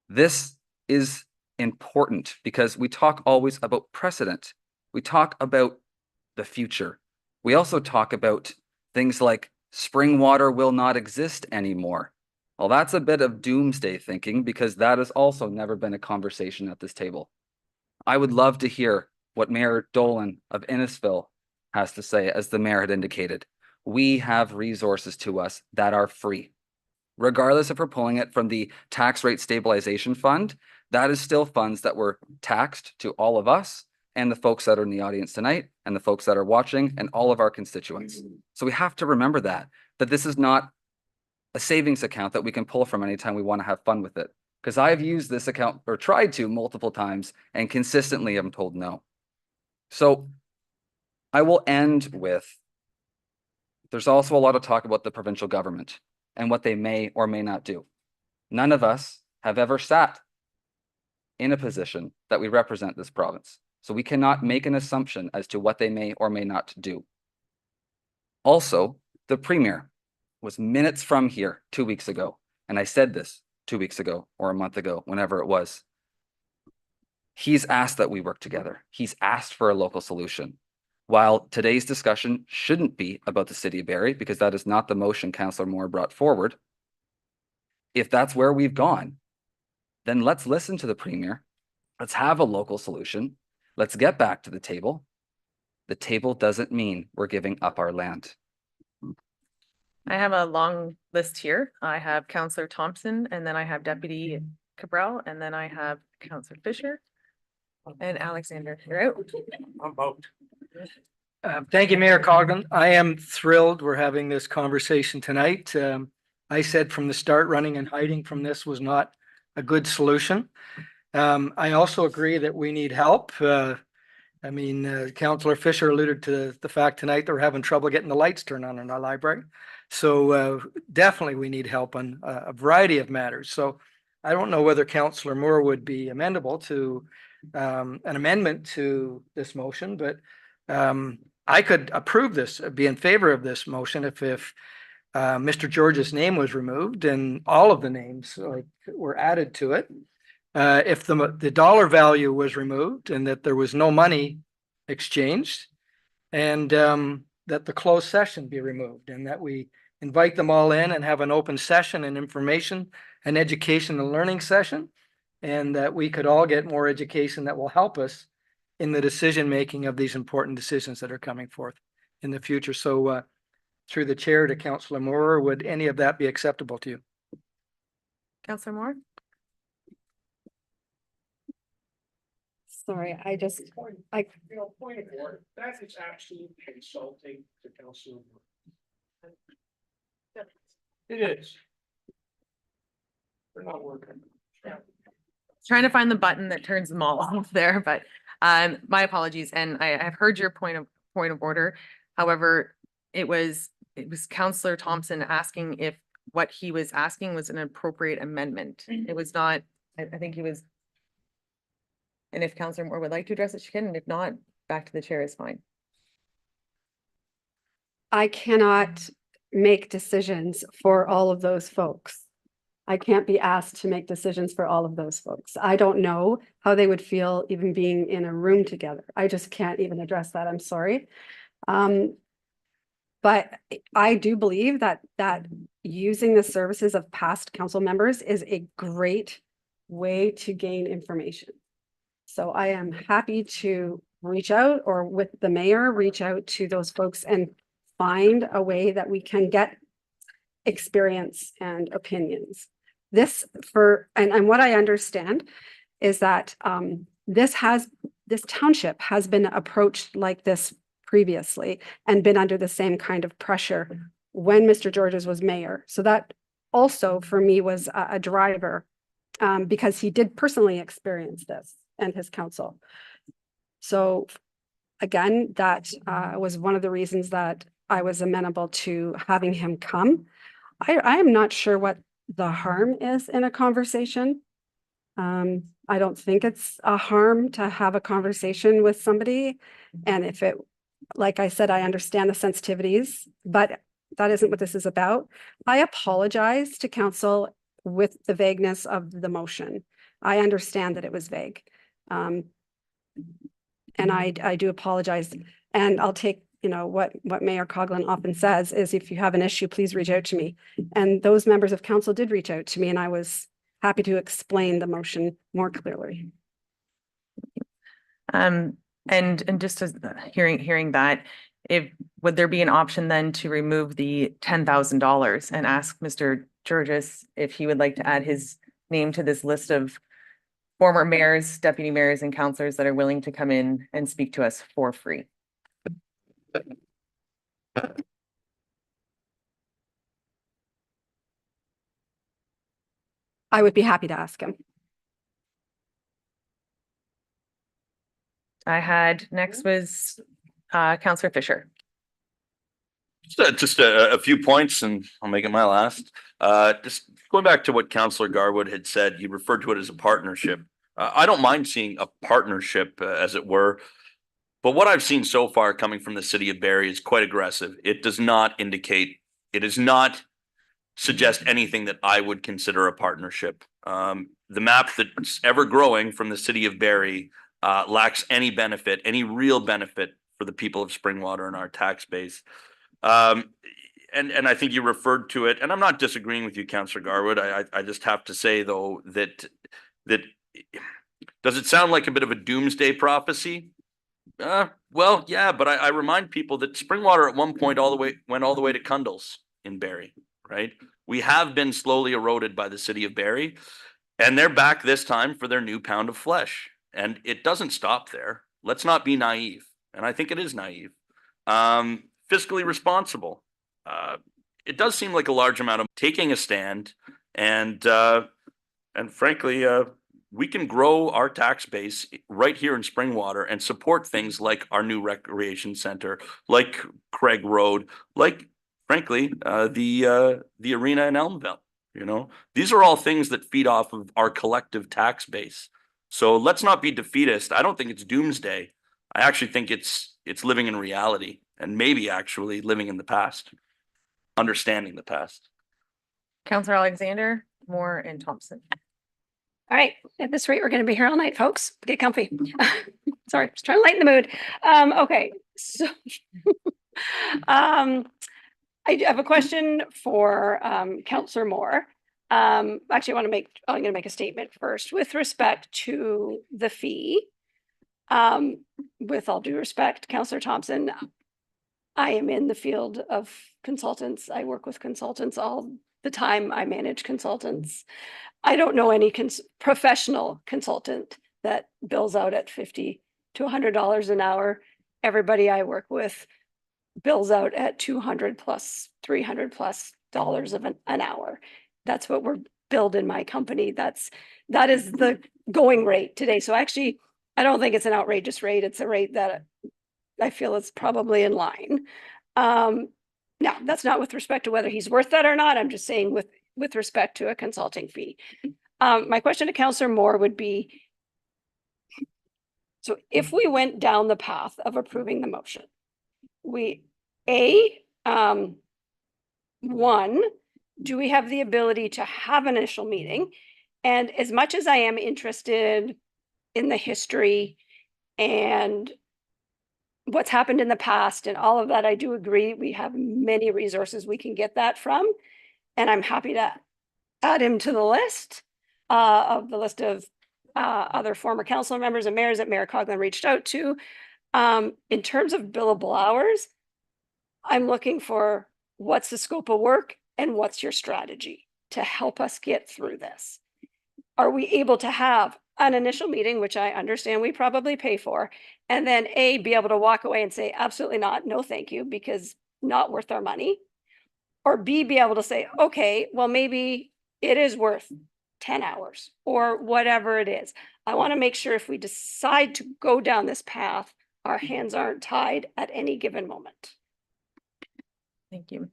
This is important because we talk always about precedent. We talk about the future. We also talk about things like spring water will not exist anymore. Well, that's a bit of doomsday thinking because that has also never been a conversation at this table. I would love to hear what Mayor Dolan of Innisfil has to say, as the mayor had indicated. We have resources to us that are free. Regardless if we're pulling it from the tax rate stabilization fund, that is still funds that were taxed to all of us and the folks that are in the audience tonight, and the folks that are watching and all of our constituents. So we have to remember that this is not a savings account that we can pull from anytime we want to have fun with it. Because I've used this account or tried to multiple times and consistently am told no. So I will end with, there's also a lot of talk about the provincial government and what they may or may not do. None of us have ever sat in a position that we represent this province. So we cannot make an assumption as to what they may or may not do. Also, the premier was minutes from here 2 weeks ago. And I said this 2 weeks ago or a month ago, whenever it was. He's asked that we work together. He's asked for a local solution. While today's discussion shouldn't be about the city of Barrie, because that is not the motion Councillor Moore brought forward, if that's where we've gone, then let's listen to the premier. Let's have a local solution. Let's get back to the table. The table doesn't mean we're giving up our land. I have a long list here. I have Councillor Thompson, and then I have Deputy Cabral, and then I have Councillor Fisher and Alexander. You're out. I'm out. Thank you, Mayor Coughlin. I am thrilled we're having this conversation tonight. I said from the start, running and hiding from this was not a good solution. I also agree that we need help. Councillor Fisher alluded to the fact tonight that we're having trouble getting the lights turned on in our library. So definitely we need help on a variety of matters. So I don't know whether Councillor Moore would be amenable to an amendment to this motion, but I could approve this, be in favor of this motion if Mr. George's name was removed and all of the names were added to it. If the dollar value was removed and that there was no money exchanged, and that the closed session be removed, and that we invite them all in and have an open session and information and education and learning session, and that we could all get more education that will help us in the decision-making of these important decisions that are coming forth in the future. So through the chair to Councillor Moore, would any of that be acceptable to you? Councillor Moore? Sorry, I Point of order. That is absolutely insulting to Councillor Moore. It is. They're not working. Trying to find the button that turns them all off there, but my apologies. And I've heard your point of order. However, it was Councillor Thompson asking if what he was asking was an appropriate amendment. It was not, I think he was. And if Councillor Moore would like to address it, she can, and if not, back to the chair is fine. I cannot make decisions for all of those folks. I can't be asked to make decisions for all of those folks. I don't know how they would feel even being in a room together. I just can't even address that. I'm sorry. But I do believe that using the services of past council members is a great way to gain information. So I am happy to reach out, or with the mayor, reach out to those folks and find a way that we can get experience and opinions. This and what I understand is that this township has been approached like this previously and been under the same kind of pressure when Mr. Georges was mayor. So that also for me was a driver because he did personally experience this and his council. So again, that was one of the reasons that I was amenable to having him come. I am not sure what the harm is in a conversation. I don't think it's a harm to have a conversation with somebody. And if it, like I said, I understand the sensitivities, but that isn't what this is about. I apologize to council with the vagueness of the motion. I understand that it was vague. And I do apologize, and I'll take, what Mayor Coughlin often says is, if you have an issue, please reach out to me. And those members of council did reach out to me, and I was happy to explain the motion more clearly. And just as hearing that, would there be an option then to remove the $10,000 and ask Mr. Georges if he would like to add his name to this list of former mayors, deputy mayors, and councillors that are willing to come in and speak to us for free? I would be happy to ask him. Next was Counselor Fisher. Just a few points and I'll make it my last. Just going back to what Counselor Garwood had said, he referred to it as a partnership. I don't mind seeing a partnership, as it were. But what I've seen so far coming from the city of Barrie is quite aggressive. It does not suggest anything that I would consider a partnership. The map that's ever growing from the city of Barrie lacks any benefit, any real benefit for the people of Springwater and our tax base. And I think you referred to it, and I'm not disagreeing with you, Councillor Garwood. I just have to say though that does it sound like a bit of a doomsday prophecy? Well, yeah, but I remind people that Springwater at one point went all the way to Cundles in Barrie, right? We have been slowly eroded by the city of Barrie, and they're back this time for their new pound of flesh. And it doesn't stop there. Let's not be naive. And I think it is naive. Fiscally responsible. It does seem like a large amount of taking a stand, and frankly, we can grow our tax base right here in Springwater and support things like our new recreation center, like Craig Road, like frankly, the arena in Elmville. You know, these are all things that feed off of our collective tax base. So let's not be defeatist. I don't think it's doomsday. I actually think it's living in reality and maybe actually living in the past, understanding the past. Counselor Alexander, Moore, and Thompson. All right, at this rate, we're going to be here all night, folks. Get comfy. Sorry, just trying to lighten the mood. Okay, so I have a question for Councillor Moore. Actually, I'm going to make a statement first with respect to the fee. With all due respect, Councillor Thompson, I am in the field of consultants. I work with consultants all the time. I manage consultants. I don't know any professional consultant that bills out at $50 to $100 an hour. Everybody I work with bills out at $200 plus, $300 plus of an hour. That's what we're billed in my company. That is the going rate today. So actually, I don't think it's an outrageous rate. It's a rate that I feel is probably in line. Now, that's not with respect to whether he's worth that or not. I'm just saying with respect to a consulting fee. My question to Councillor Moore would be, so if we went down the path of approving the motion, one, do we have the ability to have an initial meeting? And as much as I am interested in the history and what's happened in the past and all of that, I do agree we have many resources we can get that from. And I'm happy to add him to the list of other former council members and mayors that Mayor Coughlin reached out to. In terms of billable hours, I'm looking for what's the scope of work and what's your strategy to help us get through this. Are we able to have an initial meeting, which I understand we probably pay for, and then be able to walk away and say, absolutely not, no, thank you, because not worth our money. Or B, be able to say, okay, well, maybe it is worth 10 hours or whatever it is. I want to make sure if we decide to go down this path, our hands aren't tied at any given moment. Thank you.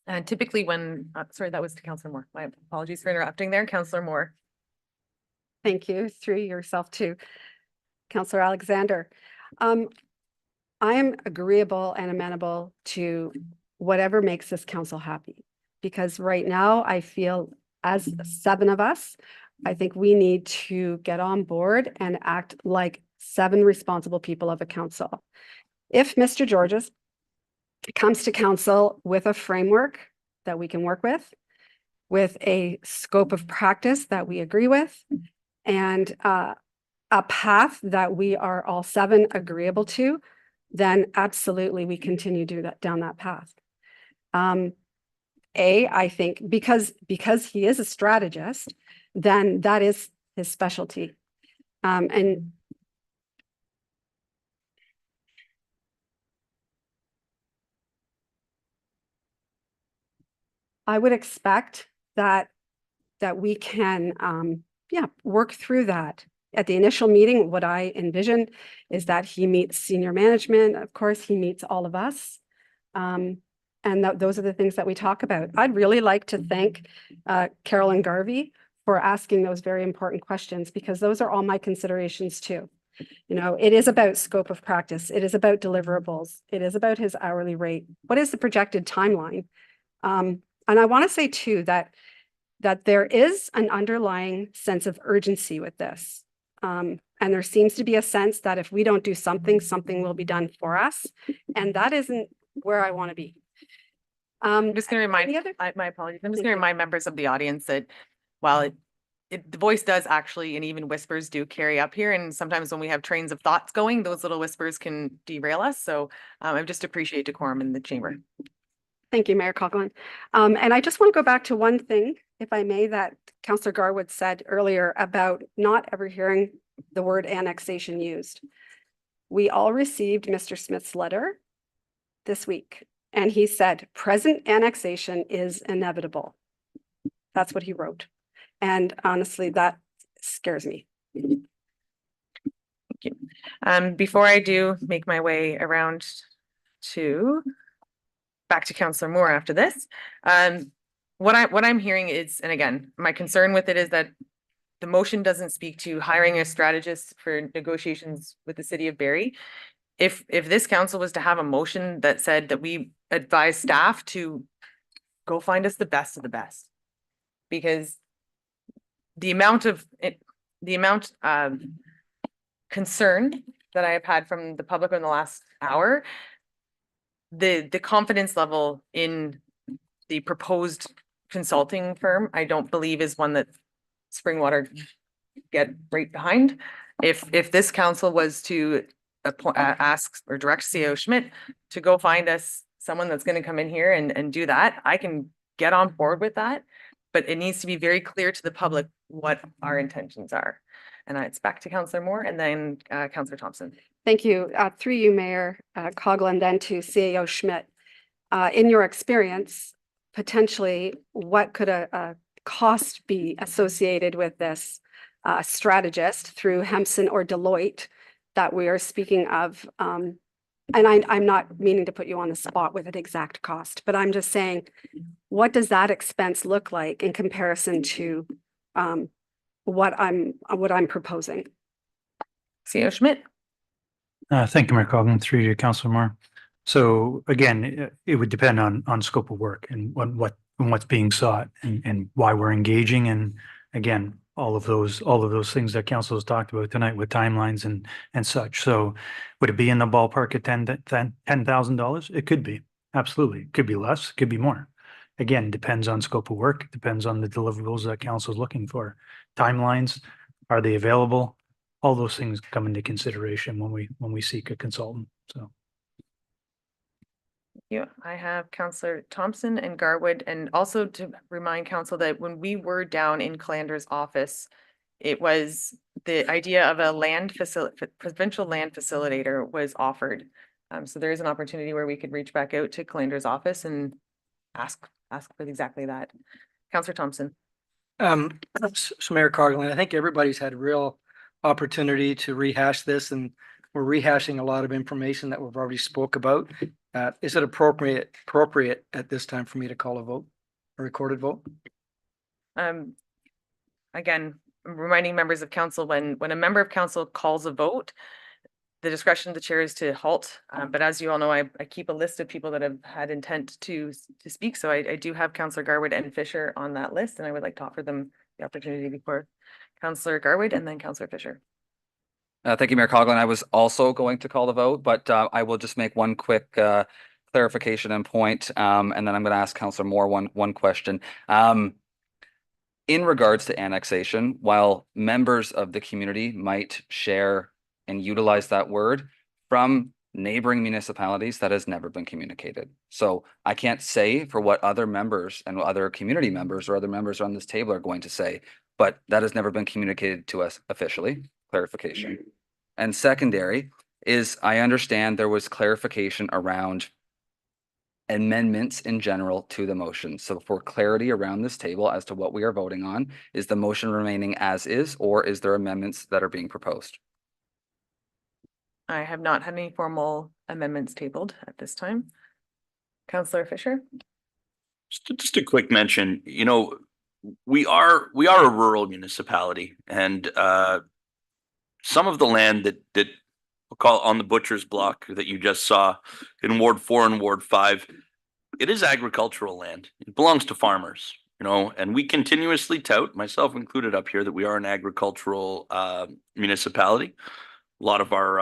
And typically when, sorry, that was to Councillor Moore. My apologies for interrupting there. Councillor Moore. Thank you. Through yourself too, Councillor Alexander. I am agreeable and amenable to whatever makes this council happy, because right now I feel as 7 of us, I think we need to get on board and act like 7 responsible people of a council. If Mr. Georges comes to council with a framework that we can work with a scope of practice that we agree with, and a path that we are all 7 agreeable to, then absolutely we continue down that path. I think because he is a strategist, then that is his specialty. And I would expect that we can, work through that. At the initial meeting, what I envision is that he meets senior management. Of course, he meets all of us. And those are the things that we talk about. I'd really like to thank Carolyn Garvey for asking those very important questions, because those are all my considerations too. You know, it is about scope of practice. It is about deliverables. It is about his hourly rate. What is the projected timeline? And I want to say too that there is an underlying sense of urgency with this. And there seems to be a sense that if we don't do something, something will be done for us. And that isn't where I want to be. I'm just going to remind, any other- my apologies. I'm just Thank going to you. remind members of the audience that while the voice does actually, and even whispers do carry up here. And sometimes when we have trains of thoughts going, those little whispers can derail us. So I just appreciate decorum in the chamber. Thank you, Mayor Coughlin. And I just want to go back to one thing, if I may, that Councillor Garwood said earlier about not ever hearing the word annexation used. We all received Mr. Smith's letter this week, and he said, present annexation is inevitable. That's what he wrote. And honestly, that scares me. Thank you. Before I do make my way around to back to Councillor Moore after this, what I'm hearing is, and again, my concern with it is that the motion doesn't speak to hiring a strategist for negotiations with the city of Barrie. If this council was to have a motion that said that we advise staff to go find us the best of the best, because the amount of concern that I have had from the public in the last hour, the confidence level in the proposed consulting firm, I don't believe is one that Springwater get right behind. If this council was to ask or direct CEO Schmidt to go find us someone that's going to come in here and do that, I can get on board with that, but it needs to be very clear to the public what our intentions are. And it's back to Councillor Moore and then Councillor Thompson. Thank you. Through you, Mayor Coughlin, then to CEO Schmidt. In your experience, potentially, what could a cost be associated with this strategist through Hempson or Deloitte that we are speaking of? And I'm not meaning to put you on the spot with an exact cost, but I'm just saying, what does that expense look like in comparison to what I'm proposing? CEO Schmidt. Thank you, Mayor Coughlin, through you, Councillor Moore. So again, it would depend on scope of work and what's being sought and why we're engaging. And again, all of those things that council has talked about tonight with timelines and such. So would it be in the ballpark at $10,000? It could be, absolutely. It could be less, it could be more. Again, depends on scope of work, depends on the deliverables that council is looking for. Timelines, are they available? All those things come into consideration when we seek a consultant. So. Yeah, I have Councillor Thompson and Garwood, and also to remind council that when we were down in Calander's office, it was the idea of a provincial land facilitator was offered. So there is an opportunity where we could reach back out to Calander's office and ask for exactly that. Councillor Thompson. So Mayor Coughlin, I think everybody's had a real opportunity to rehash this, and we're rehashing a lot of information that we've already spoke about. Is it appropriate at this time for me to call a recorded vote? Again, I'm reminding members of council when a member of council calls a vote, the discretion of the chair is to halt. But as you all know, I keep a list of people that have had intent to speak. So I do have Councillor Garwood and Fisher on that list, and I would like to offer them the opportunity before Councillor Garwood and then Councillor Fisher. Thank you, Mayor Coughlin. I was also going to call the vote, but I will just make one quick clarification and point, and then I'm going to ask Councillor Moore one question. In regards to annexation, while members of the community might share and utilize that word, from neighboring municipalities, that has never been communicated. So I can't say for what other members and other community members or other members on this table are going to say, but that has never been communicated to us officially. Clarification. And secondary is, I understand there was clarification around amendments in general to the motion. So for clarity around this table as to what we are voting on, is the motion remaining as is, or is there amendments that are being proposed? I have not had any formal amendments tabled at this time. Counselor Fisher? Just a quick mention, you know, we are a rural municipality, and some of the land that we'll call on the butcher's block that you just saw in Ward 4 and Ward 5, it is agricultural land. It belongs to farmers, you know, and we continuously tout, myself included up here, that we are an agricultural municipality. A lot of our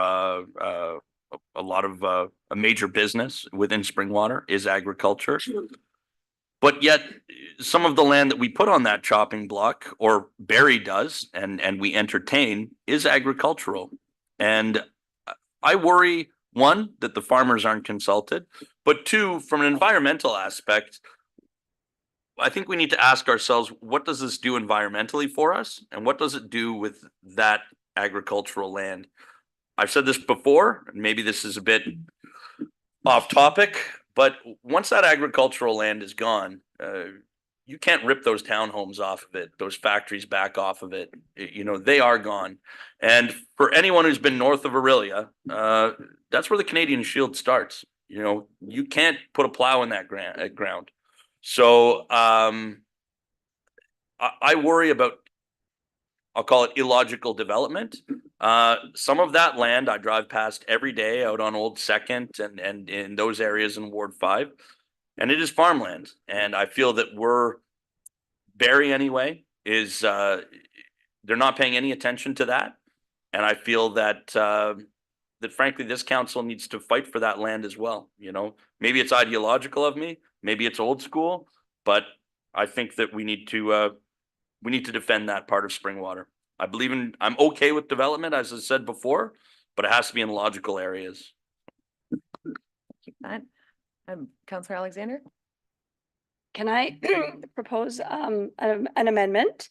a major business within Springwater is agriculture. But yet some of the land that we put on that chopping block, or Barry does, and we entertain, is agricultural. And I worry, one, that the farmers aren't consulted, but two, from an environmental aspect, I think we need to ask ourselves, what does this do environmentally for us? And what does it do with that agricultural land? I've said this before, and maybe this is a bit off topic, but once that agricultural land is gone, you can't rip those townhomes off of it, those factories back off of it. You know, they are gone. And for anyone who's been north of Aurelia, that's where the Canadian Shield starts. You know, you can't put a plow in that ground. So I worry about, I'll call it illogical development. Some of that land I drive past every day out on Old Second and in those areas in Ward 5, and it is farmland. And I feel that Barry anyway, is they're not paying any attention to that. And I feel that that frankly, this council needs to fight for that land as well. You know, maybe it's ideological of me, maybe it's old school, but I think that we need to defend that part of Springwater. I'm okay with development, as I said before, but it has to be in logical areas. Keep that. Counselor Alexander? Can I propose an amendment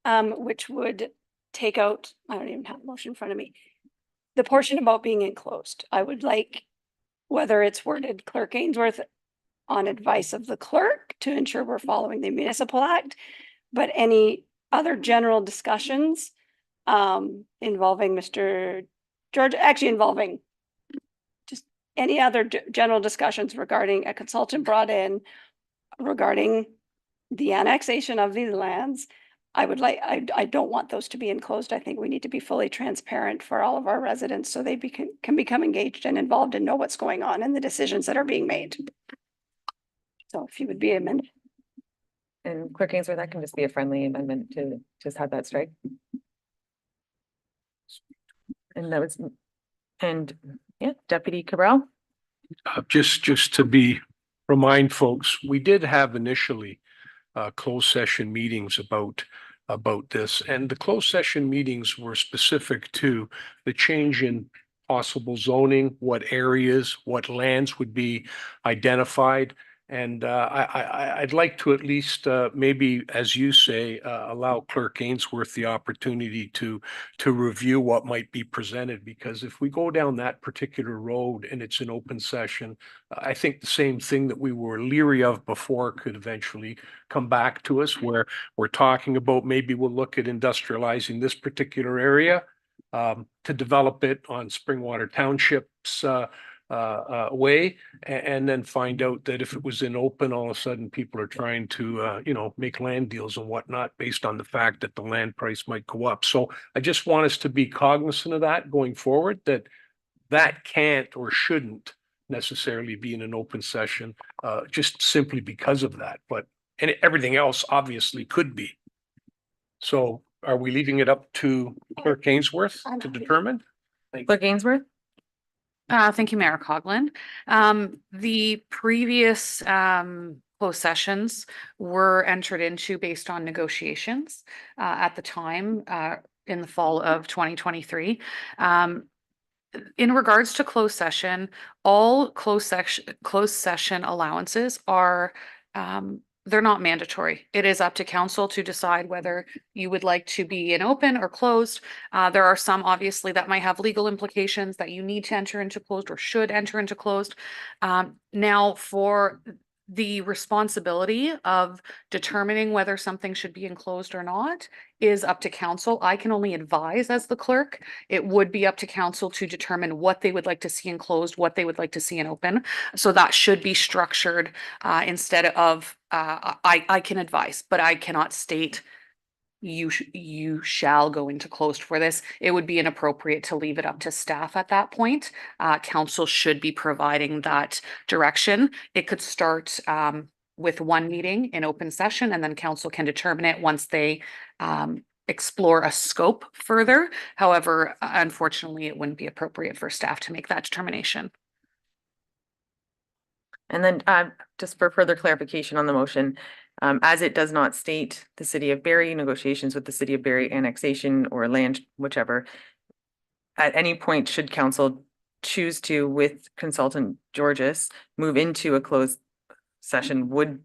which would take out, I don't even have the motion in front of me, the portion about being enclosed. I would like, whether it's worded Clerk Ainsworth on advice of the clerk to ensure we're following the Municipal Act, but any other general discussions involving Mr. George, actually involving just any other general discussions regarding a consultant brought in regarding the annexation of these lands. I don't want those to be enclosed. I think we need to be fully transparent for all of our residents so they can become engaged and involved and know what's going on and the decisions that are being made. So if you would be amended. And Clerk Ainsworth, that can just be a friendly amendment to just have that strike. And that was, and yeah, Deputy Cabral. Just to remind folks, we did have initially closed session meetings about this, and the closed session meetings were specific to the change in possible zoning, what areas, what lands would be identified. And I'd like to at least maybe, as you say, allow Clerk Ainsworth the opportunity to review what might be presented, because if we go down that particular road and it's an open session, I think the same thing that we were leery of before could eventually come back to us, where we're talking about maybe we'll look at industrializing this particular area to develop it on Springwater Township's way, and then find out that if it was in open, all of a sudden people are trying to make land deals and whatnot based on the fact that the land price might go up. So I just want us to be cognizant of that going forward, that can't or shouldn't necessarily be in an open session, just simply because of that. And everything else obviously could be. So are we leaving it up to Clerk Ainsworth to determine? Clerk Ainsworth? Thank you, Mayor Coughlin. The previous closed sessions were entered into based on negotiations at the time in the fall of 2023. In regards to closed session, all closed session allowances are they're not mandatory. It is up to council to decide whether you would like to be in open or closed. There are some obviously that might have legal implications that you need to enter into closed or should enter into closed. Now for the responsibility of determining whether something should be enclosed or not is up to council. I can only advise as the clerk. It would be up to council to determine what they would like to see enclosed, what they would like to see in open. So that should be structured instead of I can advise, but I cannot state you shall go into closed for this. It would be inappropriate to leave it up to staff at that point. Council should be providing that direction. It could start with one meeting in open session, and then council can determine it once they explore a scope further. However, unfortunately, it wouldn't be appropriate for staff to make that determination. And then just for further clarification on the motion, as it does not state the city of Barrie, negotiations with the city of Barrie, annexation or land, whichever, at any point should council choose to, with consultant Georges, move into a closed session, would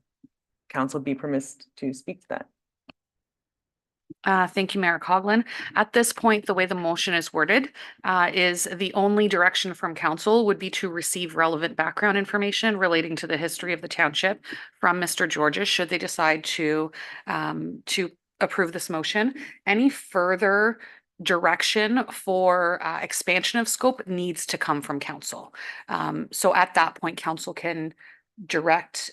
council be permitted to speak to that? Thank you, Mayor Coughlin. At this point, the way the motion is worded is the only direction from council would be to receive relevant background information relating to the history of the township from Mr. Georges, should they decide to approve this motion. Any further direction for expansion of scope needs to come from council. So at that point, council can direct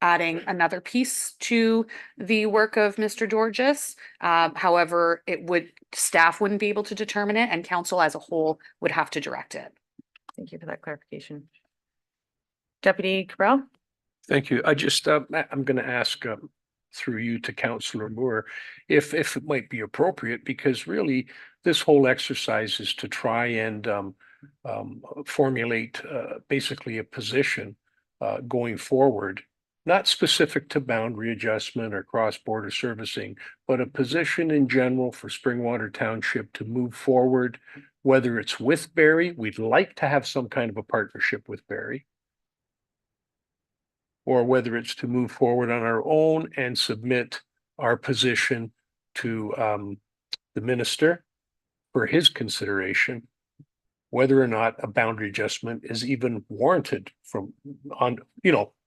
adding another piece to the work of Mr. Georges. However, staff wouldn't be able to determine it, and council as a whole would have to direct it. Thank you for that clarification. Deputy Cabral? Thank you. I'm going to ask through you to Councillor Moore if it might be appropriate, because really this whole exercise is to try and formulate basically a position going forward, not specific to boundary adjustment or cross-border servicing, but a position in general for Springwater Township to move forward, whether it's with Barrie. We'd like to have some kind of a partnership with Barrie, or whether it's to move forward on our own and submit our position to the minister for his consideration, whether or not a boundary adjustment is even warranted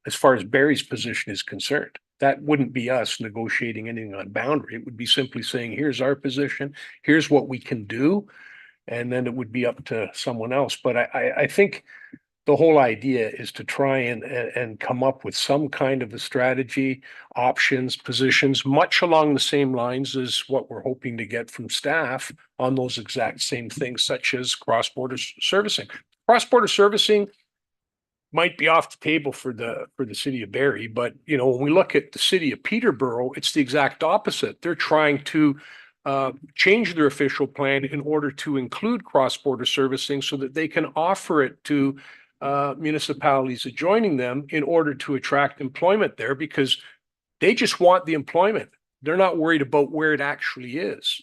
as far as Barrie's position is concerned. That wouldn't be us negotiating anything on boundary. It would be simply saying, here's our position, here's what we can do, and then it would be up to someone else. But I think the whole idea is to try and come up with some kind of a strategy, options, positions, much along the same lines as what we're hoping to get from staff on those exact same things, such as cross-border servicing. Cross-border servicing might be off the table for the city of Barrie, but when we look at the city of Peterborough, it's the exact opposite. They're trying to change their official plan in order to include cross-border servicing so that they can offer it to municipalities adjoining them in order to attract employment there, because they just want the employment. They're not worried about where it actually is.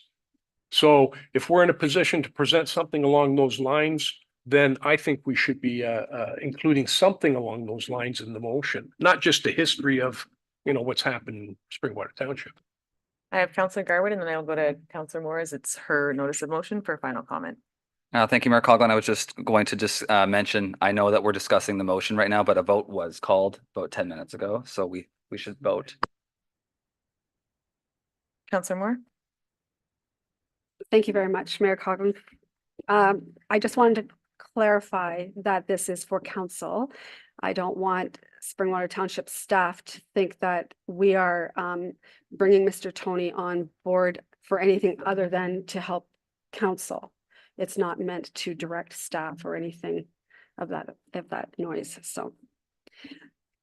So if we're in a position to present something along those lines, then I think we should be including something along those lines in the motion, not just the history of what's happened in Springwater Township. I have Councillor Garwood, and then I'll go to Councillor Moore as it's her notice of motion for final comment. Thank you, Mayor Coughlin. I was just going to mention, I know that we're discussing the motion right now, but a vote was called about 10 minutes ago, so we should vote. Councillor Moore? Thank you very much, Mayor Coughlin. I just wanted to clarify that this is for council. I don't want Springwater Township staff to think that we are bringing Mr. Tony on board for anything other than to help council. It's not meant to direct staff or anything of that noise. So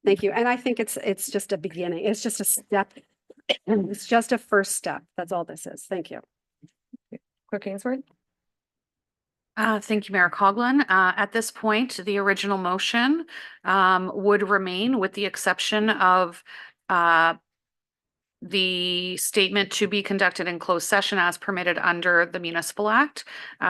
thank you. And I think it's just a beginning. It's just a step. It's just a first step. That's all this is. Thank you. Clerk Ainsworth? Thank you, Mayor Coughlin. At this point, the original motion would remain with the exception of the statement to be conducted in closed session as permitted under the Municipal Act.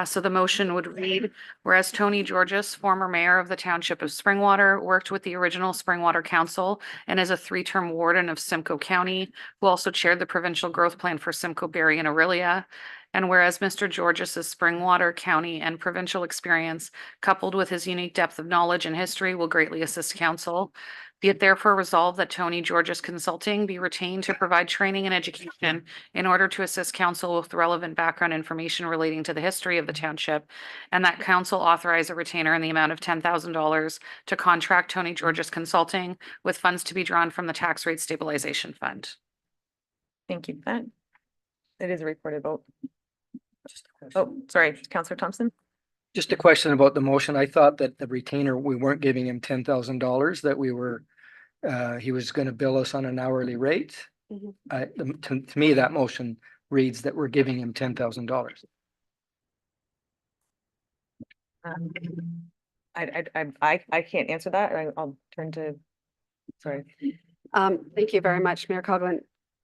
So the motion would read, whereas Tony Georges, former mayor of the Township of Springwater, worked with the original Springwater Council and is a three-term warden of Simcoe County, who also chaired the provincial growth plan for Simcoe, Barrie, and Aurelia. And whereas Mr. Georges' Springwater County and provincial experience, coupled with his unique depth of knowledge and history, will greatly assist council. Be it therefore resolved that Tony Georges Consulting be retained to provide training and education in order to assist council with relevant background information relating to the history of the township, and that council authorize a retainer in the amount of $10,000 to contract Tony Georges Consulting with funds to be drawn from the tax rate stabilization fund. Thank you for that. It is a recorded vote. Oh, sorry, Councillor Thompson. Just a question about the motion. I thought that the retainer, we weren't giving him $10,000, that we were, he was going to bill us on an hourly rate. To me, that motion reads that we're giving him $10,000. I can't answer that. I'll turn to, sorry. Thank you very much, Mayor Coughlin.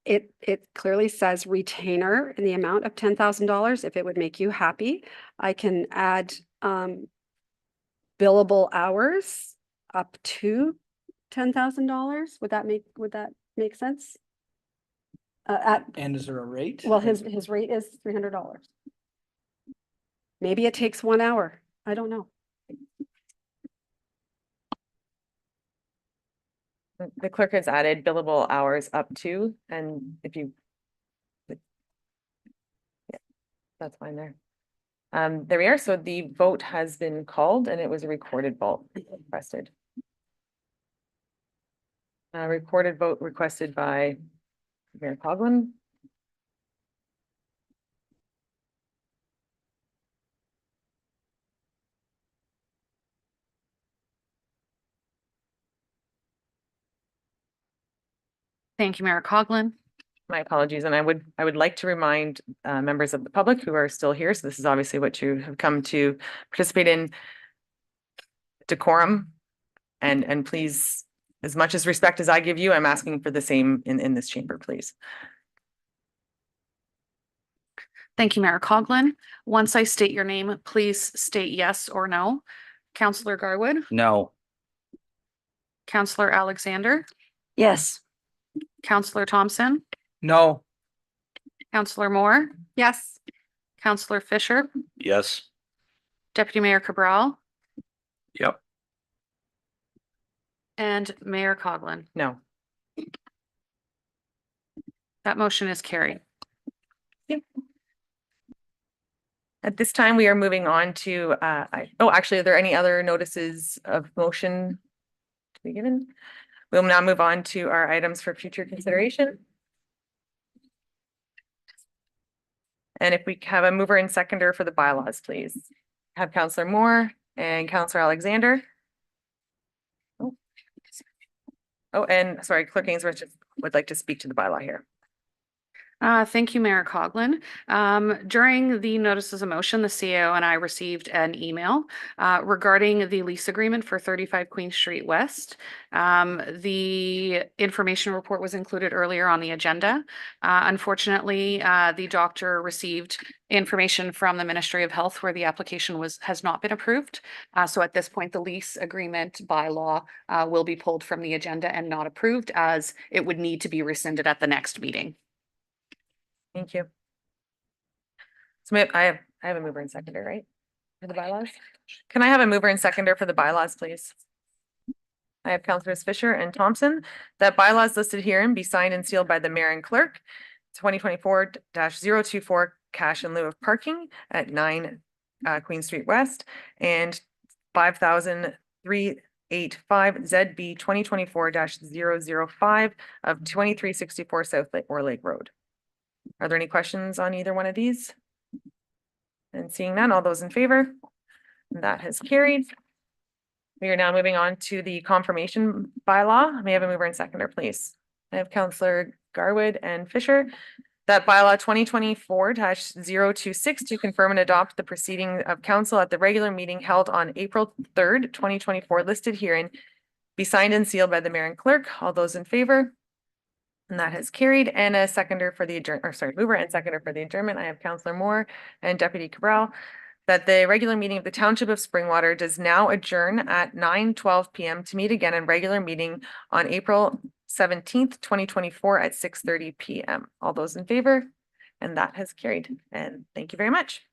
It clearly says retainer in the amount of $10,000. If it would make you happy, I can add billable hours up to $10,000. Would that make sense? And is there a rate? Well, his rate is $300. Maybe it takes 1 hour. I don't know. The clerk has added billable hours up to, and if you, yeah, that's fine there. There we are. So the vote has been called and it was a recorded vote requested. Recorded vote requested by Mayor Coughlin. Thank you, Mayor Coughlin. My apologies, and I would like to remind members of the public who are still here, so this is obviously what you have come to participate in, decorum, and please, as much as respect as I give you, I'm asking for the same in this chamber, please. Thank you, Mayor Coughlin. Once I state your name, please state yes or no. Councillor Garwood, No. Councillor Alexander, Yes. Councillor Thompson, No. Councillor Moore, Yes. Councillor Fisher, Yes. Deputy Mayor Cabral, Yep. and Mayor Coughlin. No. That motion is carried. At this time, we are moving on to, actually, are there any other notices of motion to be given? We'll now move on to our items for future consideration. And if we have a mover and seconder for the bylaws, please. Have Councillor Moore and Councillor Alexander. Oh, and sorry, Clerk Ainsworth would like to speak to the bylaw here. Thank you, Mayor Coughlin. During the notices of motion, the CEO and I received an email regarding the lease agreement for 35 Queen Street West. The information report was included earlier on the agenda. Unfortunately, the doctor received information from the Ministry of Health where the application has not been approved. So at this point, the lease agreement bylaw will be pulled from the agenda and not approved, as it would need to be rescinded at the next meeting. Thank you. So I have a mover and seconder, right? For the bylaws? Can I have a mover and seconder for the bylaws, please? I have Councillors Fisher and Thompson. That bylaws listed herein be signed and sealed by the mayor and clerk. 2024-024 cash in lieu of parking at 9 Queen Street West and 5385 ZB 2024-005 of 2364 South Lake Lake Road. Are there any questions on either one of these? And seeing none, all those in favor? That has carried. We are now moving on to the confirmation bylaw. May I have a mover and seconder, please? I have Councillor Garwood and Fisher. That bylaw 2024-026 to confirm and adopt the proceeding of council at the regular meeting held on April 3rd, 2024, listed herein, be signed and sealed by the mayor and clerk. All those in favor? And that has carried, and a seconder for the mover and seconder for the adjournment. I have Counselor Moore and Deputy Cabral. That the regular meeting of the Township of Springwater does now adjourn at 9:12 PM to meet again in regular meeting on April 17th, 2024 at 6:30 PM. All those in favor? And that has carried. And thank you very much.